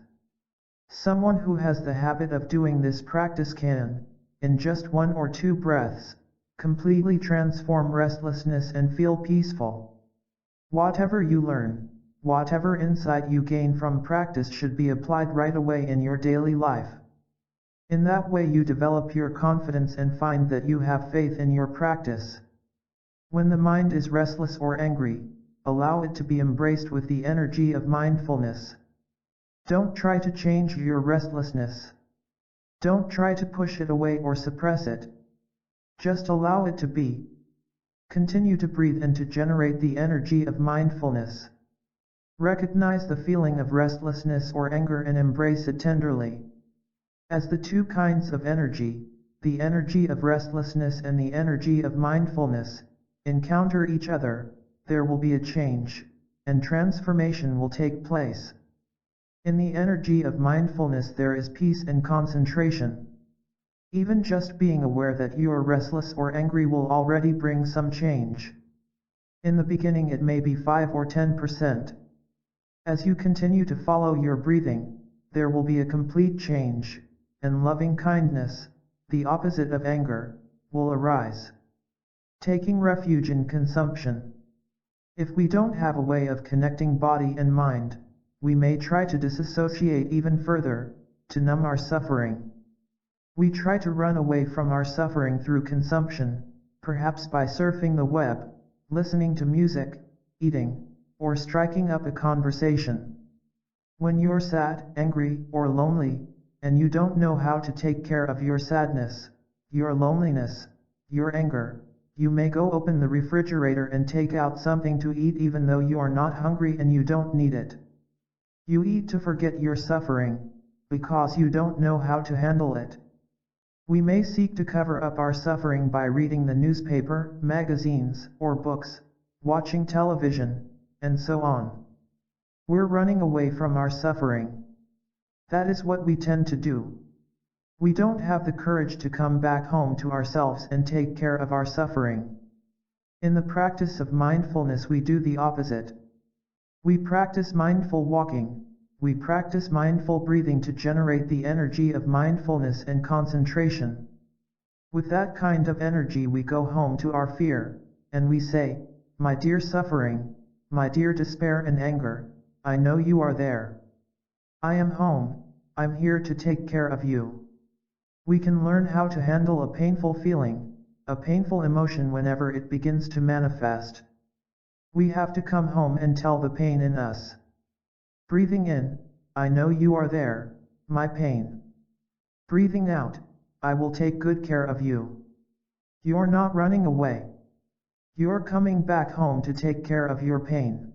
Someone who has the habit of doing this practice can, in just 1 or 2 breaths, completely transform restlessness and feel peaceful. Whatever you learn, whatever insight you gain from practice should be applied right away in your daily life. In that way you develop your confidence and find that you have faith in your practice. When the mind is restless or angry, allow it to be embraced with the energy of mindfulness. Don't try to change your restlessness. Don't try to push it away or suppress it. Just allow it to be. Continue to breathe and to generate the energy of mindfulness. Recognize the feeling of restlessness or anger and embrace it tenderly. As the two kinds of energy, the energy of restlessness and the energy of mindfulness, encounter each other, there will be a change, and transformation will take place. In the energy of mindfulness there is peace and concentration. Even just being aware that you are restless or angry will already bring some change. In the beginning it may be 5 or 10%. As you continue to follow your breathing, there will be a complete change, and loving kindness, the opposite of anger, will arise. Taking refuge in consumption. If we don't have a way of connecting body and mind, we may try to disassociate even further, to numb our suffering. We try to run away from our suffering through consumption, perhaps by surfing the web, listening to music, eating, or striking up a conversation. When you're sad, angry, or lonely, and you don't know how to take care of your sadness, your loneliness, your anger, you may go open the refrigerator and take out something to eat even though you are not hungry and you don't need it. You eat to forget your suffering, because you don't know how to handle it. We may seek to cover up our suffering by reading the newspaper, magazines, or books, watching television, and so on. We're running away from our suffering. That is what we tend to do. We don't have the courage to come back home to ourselves and take care of our suffering. In the practice of mindfulness we do the opposite. We practice mindful walking, we practice mindful breathing to generate the energy of mindfulness and concentration. With that kind of energy we go home to our fear, and we say, "My dear suffering, my dear despair and anger, I know you are there. I am home, I'm here to take care of you." We can learn how to handle a painful feeling, a painful emotion whenever it begins to manifest. We have to come home and tell the pain in us. Breathing in, "I know you are there, my pain." Breathing out, "I will take good care of you." You're not running away. You're coming back home to take care of your pain.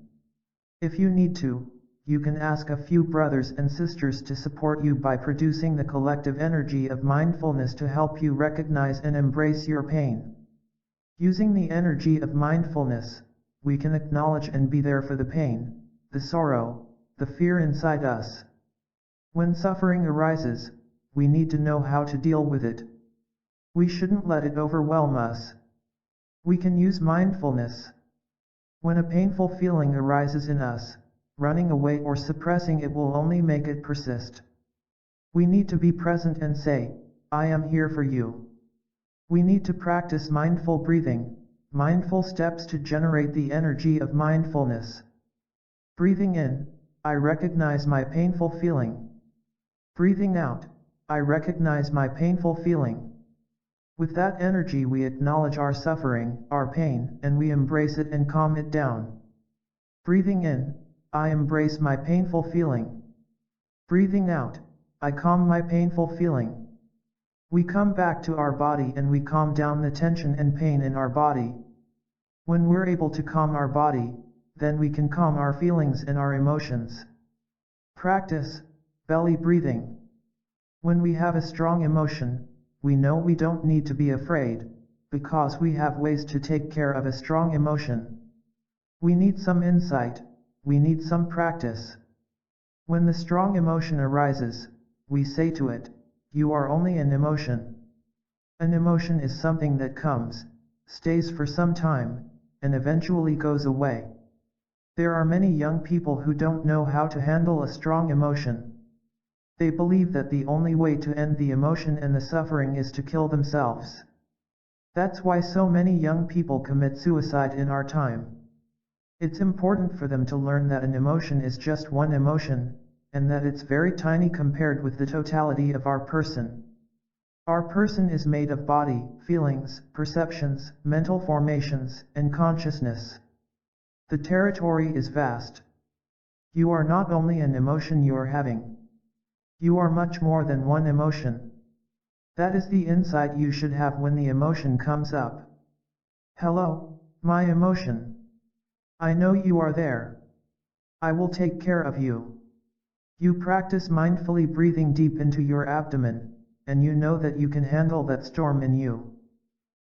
If you need to, you can ask a few brothers and sisters to support you by producing the collective energy of mindfulness to help you recognize and embrace your pain. Using the energy of mindfulness, we can acknowledge and be there for the pain, the sorrow, the fear inside us. When suffering arises, we need to know how to deal with it. We shouldn't let it overwhelm us. We can use mindfulness. When a painful feeling arises in us, running away or suppressing it will only make it persist. We need to be present and say, "I am here for you." We need to practice mindful breathing, mindful steps to generate the energy of mindfulness. Breathing in, "I recognize my painful feeling." Breathing out, "I recognize my painful feeling." With that energy we acknowledge our suffering, our pain, and we embrace it and calm it down. Breathing in, "I embrace my painful feeling." Breathing out, "I calm my painful feeling." We come back to our body and we calm down the tension and pain in our body. When we're able to calm our body, then we can calm our feelings and our emotions. Practice belly breathing. When we have a strong emotion, we know we don't need to be afraid, because we have ways to take care of a strong emotion. We need some insight, we need some practice. When the strong emotion arises, we say to it, "You are only an emotion." An emotion is something that comes, stays for some time, and eventually goes away. There are many young people who don't know how to handle a strong emotion. They believe that the only way to end the emotion and the suffering is to kill themselves. That's why so many young people commit suicide in our time. It's important for them to learn that an emotion is just one emotion, and that it's very tiny compared with the totality of our person. Our person is made of body, feelings, perceptions, mental formations, and consciousness. The territory is vast. You are not only an emotion you are having. You are much more than one emotion. That is the insight you should have when the emotion comes up. "Hello, my emotion. I know you are there. I will take care of you." You practice mindfully breathing deep into your abdomen, and you know that you can handle that storm in you.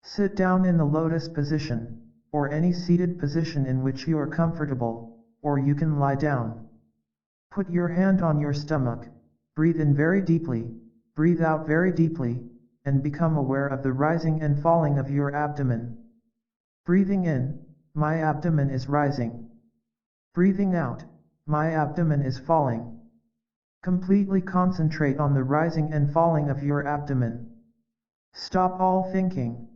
Sit down in the lotus position, or any seated position in which you are comfortable, or you can lie down. Put your hand on your stomach. Breathe in very deeply, breathe out very deeply, and become aware of the rising and falling of your abdomen. Breathing in, "My abdomen is rising." Breathing out, "My abdomen is falling." Completely concentrate on the rising and falling of your abdomen. Stop all thinking.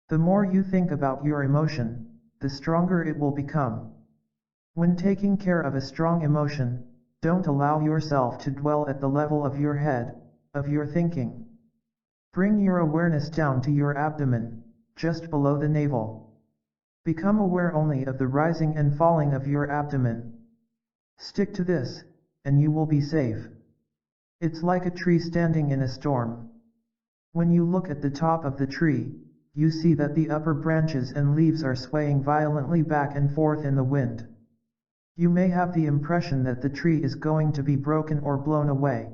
The more you think about your emotion, the stronger it will become. When taking care of a strong emotion, don't allow yourself to dwell at the level of your head, of your thinking. Bring your awareness down to your abdomen, just below the navel. Become aware only of the rising and falling of your abdomen. Stick to this, and you will be safe. It's like a tree standing in a storm. When you look at the top of the tree, you see that the upper branches and leaves are swaying violently back and forth in the wind. You may have the impression that the tree is going to be broken or blown away.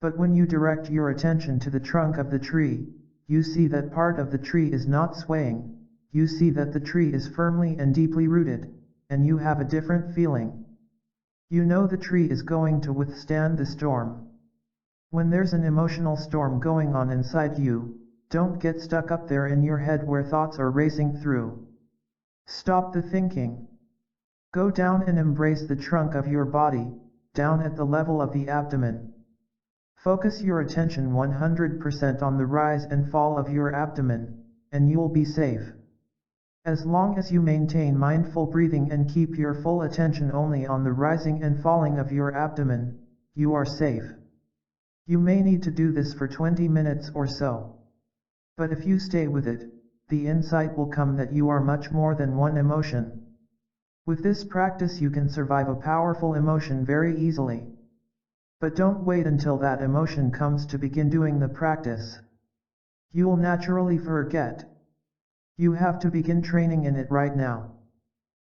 But when you direct your attention to the trunk of the tree, you see that part of the tree is not swaying, you see that the tree is firmly and deeply rooted, and you have a different feeling. You know the tree is going to withstand the storm. When there's an emotional storm going on inside you, don't get stuck up there in your head where thoughts are racing through. Stop the thinking. Go down and embrace the trunk of your body, down at the level of the abdomen. Focus your attention 100% on the rise and fall of your abdomen, and you'll be safe. As long as you maintain mindful breathing and keep your full attention only on the rising and falling of your abdomen, you are safe. You may need to do this for 20 minutes or so. But if you stay with it, the insight will come that you are much more than one emotion. With this practice you can survive a powerful emotion very easily. But don't wait until that emotion comes to begin doing the practice. You'll naturally forget. You have to begin training in it right now.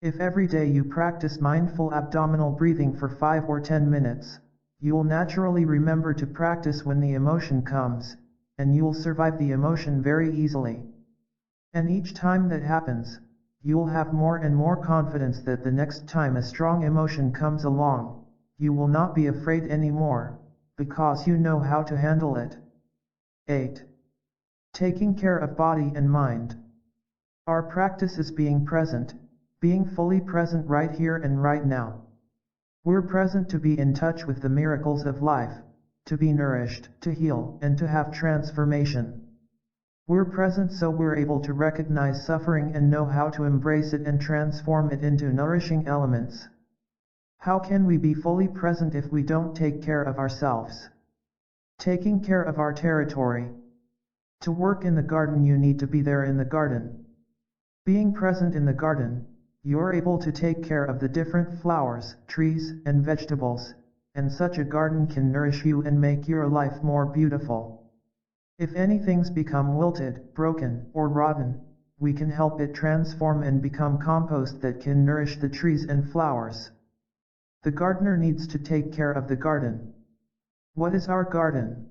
If every day you practice mindful abdominal breathing for 5 or 10 minutes, you'll naturally remember to practice when the emotion comes, and you'll survive the emotion very easily. And each time that happens, you'll have more and more confidence that the next time a strong emotion comes along, you will not be afraid anymore, because you know how to handle it. 8. Taking care of body and mind. Our practice is being present, being fully present right here and right now. We're present to be in touch with the miracles of life, to be nourished, to heal, and to have transformation. We're present so we're able to recognize suffering and know how to embrace it and transform it into nourishing elements. How can we be fully present if we don't take care of ourselves? Taking care of our territory. To work in the garden you need to be there in the garden. Being present in the garden, you're able to take care of the different flowers, trees, and vegetables, and such a garden can nourish you and make your life more beautiful. If anything's become wilted, broken, or rotten, we can help it transform and become compost that can nourish the trees and flowers. The gardener needs to take care of the garden. What is our garden?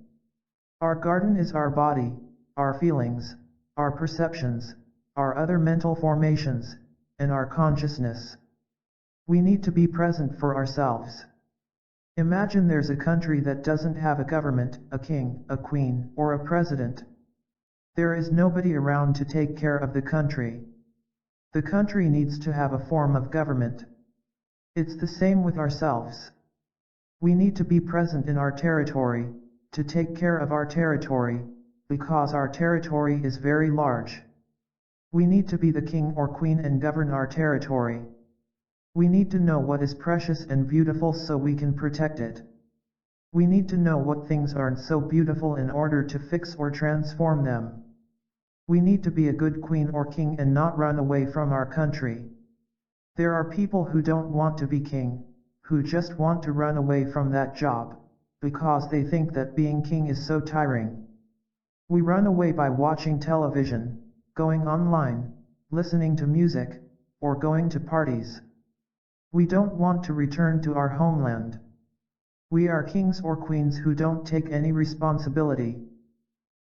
Our garden is our body, our feelings, our perceptions, our other mental formations, and our consciousness. We need to be present for ourselves. Imagine there's a country that doesn't have a government, a king, a queen, or a president. There is nobody around to take care of the country. The country needs to have a form of government. It's the same with ourselves. We need to be present in our territory, to take care of our territory, because our territory is very large. We need to be the king or queen and govern our territory. We need to know what is precious and beautiful so we can protect it. We need to know what things aren't so beautiful in order to fix or transform them. We need to be a good queen or king and not run away from our country. There are people who don't want to be king, who just want to run away from that job, because they think that being king is so tiring. We run away by watching television, going online, listening to music, or going to parties. We don't want to return to our homeland. We are kings or queens who don't take any responsibility.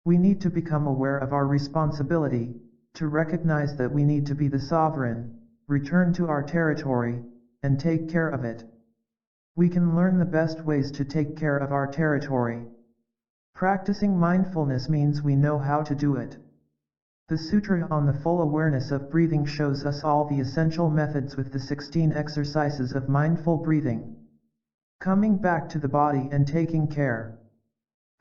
We need to become aware of our responsibility, to recognize that we need to be the sovereign, return to our territory, and take care of it. We can learn the best ways to take care of our territory. Practicing mindfulness means we know how to do it. The Sutra on the Full Awareness of Breathing shows us all the essential methods with the 16 exercises of mindful breathing. Coming back to the body and taking care.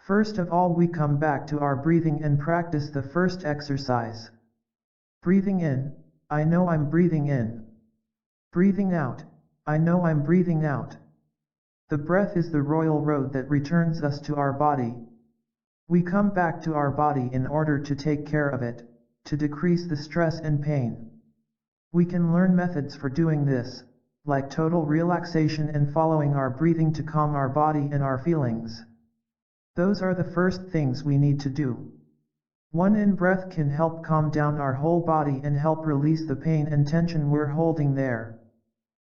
First of all, we come back to our breathing and practice the first exercise. Breathing in, I know I'm breathing in. Breathing out, I know I'm breathing out. The breath is the royal road that returns us to our body. We come back to our body in order to take care of it, to decrease the stress and pain. We can learn methods for doing this, like total relaxation and following our breathing to calm our body and our feelings. Those are the first things we need to do. One in-breath can help calm down our whole body and help release the pain and tension we're holding there.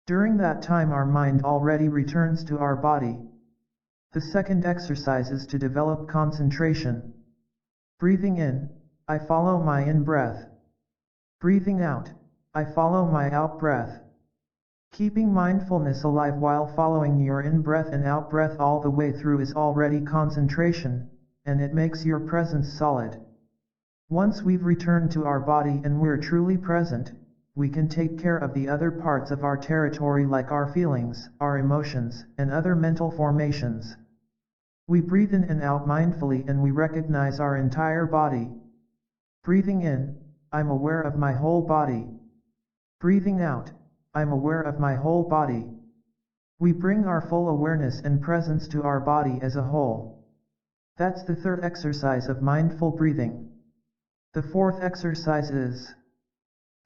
During that time our mind already returns to our body. The second exercise is to develop concentration. Breathing in, I follow my in-breath. Breathing out, I follow my out-breath. Keeping mindfulness alive while following your in-breath and out-breath all the way through is already concentration, and it makes your presence solid. Once we've returned to our body and we're truly present, we can take care of the other parts of our territory like our feelings, our emotions, and other mental formations. We breathe in and out mindfully and we recognize our entire body. Breathing in, I'm aware of my whole body. Breathing out, I'm aware of my whole body. We bring our full awareness and presence to our body as a whole. That's the third exercise of mindful breathing. The fourth exercise is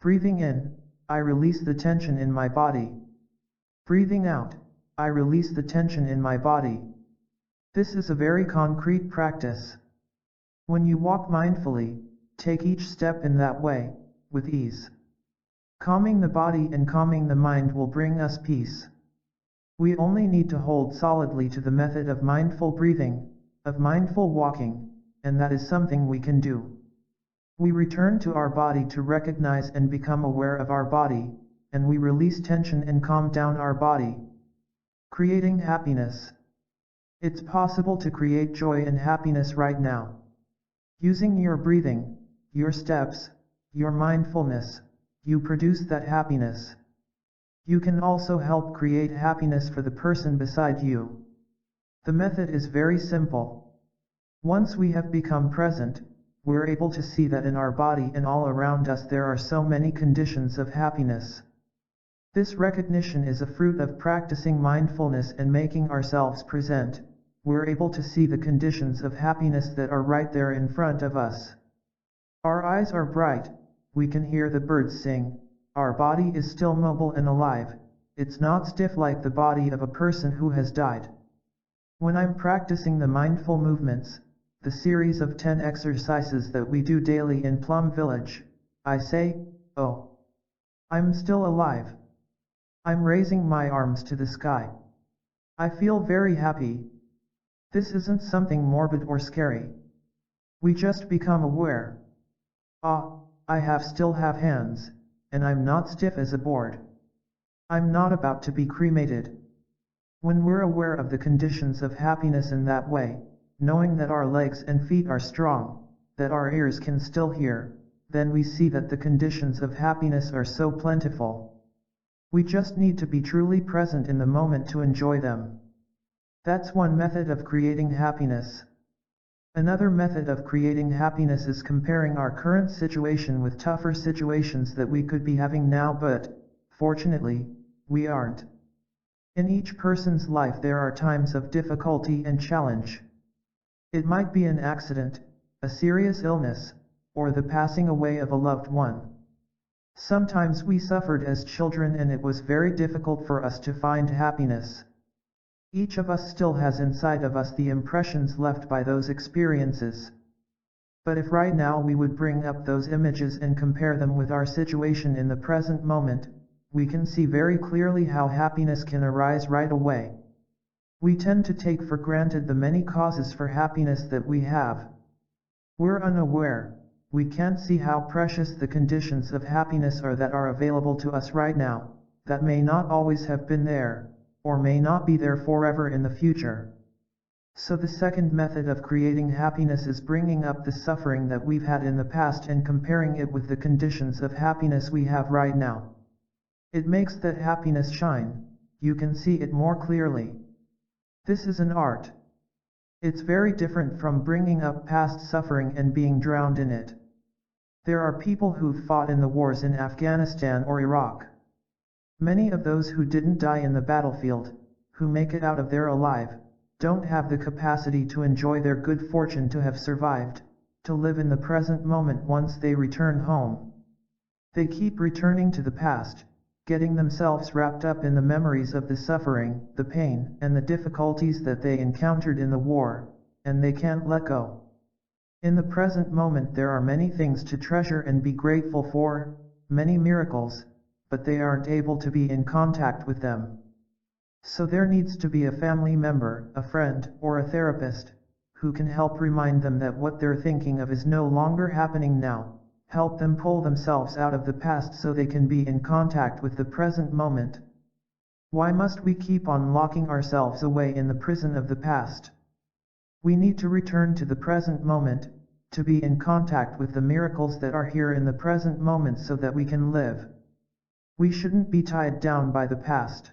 breathing in, I release the tension in my body. Breathing out, I release the tension in my body. This is a very concrete practice. When you walk mindfully, take each step in that way, with ease. Calming the body and calming the mind will bring us peace. We only need to hold solidly to the method of mindful breathing, of mindful walking, and that is something we can do. We return to our body to recognize and become aware of our body, and we release tension and calm down our body. Creating happiness. It's possible to create joy and happiness right now. Using your breathing, your steps, your mindfulness, you produce that happiness. You can also help create happiness for the person beside you. The method is very simple. Once we have become present, we're able to see that in our body and all around us there are so many conditions of happiness. This recognition is a fruit of practicing mindfulness and making ourselves present. We're able to see the conditions of happiness that are right there in front of us. Our eyes are bright, we can hear the birds sing, our body is still mobile and alive, it's not stiff like the body of a person who has died. When I'm practicing the mindful movements, the series of 10 exercises that we do daily in Plum Village, I say, oh, I'm still alive. I'm raising my arms to the sky. I feel very happy. This isn't something morbid or scary. We just become aware. Ah, I still have hands, and I'm not stiff as a board. I'm not about to be cremated. When we're aware of the conditions of happiness in that way, knowing that our legs and feet are strong, that our ears can still hear, then we see that the conditions of happiness are so plentiful. We just need to be truly present in the moment to enjoy them. That's one method of creating happiness. Another method of creating happiness is comparing our current situation with tougher situations that we could be having now, but, fortunately, we aren't. In each person's life there are times of difficulty and challenge. It might be an accident, a serious illness, or the passing away of a loved one. Sometimes we suffered as children and it was very difficult for us to find happiness. Each of us still has inside of us the impressions left by those experiences. But if right now we would bring up those images and compare them with our situation in the present moment, we can see very clearly how happiness can arise right away. We tend to take for granted the many causes for happiness that we have. We're unaware, we can't see how precious the conditions of happiness are that are available to us right now, that may not always have been there, or may not be there forever in the future. So the second method of creating happiness is bringing up the suffering that we've had in the past and comparing it with the conditions of happiness we have right now. It makes that happiness shine, you can see it more clearly. This is an art. It's very different from bringing up past suffering and being drowned in it. There are people who've fought in the wars in Afghanistan or Iraq. Many of those who didn't die in the battlefield, who make it out of there alive, don't have the capacity to enjoy their good fortune to have survived, to live in the present moment once they return home. They keep returning to the past, getting themselves wrapped up in the memories of the suffering, the pain, and the difficulties that they encountered in the war, and they can't let go. In the present moment there are many things to treasure and be grateful for, many miracles, but they aren't able to be in contact with them. So there needs to be a family member, a friend, or a therapist, who can help remind them that what they're thinking of is no longer happening now. Help them pull themselves out of the past so they can be in contact with the present moment. Why must we keep on locking ourselves away in the prison of the past? We need to return to the present moment, to be in contact with the miracles that are here in the present moment so that we can live. We shouldn't be tied down by the past.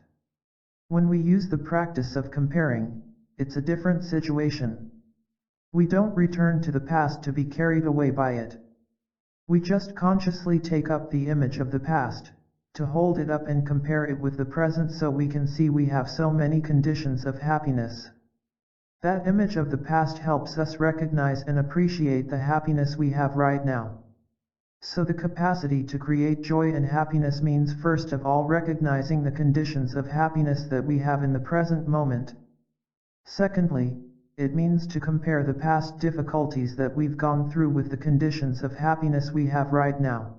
When we use the practice of comparing, it's a different situation. We don't return to the past to be carried away by it. We just consciously take up the image of the past, to hold it up and compare it with the present so we can see we have so many conditions of happiness. That image of the past helps us recognize and appreciate the happiness we have right now. So the capacity to create joy and happiness means first of all recognizing the conditions of happiness that we have in the present moment. Secondly, it means to compare the past difficulties that we've gone through with the conditions of happiness we have right now.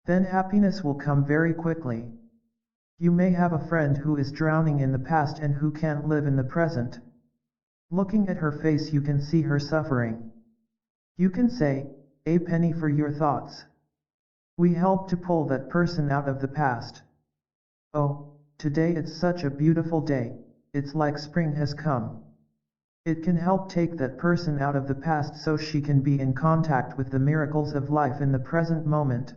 Then happiness will come very quickly. You may have a friend who is drowning in the past and who can't live in the present. Looking at her face you can see her suffering. You can say, "A penny for your thoughts." We help to pull that person out of the past. "Oh, today it's such a beautiful day, it's like spring has come." It can help take that person out of the past so she can be in contact with the miracles of life in the present moment.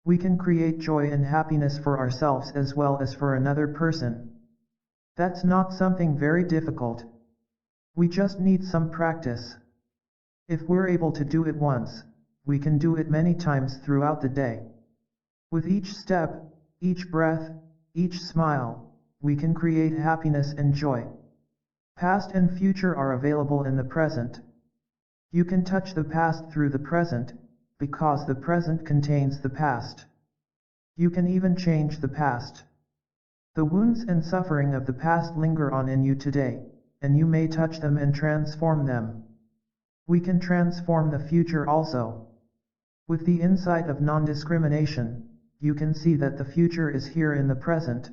We can create joy and happiness for ourselves as well as for another person. That's not something very difficult. We just need some practice. If we're able to do it once, we can do it many times throughout the day. With each step, each breath, each smile, we can create happiness and joy. Past and future are available in the present. You can touch the past through the present, because the present contains the past. You can even change the past. The wounds and suffering of the past linger on in you today, and you may touch them and transform them. We can transform the future also. With the insight of non-discrimination, you can see that the future is here in the present.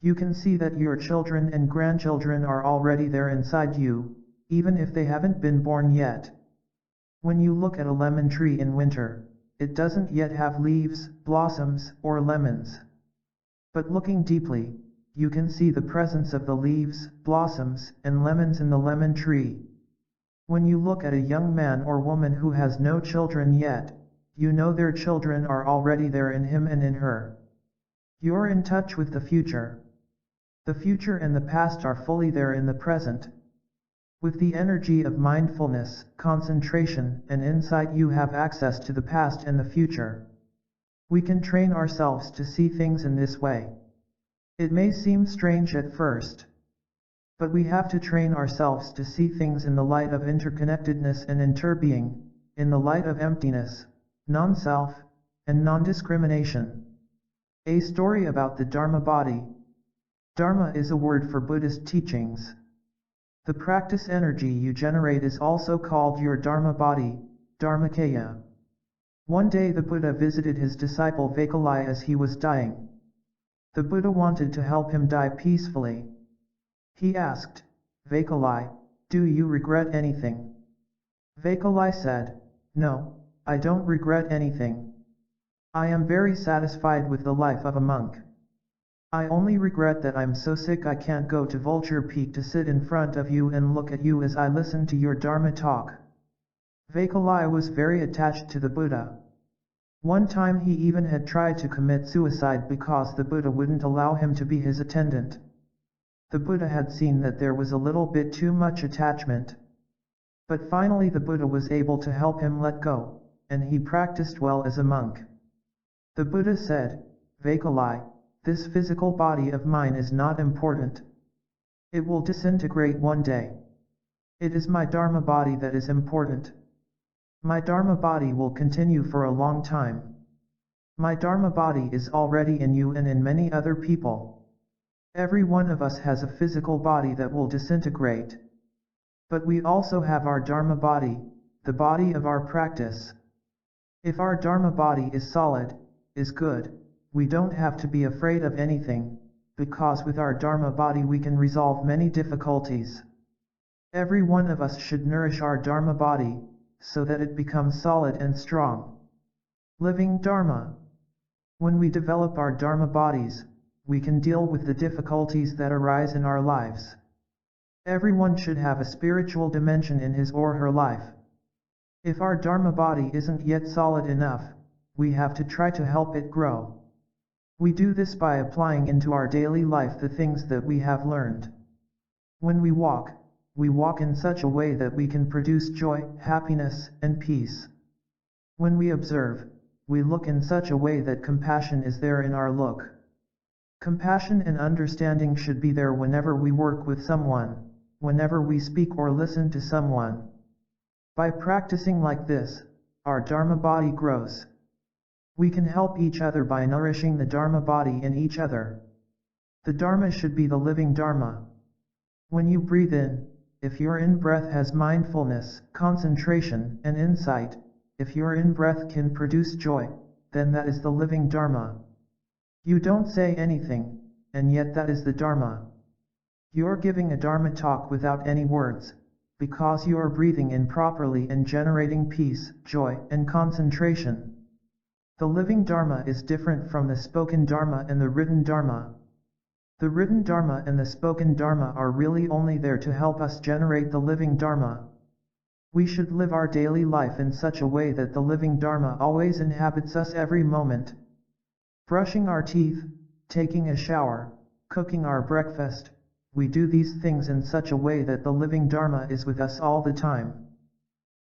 You can see that your children and grandchildren are already there inside you, even if they haven't been born yet. When you look at a lemon tree in winter, it doesn't yet have leaves, blossoms, or lemons. But looking deeply, you can see the presence of the leaves, blossoms, and lemons in the lemon tree. When you look at a young man or woman who has no children yet, you know their children are already there in him and in her. You're in touch with the future. The future and the past are fully there in the present. With the energy of mindfulness, concentration, and insight you have access to the past and the future. We can train ourselves to see things in this way. It may seem strange at first, but we have to train ourselves to see things in the light of interconnectedness and interbeing, in the light of emptiness, non-self, and non-discrimination. A story about the Dharma body. Dharma is a word for Buddhist teachings. The practice energy you generate is also called your Dharma body, Dharmakaya. One day the Buddha visited his disciple Vaikalai as he was dying. The Buddha wanted to help him die peacefully. He asked, "Vaikalai, do you regret anything?" Vaikalai said, "No, I don't regret anything. I am very satisfied with the life of a monk. I only regret that I'm so sick I can't go to Vulture Peak to sit in front of you and look at you as I listen to your Dharma talk." Vaikalai was very attached to the Buddha. One time he even had tried to commit suicide because the Buddha wouldn't allow him to be his attendant. The Buddha had seen that there was a little bit too much attachment. But finally the Buddha was able to help him let go, and he practiced well as a monk. The Buddha said, "Vaikalai, this physical body of mine is not important. It will disintegrate one day. It is my Dharma body that is important. My Dharma body will continue for a long time. My Dharma body is already in you and in many other people. Every one of us has a physical body that will disintegrate. But we also have our Dharma body, the body of our practice. If our Dharma body is solid, is good, we don't have to be afraid of anything, because with our Dharma body we can resolve many difficulties. Every one of us should nourish our Dharma body, so that it becomes solid and strong. Living Dharma. When we develop our Dharma bodies, we can deal with the difficulties that arise in our lives. Everyone should have a spiritual dimension in his or her life. If our Dharma body isn't yet solid enough, we have to try to help it grow. We do this by applying into our daily life the things that we have learned. When we walk in such a way that we can produce joy, happiness, and peace. When we observe, we look in such a way that compassion is there in our look. Compassion and understanding should be there whenever we work with someone, whenever we speak or listen to someone. By practicing like this, our Dharma body grows. We can help each other by nourishing the Dharma body in each other. The Dharma should be the living Dharma. When you breathe in, if your in-breath has mindfulness, concentration, and insight, if your in-breath can produce joy, then that is the living Dharma. You don't say anything, and yet that is the Dharma. You're giving a Dharma talk without any words, because you are breathing in properly and generating peace, joy, and concentration. The living Dharma is different from the spoken Dharma and the written Dharma. The written Dharma and the spoken Dharma are really only there to help us generate the living Dharma. We should live our daily life in such a way that the living Dharma always inhabits us every moment. Brushing our teeth, taking a shower, cooking our breakfast, we do these things in such a way that the living Dharma is with us all the time.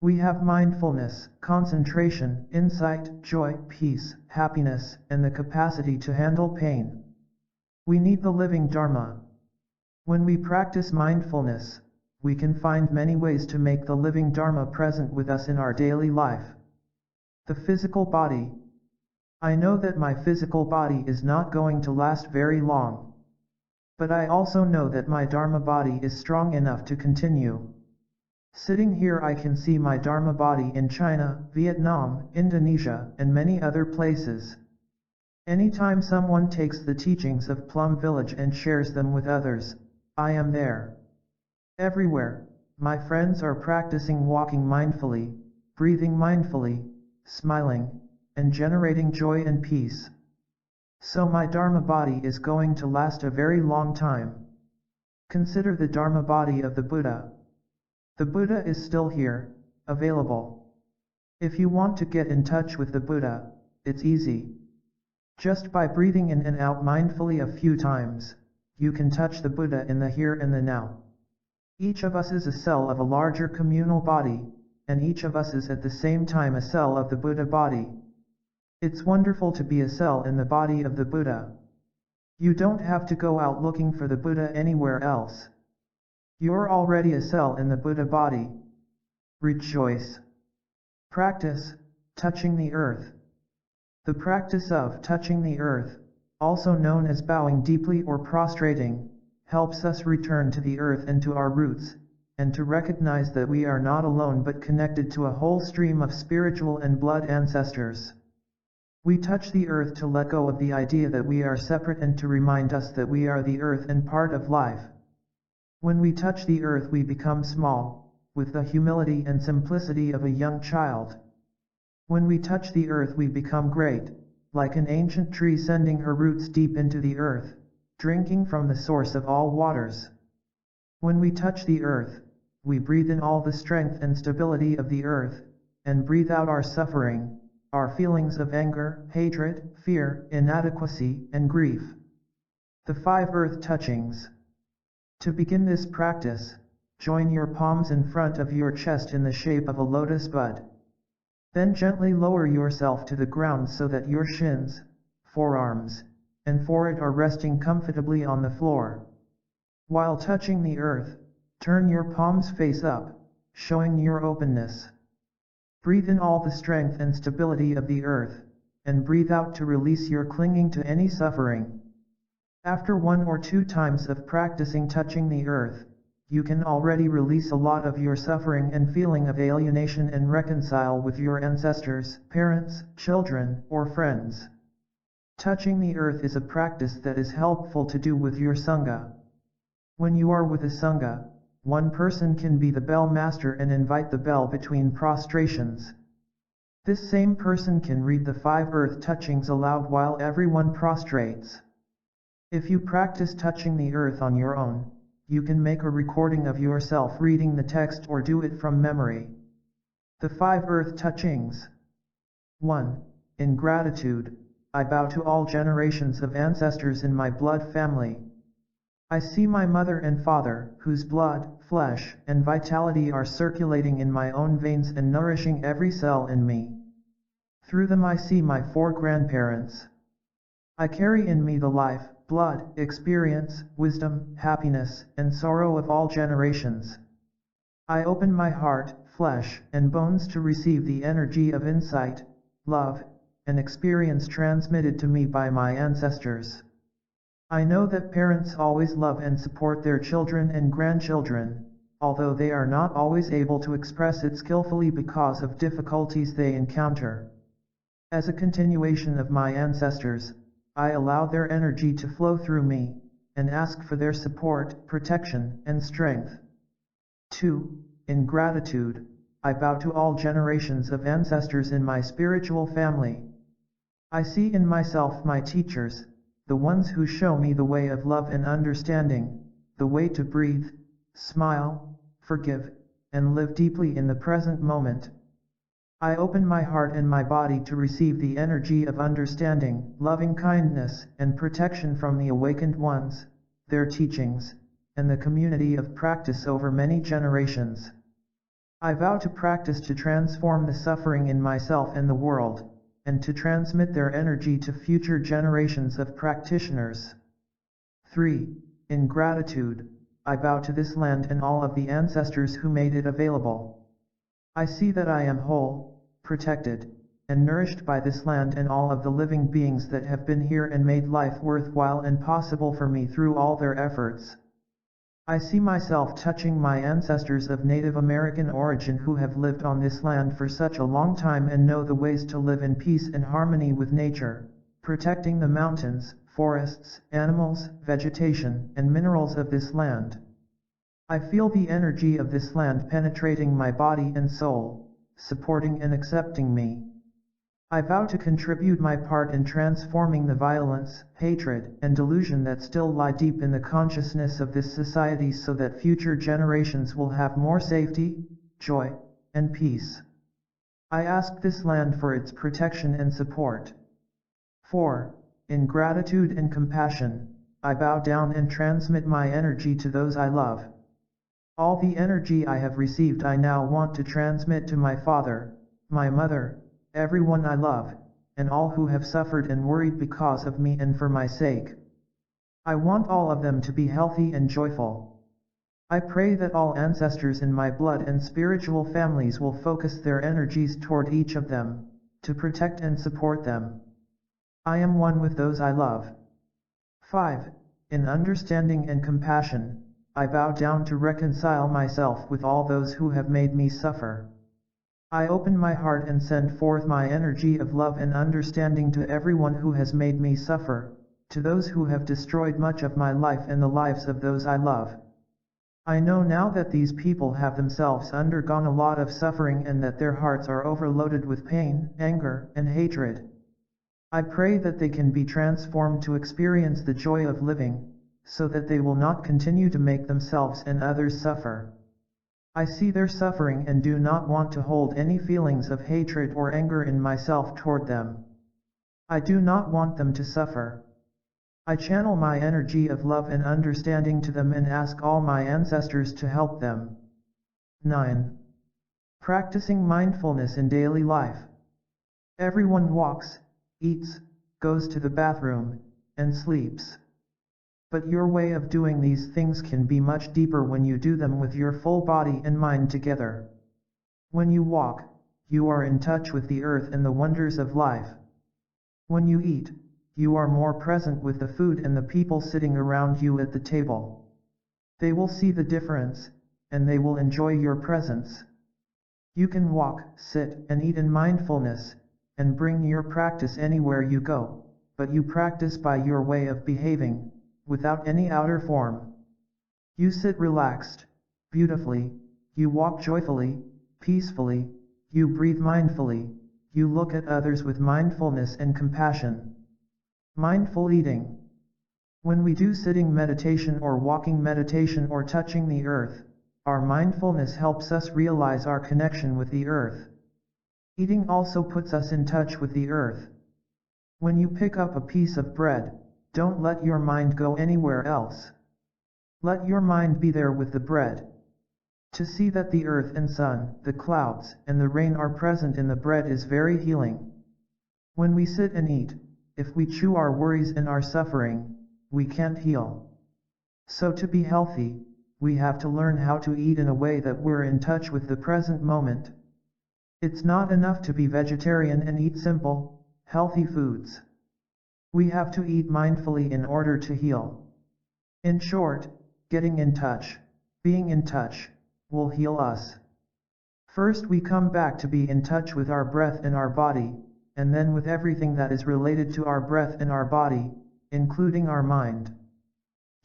We have mindfulness, concentration, insight, joy, peace, happiness, and the capacity to handle pain. We need the living Dharma. When we practice mindfulness, we can find many ways to make the living Dharma present with us in our daily life. The physical body. I know that my physical body is not going to last very long. But I also know that my Dharma body is strong enough to continue. Sitting here I can see my Dharma body in China, Vietnam, Indonesia, and many other places. Anytime someone takes the teachings of Plum Village and shares them with others, I am there. Everywhere, my friends are practicing walking mindfully, breathing mindfully, smiling, and generating joy and peace. So my Dharma body is going to last a very long time. Consider the Dharma body of the Buddha. The Buddha is still here, available. If you want to get in touch with the Buddha, it's easy. Just by breathing in and out mindfully a few times, you can touch the Buddha in the here and the now. Each of us is a cell of a larger communal body, and each of us is at the same time a cell of the Buddha body. It's wonderful to be a cell in the body of the Buddha. You don't have to go out looking for the Buddha anywhere else. You're already a cell in the Buddha body. Rejoice. Practice, touching the earth. The practice of touching the earth, also known as bowing deeply or prostrating, helps us return to the earth and to our roots, and to recognize that we are not alone but connected to a whole stream of spiritual and blood ancestors. We touch the earth to let go of the idea that we are separate and to remind us that we are the earth and part of life. When we touch the earth we become small, with the humility and simplicity of a young child. When we touch the earth we become great, like an ancient tree sending her roots deep into the earth, drinking from the source of all waters. When we touch the earth, we breathe in all the strength and stability of the earth, and breathe out our suffering, our feelings of anger, hatred, fear, inadequacy, and grief. The 5 earth touchings. To begin this practice, join your palms in front of your chest in the shape of a lotus bud. Then gently lower yourself to the ground so that your shins, forearms, and forehead are resting comfortably on the floor. While touching the earth, turn your palms face up, showing your openness. Breathe in all the strength and stability of the earth, and breathe out to release your clinging to any suffering. After 1 or 2 times of practicing touching the earth, you can already release a lot of your suffering and feeling of alienation and reconcile with your ancestors, parents, children, or friends. Touching the earth is a practice that is helpful to do with your Sangha. When you are with a Sangha, one person can be the bell master and invite the bell between prostrations. This same person can read the 5 earth touchings aloud while everyone prostrates. If you practice touching the earth on your own, you can make a recording of yourself reading the text or do it from memory. The 5 earth touchings. 1. In gratitude, I bow to all generations of ancestors in my blood family. I see my mother and father, whose blood, flesh, and vitality are circulating in my own veins and nourishing every cell in me. Through them I see my 4 grandparents. I carry in me the life, blood, experience, wisdom, happiness, and sorrow of all generations. I open my heart, flesh, and bones to receive the energy of insight, love, and experience transmitted to me by my ancestors. I know that parents always love and support their children and grandchildren, although they are not always able to express it skillfully because of difficulties they encounter. As a continuation of my ancestors, I allow their energy to flow through me, and ask for their support, protection, and strength. 2. In gratitude, I bow to all generations of ancestors in my spiritual family. I see in myself my teachers, the ones who show me the way of love and understanding, the way to breathe, smile, forgive, and live deeply in the present moment. I open my heart and my body to receive the energy of understanding, loving kindness, and protection from the awakened ones, their teachings, and the community of practice over many generations. I vow to practice to transform the suffering in myself and the world, and to transmit their energy to future generations of practitioners. 3. In gratitude, I bow to this land and all of the ancestors who made it available. I see that I am whole, protected, and nourished by this land and all of the living beings that have been here and made life worthwhile and possible for me through all their efforts. I see myself touching my ancestors of Native American origin who have lived on this land for such a long time and know the ways to live in peace and harmony with nature, protecting the mountains, forests, animals, vegetation, and minerals of this land. I feel the energy of this land penetrating my body and soul, supporting and accepting me. I vow to contribute my part in transforming the violence, hatred, and delusion that still lie deep in the consciousness of this society so that future generations will have more safety, joy, and peace. I ask this land for its protection and support. 4. In gratitude and compassion, I bow down and transmit my energy to those I love. All the energy I have received I now want to transmit to my father, my mother, everyone I love, and all who have suffered and worried because of me and for my sake. I want all of them to be healthy and joyful. I pray that all ancestors in my blood and spiritual families will focus their energies toward each of them, to protect and support them. I am one with those I love. 5. In understanding and compassion, I bow down to reconcile myself with all those who have made me suffer. I open my heart and send forth my energy of love and understanding to everyone who has made me suffer, to those who have destroyed much of my life and the lives of those I love. I know now that these people have themselves undergone a lot of suffering and that their hearts are overloaded with pain, anger, and hatred. I pray that they can be transformed to experience the joy of living, so that they will not continue to make themselves and others suffer. I see their suffering and do not want to hold any feelings of hatred or anger in myself toward them. I do not want them to suffer. I channel my energy of love and understanding to them and ask all my ancestors to help them. 9. Practicing mindfulness in daily life. Everyone walks, eats, goes to the bathroom, and sleeps. But your way of doing these things can be much deeper when you do them with your full body and mind together. When you walk, you are in touch with the earth and the wonders of life. When you eat, you are more present with the food and the people sitting around you at the table. They will see the difference, and they will enjoy your presence. You can walk, sit, and eat in mindfulness, and bring your practice anywhere you go, but you practice by your way of behaving, without any outer form. You sit relaxed, beautifully, you walk joyfully, peacefully, you breathe mindfully, you look at others with mindfulness and compassion. Mindful eating. When we do sitting meditation or walking meditation or touching the earth, our mindfulness helps us realize our connection with the earth. Eating also puts us in touch with the earth. When you pick up a piece of bread, don't let your mind go anywhere else. Let your mind be there with the bread. To see that the earth and sun, the clouds, and the rain are present in the bread is very healing. When we sit and eat, if we chew our worries and our suffering, we can't heal. So to be healthy, we have to learn how to eat in a way that we're in touch with the present moment. It's not enough to be vegetarian and eat simple, healthy foods. We have to eat mindfully in order to heal. In short, getting in touch, being in touch, will heal us. First we come back to be in touch with our breath and our body, and then with everything that is related to our breath and our body, including our mind.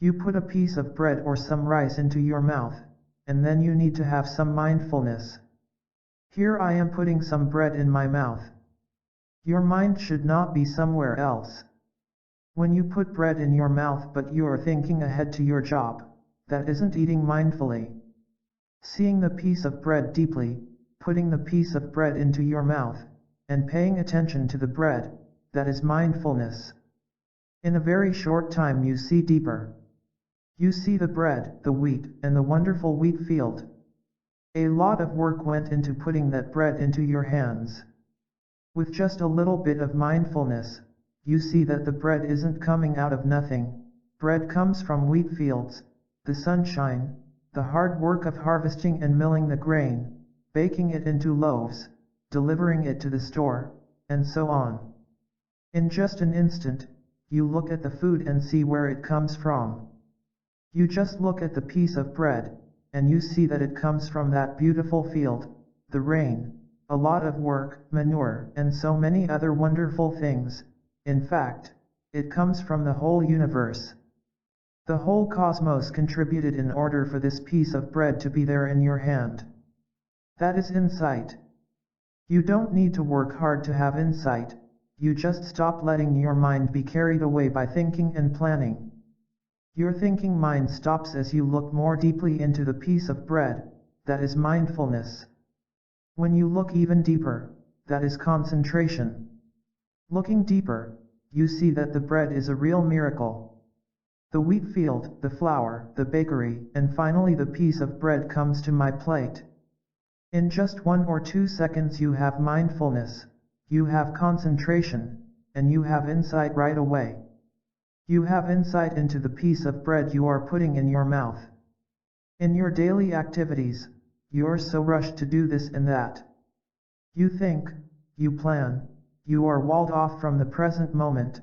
You put a piece of bread or some rice into your mouth, and then you need to have some mindfulness. Here I am putting some bread in my mouth. Your mind should not be somewhere else. When you put bread in your mouth but you are thinking ahead to your job, that isn't eating mindfully. Seeing the piece of bread deeply, putting the piece of bread into your mouth, and paying attention to the bread, that is mindfulness. In a very short time you see deeper. You see the bread, the wheat, and the wonderful wheat field. A lot of work went into putting that bread into your hands. With just a little bit of mindfulness, you see that the bread isn't coming out of nothing. Bread comes from wheat fields, the sunshine, the hard work of harvesting and milling the grain, baking it into loaves, delivering it to the store, and so on. In just an instant, you look at the food and see where it comes from. You just look at the piece of bread, and you see that it comes from that beautiful field, the rain, a lot of work, manure, and so many other wonderful things. In fact, it comes from the whole universe. The whole cosmos contributed in order for this piece of bread to be there in your hand. That is insight. You don't need to work hard to have insight, you just stop letting your mind be carried away by thinking and planning. Your thinking mind stops as you look more deeply into the piece of bread, that is mindfulness. When you look even deeper, that is concentration. Looking deeper, you see that the bread is a real miracle. The wheat field, the flour, the bakery, and finally the piece of bread comes to my plate. In just 1 or 2 seconds you have mindfulness, you have concentration, and you have insight right away. You have insight into the piece of bread you are putting in your mouth. In your daily activities, you're so rushed to do this and that. You think, you plan, you are walled off from the present moment.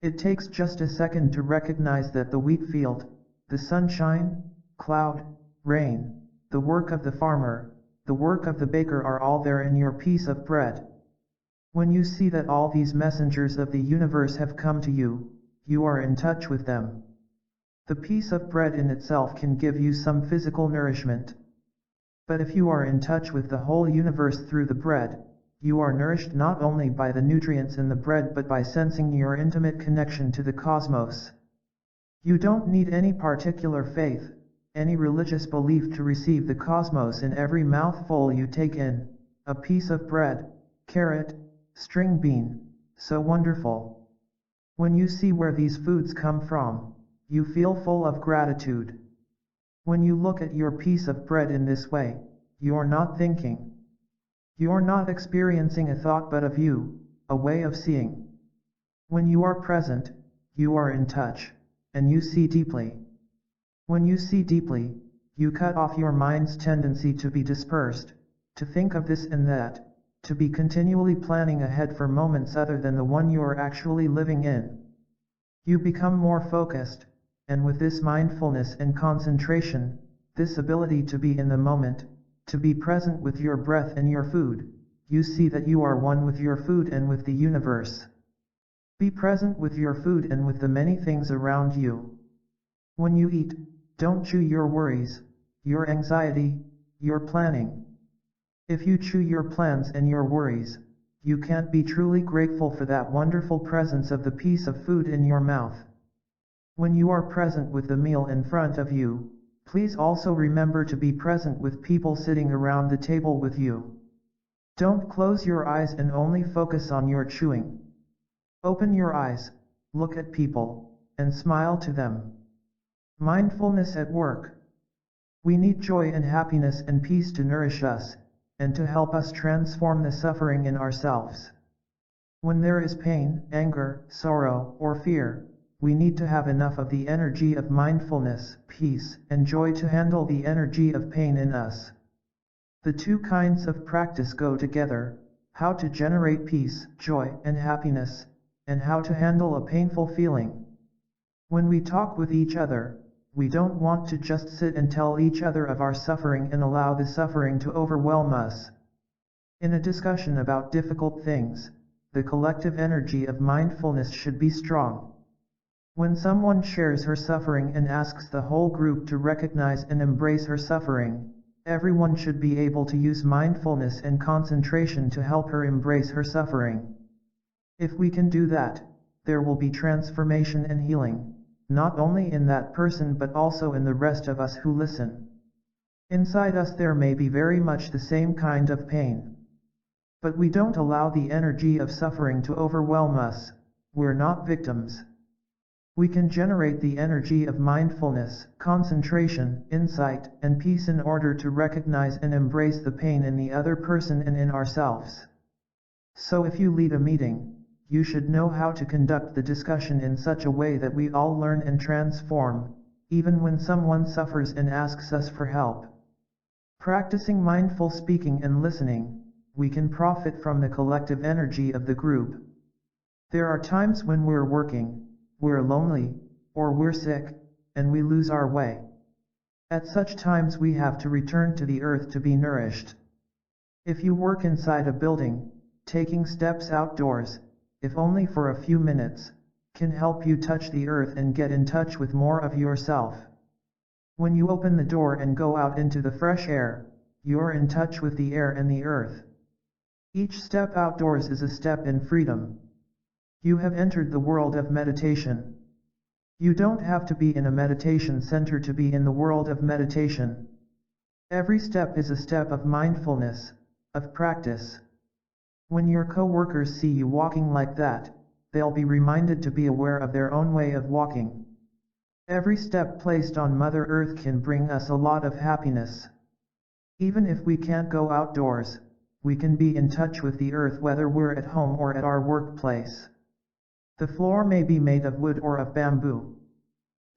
It takes just a second to recognize that the wheat field, the sunshine, cloud, rain, the work of the farmer, the work of the baker are all there in your piece of bread. When you see that all these messengers of the universe have come to you, you are in touch with them. The piece of bread in itself can give you some physical nourishment. But if you are in touch with the whole universe through the bread, you are nourished not only by the nutrients in the bread but by sensing your intimate connection to the cosmos. You don't need any particular faith, any religious belief to receive the cosmos in every mouthful you take in, a piece of bread, carrot, string bean, so wonderful. When you see where these foods come from, you feel full of gratitude. When you look at your piece of bread in this way, you're not thinking. You're not experiencing a thought but a view, a way of seeing. When you are present, you are in touch, and you see deeply. When you see deeply, you cut off your mind's tendency to be dispersed, to think of this and that, to be continually planning ahead for moments other than the one you are actually living in. You become more focused, and with this mindfulness and concentration, this ability to be in the moment, to be present with your breath and your food, you see that you are one with your food and with the universe. Be present with your food and with the many things around you. When you eat, don't chew your worries, your anxiety, your planning. If you chew your plans and your worries, you can't be truly grateful for that wonderful presence of the piece of food in your mouth. When you are present with the meal in front of you, please also remember to be present with people sitting around the table with you. Don't close your eyes and only focus on your chewing. Open your eyes, look at people, and smile to them. Mindfulness at work. We need joy and happiness and peace to nourish us, and to help us transform the suffering in ourselves. When there is pain, anger, sorrow, or fear, we need to have enough of the energy of mindfulness, peace, and joy to handle the energy of pain in us. The two kinds of practice go together: how to generate peace, joy, and happiness, and how to handle a painful feeling. When we talk with each other, we don't want to just sit and tell each other of our suffering and allow the suffering to overwhelm us. In a discussion about difficult things, the collective energy of mindfulness should be strong. When someone shares her suffering and asks the whole group to recognize and embrace her suffering, everyone should be able to use mindfulness and concentration to help her embrace her suffering. If we can do that, there will be transformation and healing, not only in that person but also in the rest of us who listen. Inside us there may be very much the same kind of pain. But we don't allow the energy of suffering to overwhelm us. We're not victims. We can generate the energy of mindfulness, concentration, insight, and peace in order to recognize and embrace the pain in the other person and in ourselves. So if you lead a meeting, you should know how to conduct the discussion in such a way that we all learn and transform, even when someone suffers and asks us for help. Practicing mindful speaking and listening, we can profit from the collective energy of the group. There are times when we're working, we're lonely, or we're sick, and we lose our way. At such times we have to return to the earth to be nourished. If you work inside a building, taking steps outdoors, if only for a few minutes, can help you touch the earth and get in touch with more of yourself. When you open the door and go out into the fresh air, you're in touch with the air and the earth. Each step outdoors is a step in freedom. You have entered the world of meditation. You don't have to be in a meditation center to be in the world of meditation. Every step is a step of mindfulness, of practice. When your co-workers see you walking like that, they'll be reminded to be aware of their own way of walking. Every step placed on Mother Earth can bring us a lot of happiness. Even if we can't go outdoors, we can be in touch with the earth whether we're at home or at our workplace. The floor may be made of wood or of bamboo.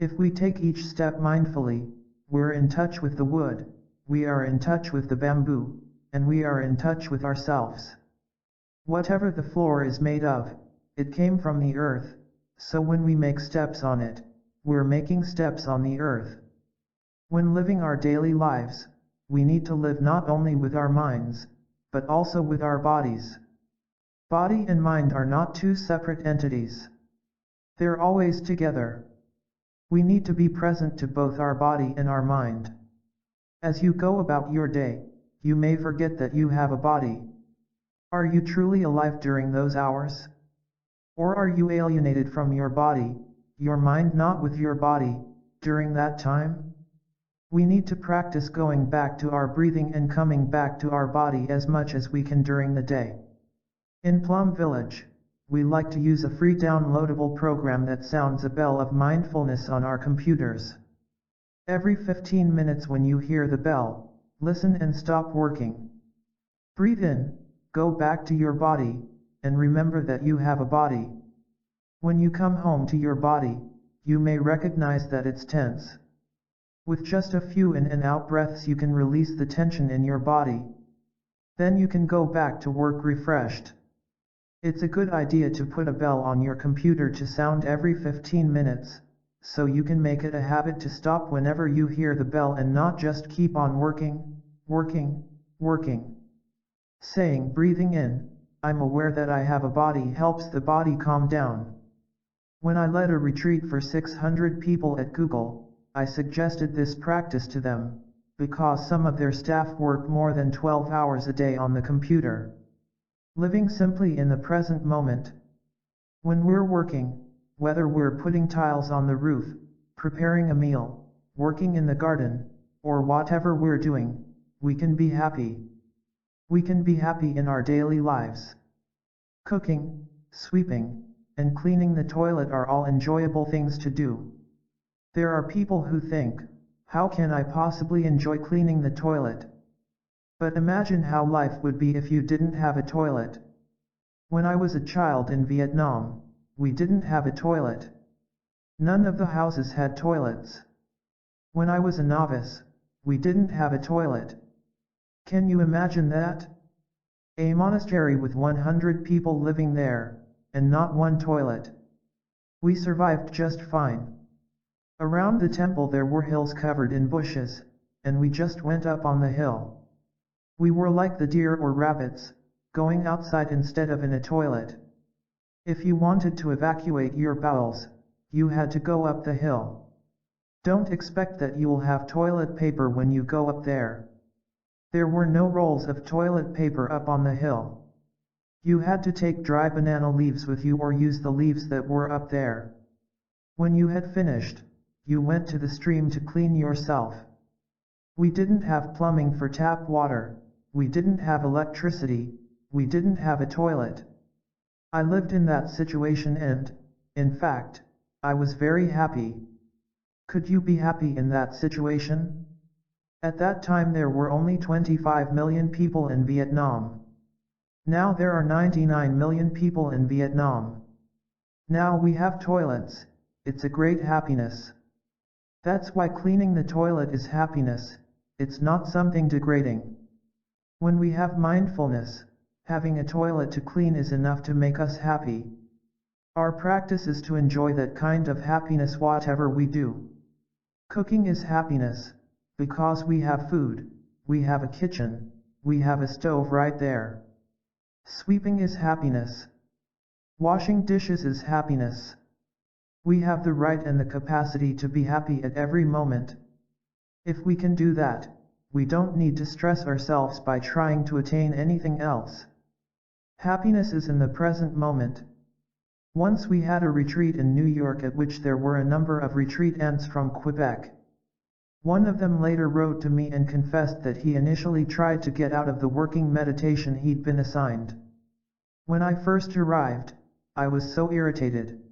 If we take each step mindfully, we're in touch with the wood, we are in touch with the bamboo, and we are in touch with ourselves. Whatever the floor is made of, it came from the earth, so when we make steps on it, we're making steps on the earth. When living our daily lives, we need to live not only with our minds, but also with our bodies. Body and mind are not two separate entities. They're always together. We need to be present to both our body and our mind. As you go about your day, you may forget that you have a body. Are you truly alive during those hours? Or are you alienated from your body, your mind not with your body, during that time? We need to practice going back to our breathing and coming back to our body as much as we can during the day. In Plum Village, we like to use a free downloadable program that sounds a bell of mindfulness on our computers. Every 15 minutes when you hear the bell, listen and stop working. Breathe in, go back to your body, and remember that you have a body. When you come home to your body, you may recognize that it's tense. With just a few in and out breaths you can release the tension in your body. Then you can go back to work refreshed. It's a good idea to put a bell on your computer to sound every 15 minutes, so you can make it a habit to stop whenever you hear the bell and not just keep on working, working, working. Saying breathing in, I'm aware that I have a body helps the body calm down. When I led a retreat for 600 people at Google, I suggested this practice to them, because some of their staff work more than 12 hours a day on the computer. Living simply in the present moment. When we're working, whether we're putting tiles on the roof, preparing a meal, working in the garden, or whatever we're doing, we can be happy. We can be happy in our daily lives. Cooking, sweeping, and cleaning the toilet are all enjoyable things to do. There are people who think, how can I possibly enjoy cleaning the toilet? But imagine how life would be if you didn't have a toilet. When I was a child in Vietnam, we didn't have a toilet. None of the houses had toilets. When I was a novice, we didn't have a toilet. Can you imagine that? A monastery with 100 people living there, and not one toilet. We survived just fine. Around the temple there were hills covered in bushes, and we just went up on the hill. We were like the deer or rabbits, going outside instead of in a toilet. If you wanted to evacuate your bowels, you had to go up the hill. Don't expect that you will have toilet paper when you go up there. There were no rolls of toilet paper up on the hill. You had to take dry banana leaves with you or use the leaves that were up there. When you had finished, you went to the stream to clean yourself. We didn't have plumbing for tap water, we didn't have electricity, we didn't have a toilet. I lived in that situation and, in fact, I was very happy. Could you be happy in that situation? At that time there were only 25 million people in Vietnam. Now there are 99 million people in Vietnam. Now we have toilets, it's a great happiness. That's why cleaning the toilet is happiness, it's not something degrading. When we have mindfulness, having a toilet to clean is enough to make us happy. Our practice is to enjoy that kind of happiness whatever we do. Cooking is happiness, because we have food, we have a kitchen, we have a stove right there. Sweeping is happiness. Washing dishes is happiness. We have the right and the capacity to be happy at every moment. If we can do that, we don't need to stress ourselves by trying to attain anything else. Happiness is in the present moment. Once we had a retreat in New York at which there were a number of retreatants from Quebec. One of them later wrote to me and confessed that he initially tried to get out of the working meditation he'd been assigned. When I first arrived, I was so irritated.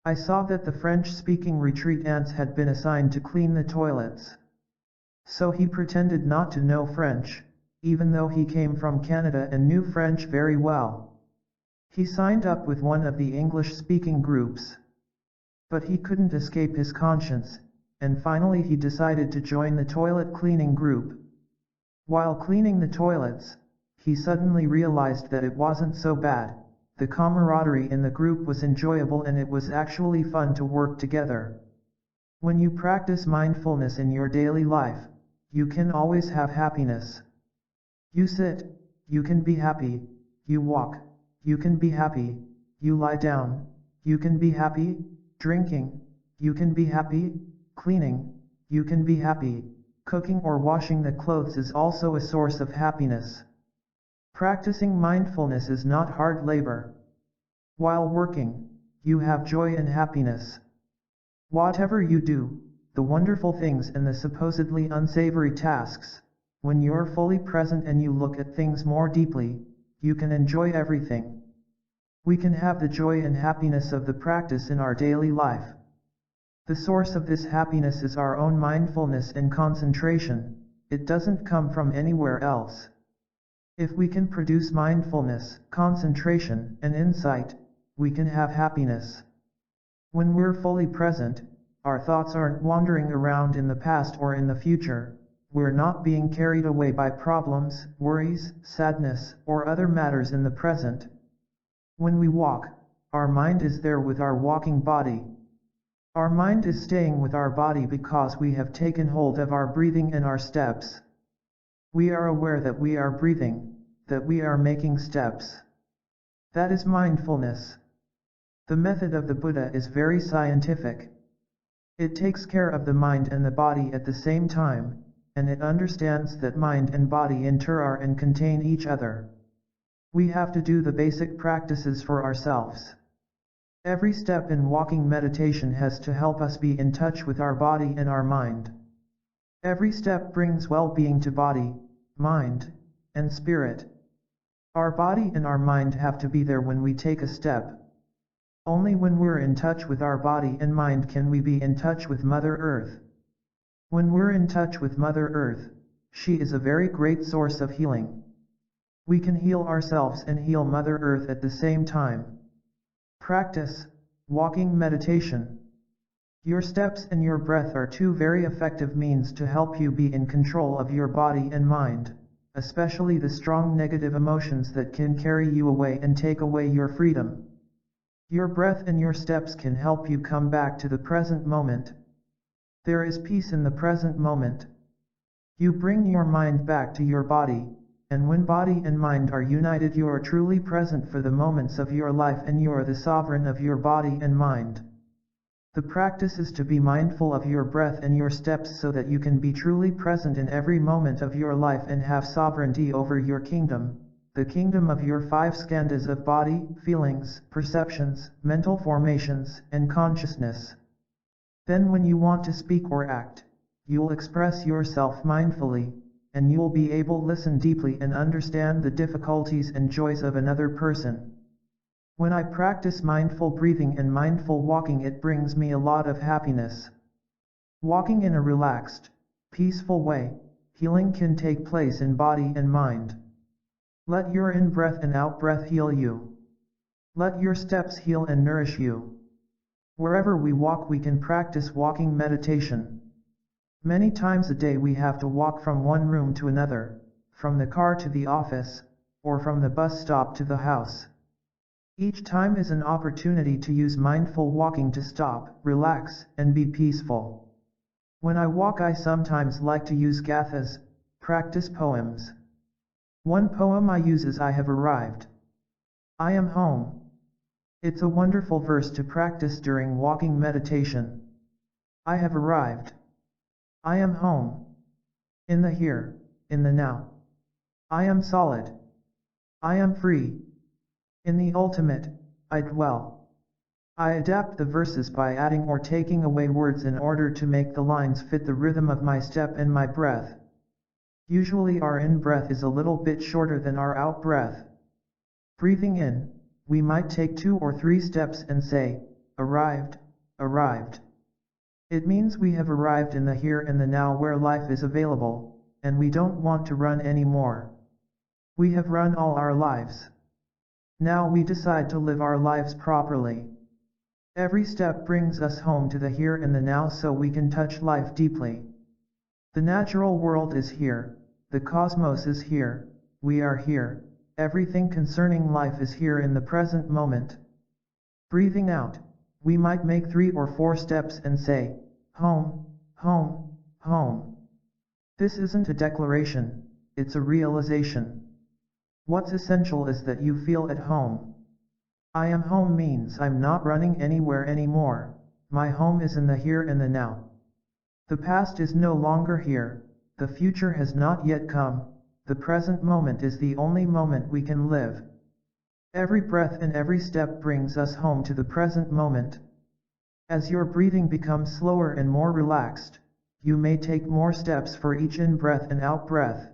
I saw that the French-speaking retreatants had been assigned to clean the toilets. So he pretended not to know French, even though he came from Canada and knew French very well. He signed up with one of the English-speaking groups. But he couldn't escape his conscience, and finally he decided to join the toilet cleaning group. While cleaning the toilets, he suddenly realized that it wasn't so bad. The camaraderie in the group was enjoyable and it was actually fun to work together. When you practice mindfulness in your daily life, you can always have happiness. You sit, you can be happy, you walk, you can be happy, you lie down, you can be happy, drinking, you can be happy, cleaning, you can be happy, cooking or washing the clothes is also a source of happiness. Practicing mindfulness is not hard labor. While working, you have joy and happiness. Whatever you do, the wonderful things and the supposedly unsavory tasks, when you're fully present and you look at things more deeply, you can enjoy everything. We can have the joy and happiness of the practice in our daily life. The source of this happiness is our own mindfulness and concentration, it doesn't come from anywhere else. If we can produce mindfulness, concentration, and insight, we can have happiness. When we're fully present, our thoughts aren't wandering around in the past or in the future, we're not being carried away by problems, worries, sadness, or other matters in the present. When we walk, our mind is there with our walking body. Our mind is staying with our body because we have taken hold of our breathing and our steps. We are aware that we are breathing, that we are making steps. That is mindfulness. The method of the Buddha is very scientific. It takes care of the mind and the body at the same time, and it understands that mind and body inter and contain each other. We have to do the basic practices for ourselves. Every step in walking meditation has to help us be in touch with our body and our mind. Every step brings well-being to body, mind, and spirit. Our body and our mind have to be there when we take a step. Only when we're in touch with our body and mind can we be in touch with Mother Earth. When we're in touch with Mother Earth, she is a very great source of healing. We can heal ourselves and heal Mother Earth at the same time. Practice walking meditation. Your steps and your breath are two very effective means to help you be in control of your body and mind, especially the strong negative emotions that can carry you away and take away your freedom. Your breath and your steps can help you come back to the present moment. There is peace in the present moment. You bring your mind back to your body, and when body and mind are united, you are truly present for the moments of your life and you are the sovereign of your body and mind. The practice is to be mindful of your breath and your steps so that you can be truly present in every moment of your life and have sovereignty over your kingdom, the kingdom of your five skandhas of body, feelings, perceptions, mental formations, and consciousness. Then when you want to speak or act, you'll express yourself mindfully, and you'll be able to listen deeply and understand the difficulties and joys of another person. When I practice mindful breathing and mindful walking, it brings me a lot of happiness. Walking in a relaxed, peaceful way, healing can take place in body and mind. Let your in-breath and out-breath heal you. Let your steps heal and nourish you. Wherever we walk, we can practice walking meditation. Many times a day we have to walk from one room to another, from the car to the office, or from the bus stop to the house. Each time is an opportunity to use mindful walking to stop, relax, and be peaceful. When I walk, I sometimes like to use gathas, practice poems. One poem I use is I have arrived. I am home. It's a wonderful verse to practice during walking meditation. I have arrived. I am home. In the here, in the now. I am solid. I am free. In the ultimate, I dwell. I adapt the verses by adding or taking away words in order to make the lines fit the rhythm of my step and my breath. Usually our in-breath is a little bit shorter than our out-breath. Breathing in, we might take 2 or 3 steps and say, arrived, arrived. It means we have arrived in the here and the now where life is available, and we don't want to run anymore. We have run all our lives. Now we decide to live our lives properly. Every step brings us home to the here and the now so we can touch life deeply. The natural world is here, the cosmos is here, we are here, everything concerning life is here in the present moment. Breathing out, we might make 3 or 4 steps and say, home, home, home. This isn't a declaration, it's a realization. What's essential is that you feel at home. I am home means I'm not running anywhere anymore, my home is in the here and the now. The past is no longer here, the future has not yet come, the present moment is the only moment we can live. Every breath and every step brings us home to the present moment. As your breathing becomes slower and more relaxed, you may take more steps for each in-breath and out-breath.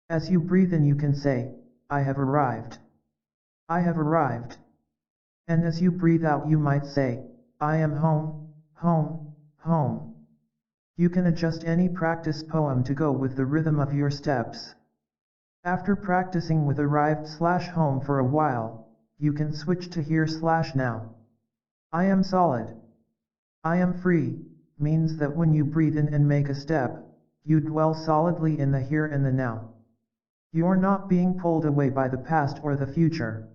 As you breathe in, you can say, I have arrived. I have arrived. And as you breathe out, you might say, I am home, home, home. You can adjust any practice poem to go with the rhythm of your steps. After practicing with arrived/home for a while, you can switch to here/now. I am solid. I am free, means that when you breathe in and make a step, you dwell solidly in the here and the now. You're not being pulled away by the past or the future.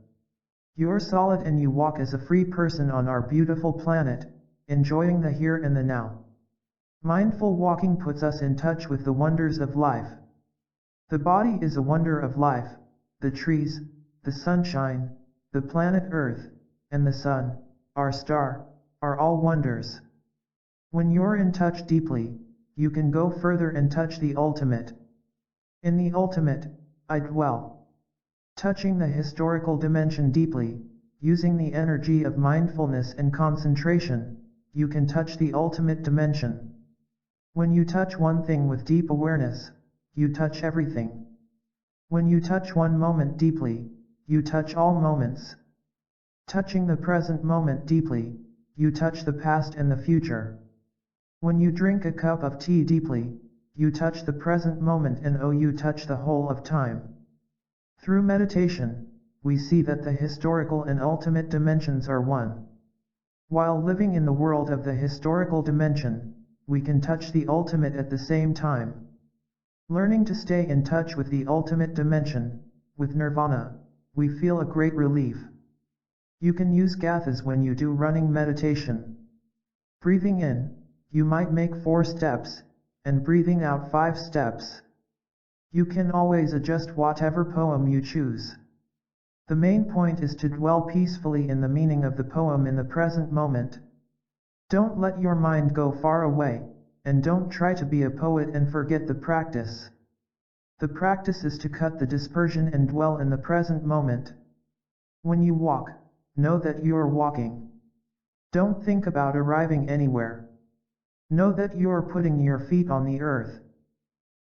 You're solid and you walk as a free person on our beautiful planet, enjoying the here and the now. Mindful walking puts us in touch with the wonders of life. The body is a wonder of life, the trees, the sunshine, the planet Earth, and the sun, our star, are all wonders. When you're in touch deeply, you can go further and touch the ultimate. In the ultimate, I dwell. Touching the historical dimension deeply, using the energy of mindfulness and concentration, you can touch the ultimate dimension. When you touch one thing with deep awareness, you touch everything. When you touch one moment deeply, you touch all moments. Touching the present moment deeply, you touch the past and the future. When you drink a cup of tea deeply, you touch the present moment and you touch the whole of time. Through meditation, we see that the historical and ultimate dimensions are one. While living in the world of the historical dimension, we can touch the ultimate at the same time. Learning to stay in touch with the ultimate dimension, with nirvana, we feel a great relief. You can use gathas when you do running meditation. Breathing in, you might make 4 steps, and breathing out 5 steps. You can always adjust whatever poem you choose. The main point is to dwell peacefully in the meaning of the poem in the present moment. Don't let your mind go far away, and don't try to be a poet and forget the practice. The practice is to cut the dispersion and dwell in the present moment. When you walk, know that you are walking. Don't think about arriving anywhere. Know that you are putting your feet on the earth.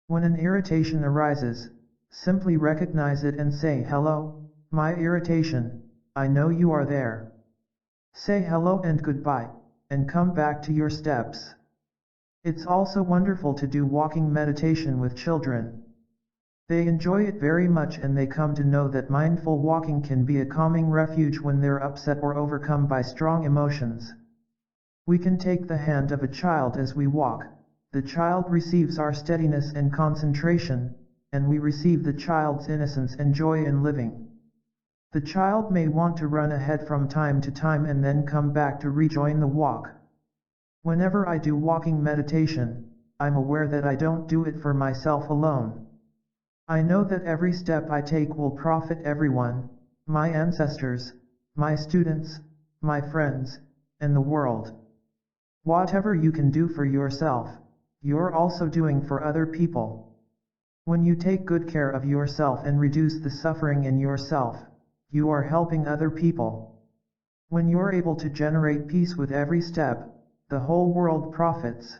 When an irritation arises, simply recognize it and say, "Hello, my irritation, I know you are there." Say hello and goodbye, and come back to your steps. It's also wonderful to do walking meditation with children. They enjoy it very much and they come to know that mindful walking can be a calming refuge when they're upset or overcome by strong emotions. We can take the hand of a child as we walk. The child receives our steadiness and concentration, and we receive the child's innocence and joy in living. The child may want to run ahead from time to time and then come back to rejoin the walk. Whenever I do walking meditation, I'm aware that I don't do it for myself alone. I know that every step I take will profit everyone, my ancestors, my students, my friends, and the world. Whatever you can do for yourself, you're also doing for other people. When you take good care of yourself and reduce the suffering in yourself, you are helping other people. When you're able to generate peace with every step, the whole world profits.